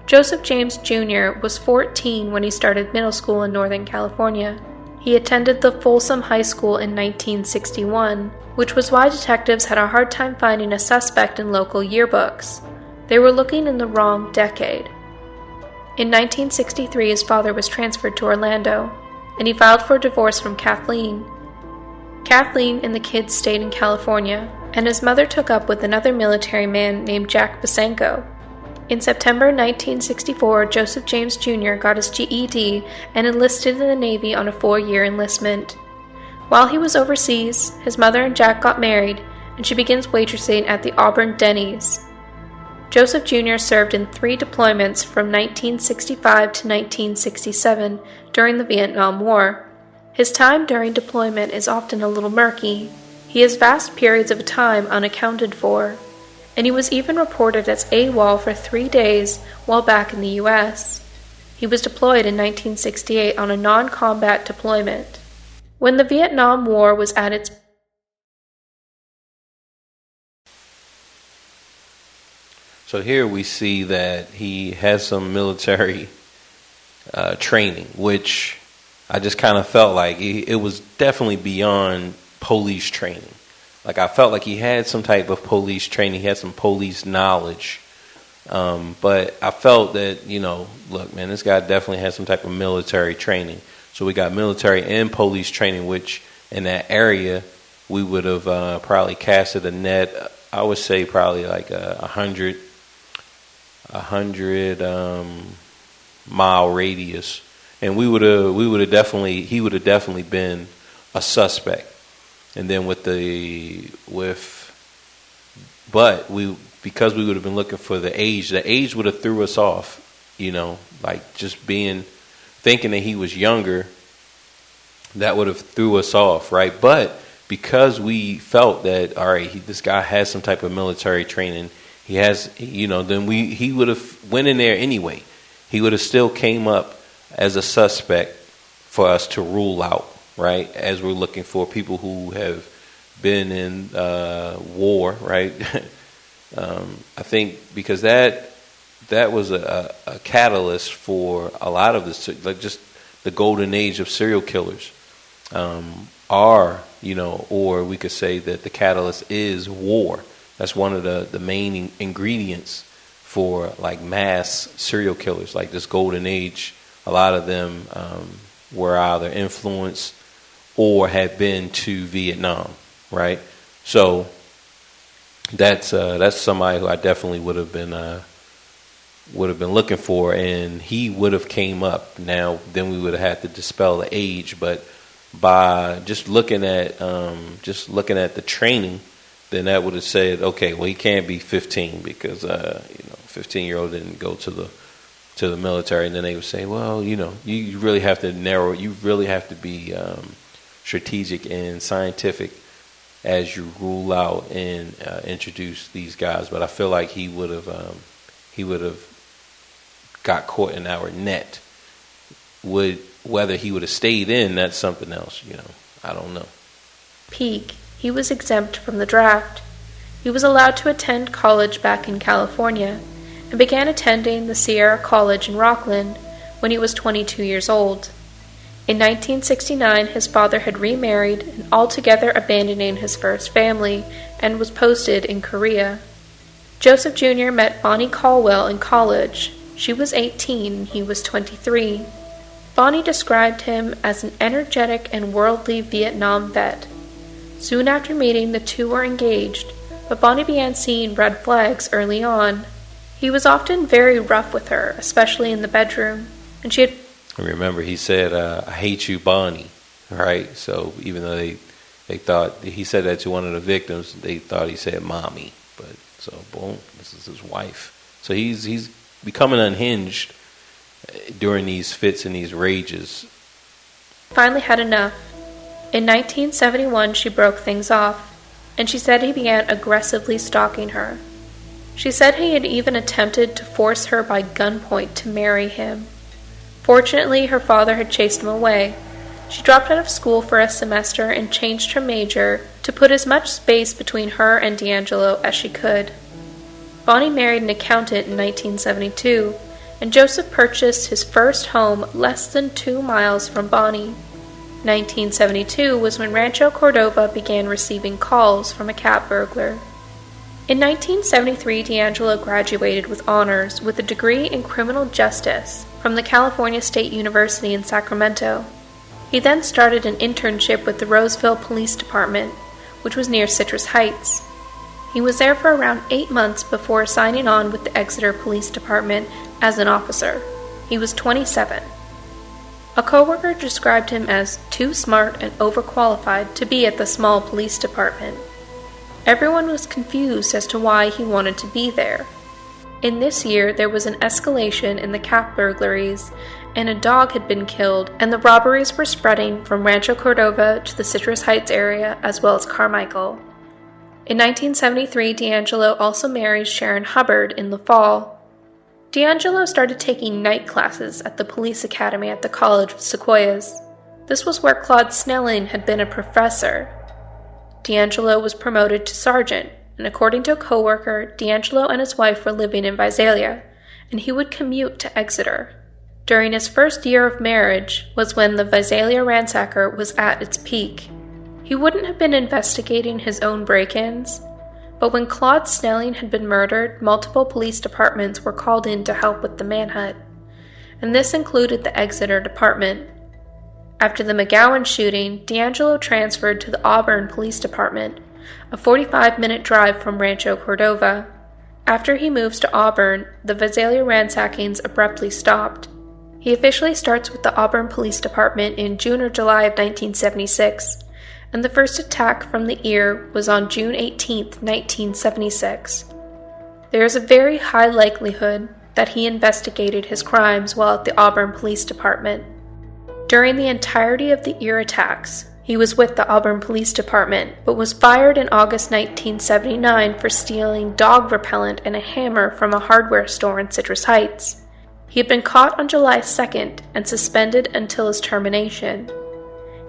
S19: Joseph James Jr. was 14 when he started middle school in Northern California. He attended the Folsom High School in 1961, which was why detectives had a hard time finding a suspect in local yearbooks. They were looking in the wrong decade. In 1963, his father was transferred to Orlando, and he filed for divorce from Kathleen. Kathleen and the kids stayed in California, and his mother took up with another military man named Jack Basenko. In September 1964, Joseph James Jr. got his GED and enlisted in the Navy on a 4-year enlistment. While he was overseas, his mother and Jack got married, and she begins waitressing at the Auburn Denny's. Joseph Jr. served in 3 deployments from 1965 to 1967 during the Vietnam War. His time during deployment is often a little murky. He has vast periods of time unaccounted for, and he was even reported as AWOL for 3 days while back in the U.S. He was deployed in 1968 on a non-combat deployment. When the Vietnam War was at its
S2: So here we see that he has some military training, which I just kind of felt like it was definitely beyond police training. Like I felt like he had some type of police training, he had some police knowledge. But I felt that, look, man, this guy definitely had some type of military training. So we got military and police training, which in that area we would have probably casted a net. I would say probably like 100 mile radius, and he would have definitely been a suspect. And then because we would have been looking for the age would have threw us off, like just thinking that he was younger, that would have threw us off, right? But because we felt that, all right, this guy has some type of military training, he has, then he would have went in there anyway. He would have still came up as a suspect for us to rule out, right? As we're looking for people who have been in war, right? I think because that was a catalyst for a lot of this, like just the golden age of serial killers. Or we could say that the catalyst is war. That's one of the main ingredients for like mass serial killers, like this golden age. A lot of them were either influenced or had been to Vietnam, right? So that's somebody who I definitely would have been looking for, and he would have came up. Now then we would have had to dispel the age, but by just looking at the training, then that would have said, okay, well, he can't be 15 because 15-year-old didn't go to the military. And then they would say, well, you really have to narrow. You really have to be strategic and scientific as you rule out and introduce these guys. But I feel like he would have got caught in our net. Whether he would have stayed in, that's something else. I don't know.
S19: peak, he was exempt from the draft. He was allowed to attend college back in California and began attending the Sierra College in Rockland when he was 22 years old. In 1969, his father had remarried and altogether abandoning his first family and was posted in Korea. Joseph Jr. met Bonnie Caldwell in college. She was 18 and he was 23. Bonnie described him as an energetic and worldly Vietnam vet. Soon after meeting, the two were engaged, but Bonnie began seeing red flags early on. He was often very rough with her, especially in the bedroom, and she had...
S2: Remember, he said, I hate you, Bonnie, right? So even though they thought, he said that to one of the victims, they thought he said mommy. But so, boom, this is his wife. So he's becoming unhinged during these fits and these rages.
S19: Finally had enough. In 1971, she broke things off, and she said he began aggressively stalking her. She said he had even attempted to force her by gunpoint to marry him. Fortunately, her father had chased him away. She dropped out of school for a semester and changed her major to put as much space between her and D'Angelo as she could. Bonnie married an accountant in 1972, and Joseph purchased his first home less than 2 miles from Bonnie. 1972 was when Rancho Cordova began receiving calls from a cat burglar. In 1973, D'Angelo graduated with honors with a degree in criminal justice from the California State University in Sacramento. He then started an internship with the Roseville Police Department, which was near Citrus Heights. He was there for around 8 months before signing on with the Exeter Police Department as an officer. He was 27. A coworker described him as too smart and overqualified to be at the small police department. Everyone was confused as to why he wanted to be there. In this year, there was an escalation in the cat burglaries, and a dog had been killed, and the robberies were spreading from Rancho Cordova to the Citrus Heights area as well as Carmichael. In 1973, D'Angelo also marries Sharon Hubbard in the fall. D'Angelo started taking night classes at the police academy at the College of Sequoias. This was where Claude Snelling had been a professor. D'Angelo was promoted to sergeant, and according to a coworker, D'Angelo and his wife were living in Visalia, and he would commute to Exeter. During his first year of marriage was when the Visalia ransacker was at its peak. He wouldn't have been investigating his own break-ins, but when Claude Snelling had been murdered, multiple police departments were called in to help with the manhunt, and this included the Exeter Department. After the McGowan shooting, D'Angelo transferred to the Auburn Police Department, a 45-minute drive from Rancho Cordova. After he moves to Auburn, the Visalia ransackings abruptly stopped. He officially starts with the Auburn Police Department in June or July of 1976, and the first attack from the ear was on June 18, 1976. There is a very high likelihood that he investigated his crimes while at the Auburn Police Department. During the entirety of the ear attacks, he was with the Auburn Police Department, but was fired in August 1979 for stealing dog repellent and a hammer from a hardware store in Citrus Heights. He had been caught on July 2nd and suspended until his termination.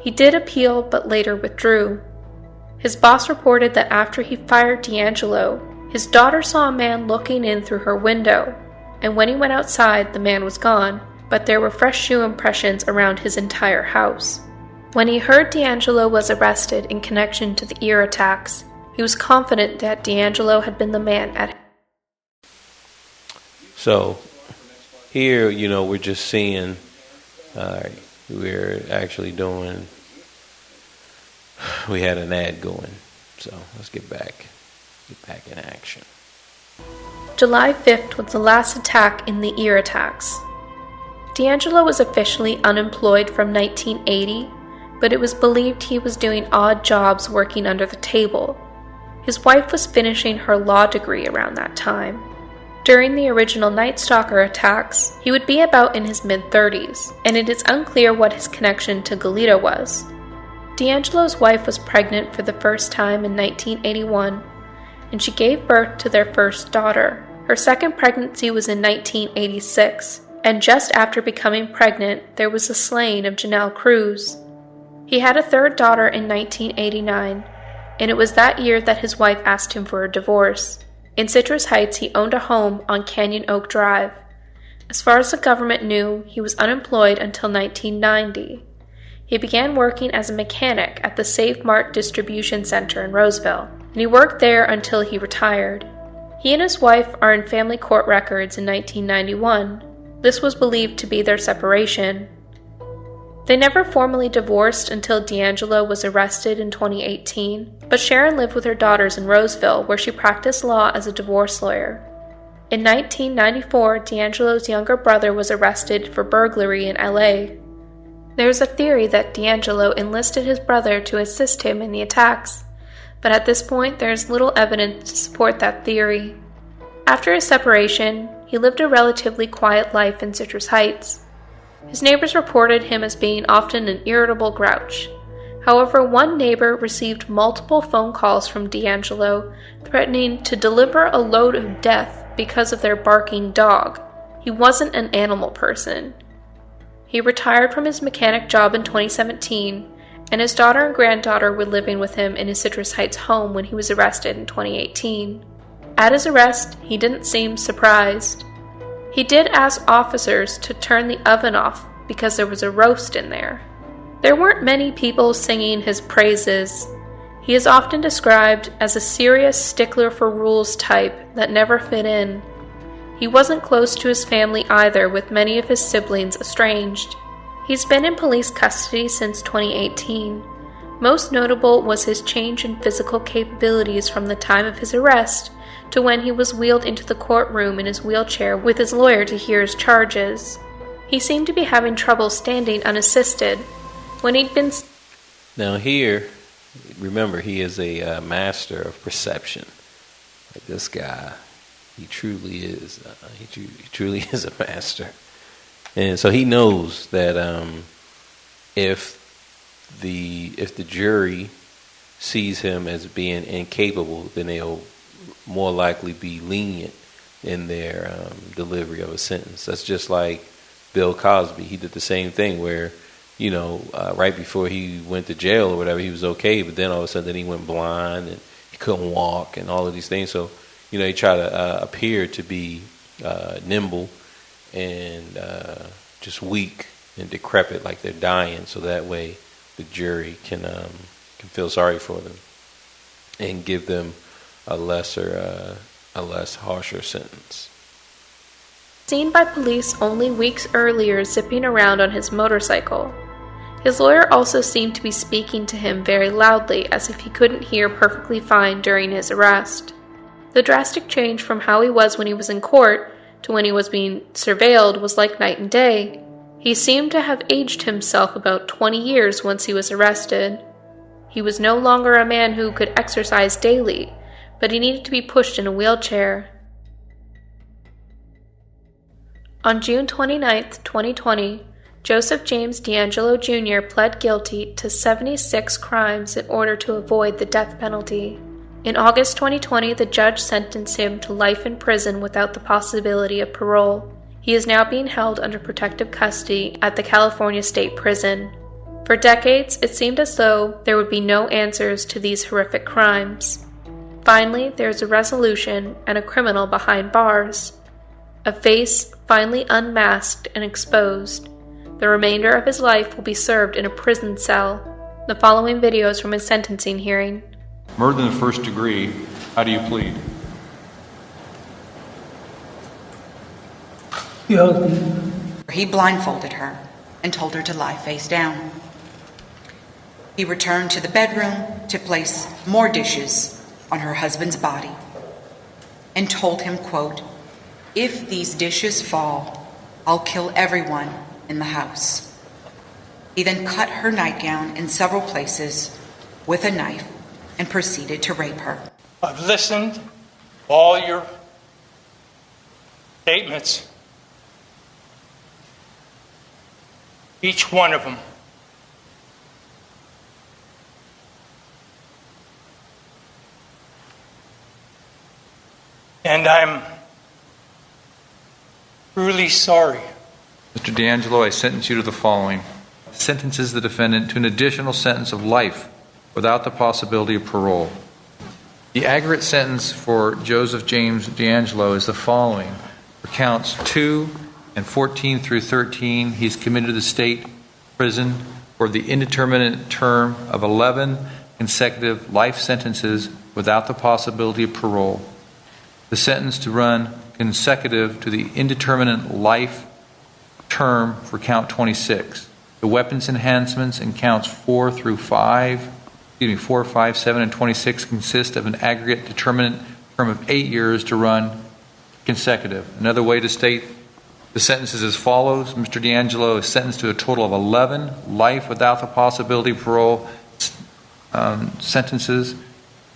S19: He did appeal but later withdrew. His boss reported that after he fired D'Angelo, his daughter saw a man looking in through her window, and when he went outside, the man was gone, but there were fresh shoe impressions around his entire house. When he heard D'Angelo was arrested in connection to the ear attacks, he was confident that D'Angelo had been the man at.
S2: So, here, we're just seeing, we're actually doing, we had an ad going. So, let's get back in action.
S19: July 5th was the last attack in the ear attacks. D'Angelo was officially unemployed from 1980, but it was believed he was doing odd jobs working under the table. His wife was finishing her law degree around that time. During the original Night Stalker attacks, he would be about in his mid-30s, and it is unclear what his connection to Goleta was. D'Angelo's wife was pregnant for the first time in 1981, and she gave birth to their first daughter. Her second pregnancy was in 1986, and just after becoming pregnant, there was the slaying of Janelle Cruz. He had a third daughter in 1989, and it was that year that his wife asked him for a divorce. In Citrus Heights, he owned a home on Canyon Oak Drive. As far as the government knew, he was unemployed until 1990. He began working as a mechanic at the Save Mart Distribution Center in Roseville, and he worked there until he retired. He and his wife are in family court records in 1991. This was believed to be their separation. They never formally divorced until D'Angelo was arrested in 2018, but Sharon lived with her daughters in Roseville, where she practiced law as a divorce lawyer. In 1994, D'Angelo's younger brother was arrested for burglary in LA. There is a theory that D'Angelo enlisted his brother to assist him in the attacks, but at this point there is little evidence to support that theory. After his separation, he lived a relatively quiet life in Citrus Heights. His neighbors reported him as being often an irritable grouch. However, one neighbor received multiple phone calls from D'Angelo threatening to deliver a load of death because of their barking dog. He wasn't an animal person. He retired from his mechanic job in 2017, and his daughter and granddaughter were living with him in his Citrus Heights home when he was arrested in 2018. At his arrest, he didn't seem surprised. He did ask officers to turn the oven off because there was a roast in there. There weren't many people singing his praises. He is often described as a serious stickler for rules type that never fit in. He wasn't close to his family either, with many of his siblings estranged. He's been in police custody since 2018. Most notable was his change in physical capabilities from the time of his arrest to when he was wheeled into the courtroom in his wheelchair with his lawyer to hear his charges. He seemed to be having trouble standing unassisted. When he'd been...
S2: Now here, remember, he is a master of perception. Like this guy, he truly is. He truly is a master. And so he knows that if the jury sees him as being incapable, then they'll more likely be lenient in their delivery of a sentence. That's just like Bill Cosby. He did the same thing where, right before he went to jail or whatever, he was okay, but then all of a sudden he went blind and he couldn't walk and all of these things. So, they try to appear to be nimble and just weak and decrepit, like they're dying, so that way the jury can feel sorry for them and give them a less harsher sentence.
S19: Seen by police only weeks earlier zipping around on his motorcycle. His lawyer also seemed to be speaking to him very loudly, as if he couldn't hear perfectly fine during his arrest. The drastic change from how he was when he was in court to when he was being surveilled was like night and day. He seemed to have aged himself about 20 years once he was arrested. He was no longer a man who could exercise daily, but he needed to be pushed in a wheelchair. On June 29, 2020, Joseph James D'Angelo Jr. pled guilty to 76 crimes in order to avoid the death penalty. In August 2020, the judge sentenced him to life in prison without the possibility of parole. He is now being held under protective custody at the California State Prison. For decades, it seemed as though there would be no answers to these horrific crimes. Finally, there is a resolution and a criminal behind bars. A face finally unmasked and exposed. The remainder of his life will be served in a prison cell. The following video is from his sentencing hearing.
S14: Murder in the first degree, how do you plead?
S15: He blindfolded her and told her to lie face down. He returned to the bedroom to place more dishes on her husband's body and told him, quote, "If these dishes fall, I'll kill everyone in the house." He then cut her nightgown in several places with a knife and proceeded to rape her.
S16: I've listened to all your statements, each one of them. And I'm truly sorry.
S14: Mr. D'Angelo, I sentence you to the following. Sentences the defendant to an additional sentence of life without the possibility of parole. The aggregate sentence for Joseph James D'Angelo is the following. For counts 2 and 14 through 13, he's committed to the state prison for the indeterminate term of 11 consecutive life sentences without the possibility of parole. The sentence to run consecutive to the indeterminate life term for count 26. The weapons enhancements in counts 4, 5, 7, and 26 consist of an aggregate determinate term of 8 years to run consecutive. Another way to state the sentence is as follows. Mr. D'Angelo is sentenced to a total of 11 life without the possibility of parole sentences,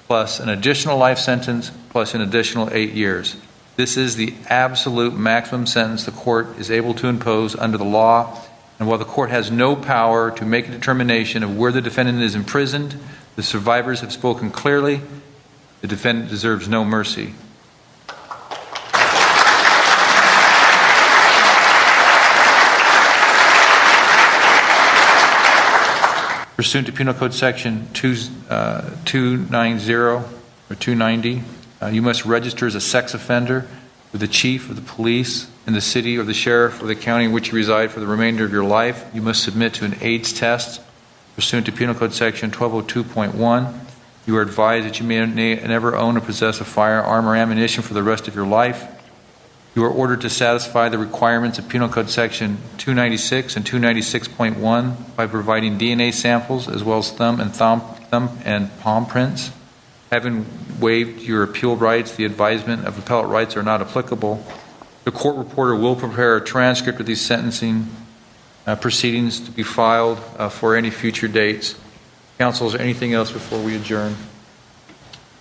S14: plus an additional life sentence, plus an additional 8 years. This is the absolute maximum sentence the court is able to impose under the law. And while the court has no power to make a determination of where the defendant is imprisoned, the survivors have spoken clearly. The defendant deserves no mercy. Pursuant to Penal Code Section 290 or 290, you must register as a sex offender with the chief of the police in the city or the sheriff or the county in which you reside for the remainder of your life. You must submit to an AIDS test pursuant to Penal Code Section 1202.1. You are advised that you may never own or possess a firearm or ammunition for the rest of your life. You are ordered to satisfy the requirements of Penal Code Section 296 and 296.1 by providing DNA samples as well as thumb and palm prints. Having waived your appeal rights, the advisement of appellate rights are not applicable. The court reporter will prepare a transcript of these sentencing proceedings to be filed for any future dates. Counsel, is there anything else before we adjourn?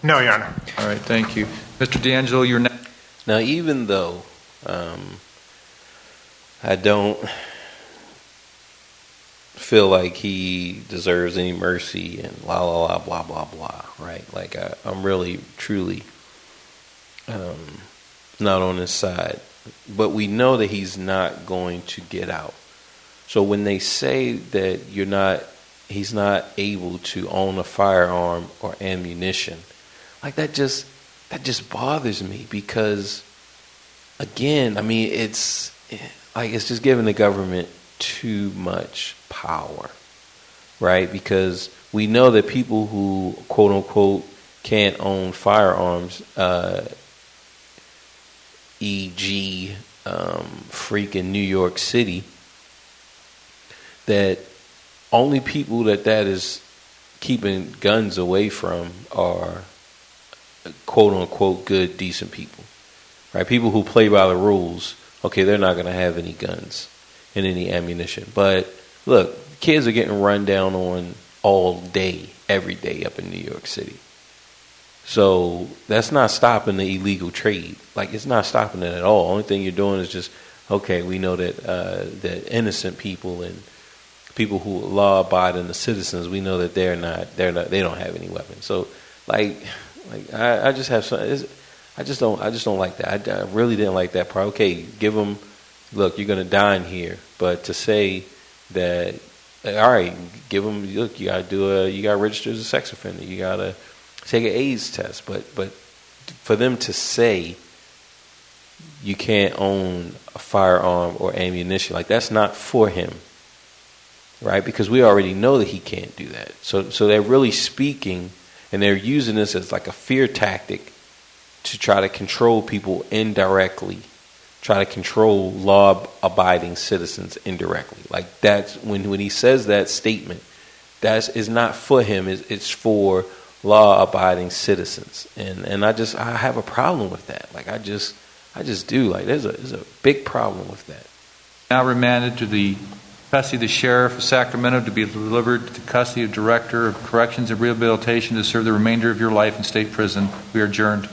S8: No, Your Honor.
S14: All right, thank you. Mr. D'Angelo, you're next.
S2: Now, even though I don't feel like he deserves any mercy and la la la blah blah blah, right? Like I'm really truly not on his side, but we know that he's not going to get out. So when they say that he's not able to own a firearm or ammunition, like that just bothers me, because again, I mean, it's just giving the government too much power, right? Because we know that people who quote unquote can't own firearms, e.g., freaking New York City, that only people that is keeping guns away from are quote unquote good, decent people, right? People who play by the rules, okay, they're not going to have any guns and any ammunition. But look, kids are getting run down on all day, every day up in New York City. So that's not stopping the illegal trade. Like, it's not stopping it at all. Only thing you're doing is just, okay, we know that that innocent people and people who law abiding, the citizens, we know that they don't have any weapons. So I just have some. I just don't like that. I really didn't like that part. Okay, give them. Look, you're gonna die in here, but to say that, all right, give them. Look, you gotta register as a sex offender. You gotta take an AIDS test. But for them to say you can't own a firearm or ammunition, like, that's not for him, right? Because we already know that he can't do that. So they're really speaking, and they're using this as like a fear tactic to try to control people indirectly, try to control law-abiding citizens indirectly. Like, that's when he says that statement, that is not for him. It's for law-abiding citizens, and I have a problem with that. Like, I just do. Like, there's a big problem with that.
S14: Now remanded to the custody of the Sheriff of Sacramento to be delivered to the custody of Director of Corrections and Rehabilitation to serve the remainder of your life in state prison. We are adjourned.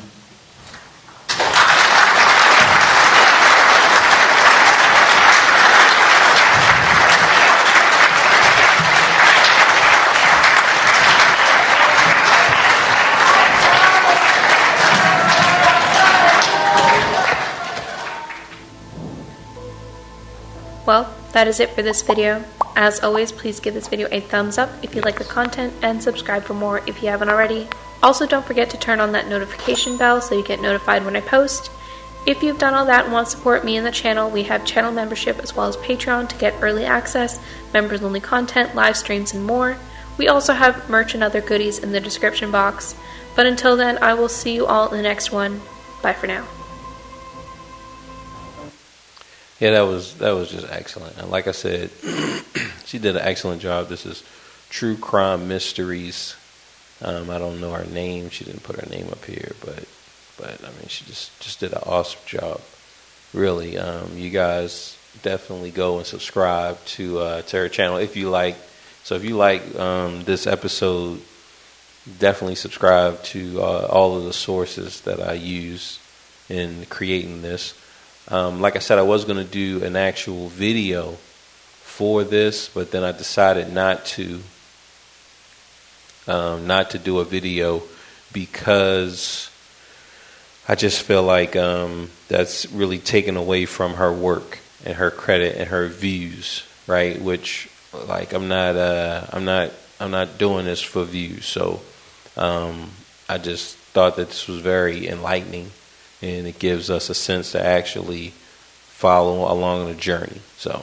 S19: Well, that is it for this video. As always, please give this video a thumbs up if you like the content, and subscribe for more if you haven't already. Also, don't forget to turn on that notification bell so you get notified when I post. If you've done all that and want to support me and the channel, we have channel membership as well as Patreon to get early access, members-only content, live streams, and more. We also have merch and other goodies in the description box. But until then, I will see you all in the next one. Bye for now.
S2: Yeah, that was just excellent. And like I said, she did an excellent job. This is True Crime Mysteries. I don't know her name. She didn't put her name up here, but I mean, she just did an awesome job. Really, you guys definitely go and subscribe to her channel if you like. So if you like this episode, definitely subscribe to all of the sources that I use in creating this. Like I said, I was going to do an actual video for this, but then I decided not to do a video because I just feel like that's really taken away from her work and her credit and her views, right? Which, like, I'm not doing this for views. So I just thought that this was very enlightening, and it gives us a sense to actually follow along the journey. So,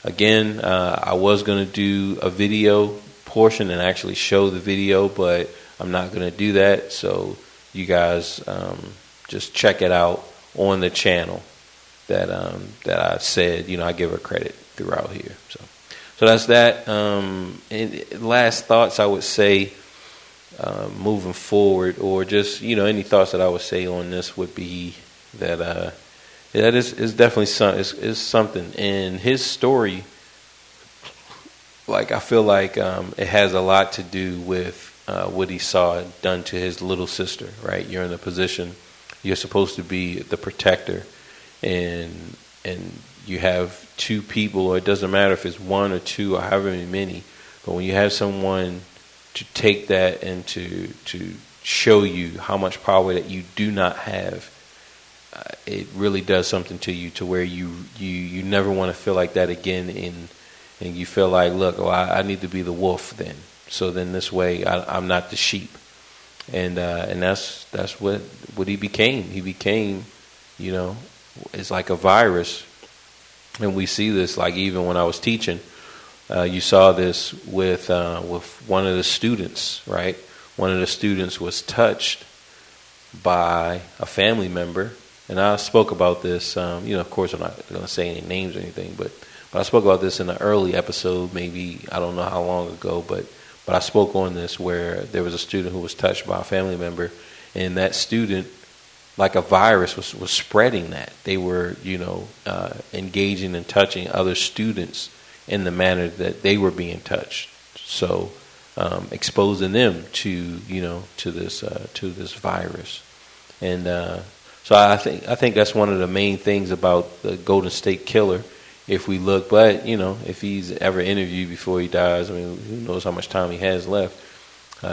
S2: again, I was going to do a video portion and actually show the video, but I'm not going to do that. So, you guys just check it out on the channel that I said, I give her credit throughout here. So that's that. And last thoughts I would say, moving forward, or just any thoughts that I would say on this would be that that is definitely is something in his story. Like, I feel like it has a lot to do with what he saw done to his little sister. Right, you're in a position, you're supposed to be the protector, and you have two people, or it doesn't matter if it's one or two or however many, but when you have someone to take that and to show you how much power that you do not have, it really does something to you, to where you never want to feel like that again, and you feel like, look, well, I need to be the wolf then. So then this way I'm not the sheep. And that's what he became. He became, it's like a virus. And we see this, like, even when I was teaching, you saw this with one of the students, right? One of the students was touched by a family member. And I spoke about this, of course I'm not going to say any names or anything, but I spoke about this in an early episode, maybe, I don't know how long ago, but I spoke on this, where there was a student who was touched by a family member, and that student, like a virus, was spreading that. They were, engaging and touching other students in the manner that they were being touched. So, exposing them to this virus. And so I think that's one of the main things about the Golden State Killer. If we look, but if he's ever interviewed before he dies, I mean, who knows how much time he has left?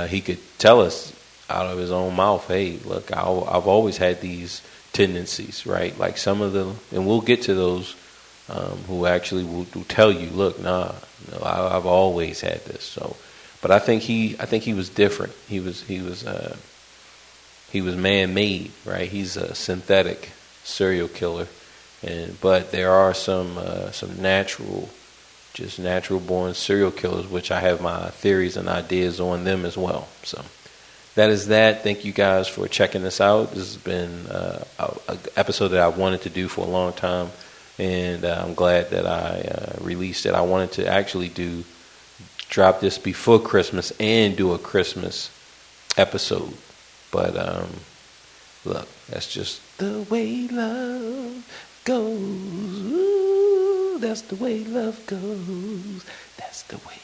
S2: He could tell us out of his own mouth, "Hey, look, I've always had these tendencies, right?" Like some of them, and we'll get to those who actually will tell you, "Look, I've always had this." So, but I think he was different. He was man-made, right? He's a synthetic serial killer. But there are some natural born serial killers, which I have my theories and ideas on them as well. So that is that. Thank you guys for checking this out. This has been an episode that I wanted to do for a long time, and I'm glad that I released it. I wanted to actually drop this before Christmas and do a Christmas episode, but look, that's just the way love goes. Ooh, that's the way love goes. That's the way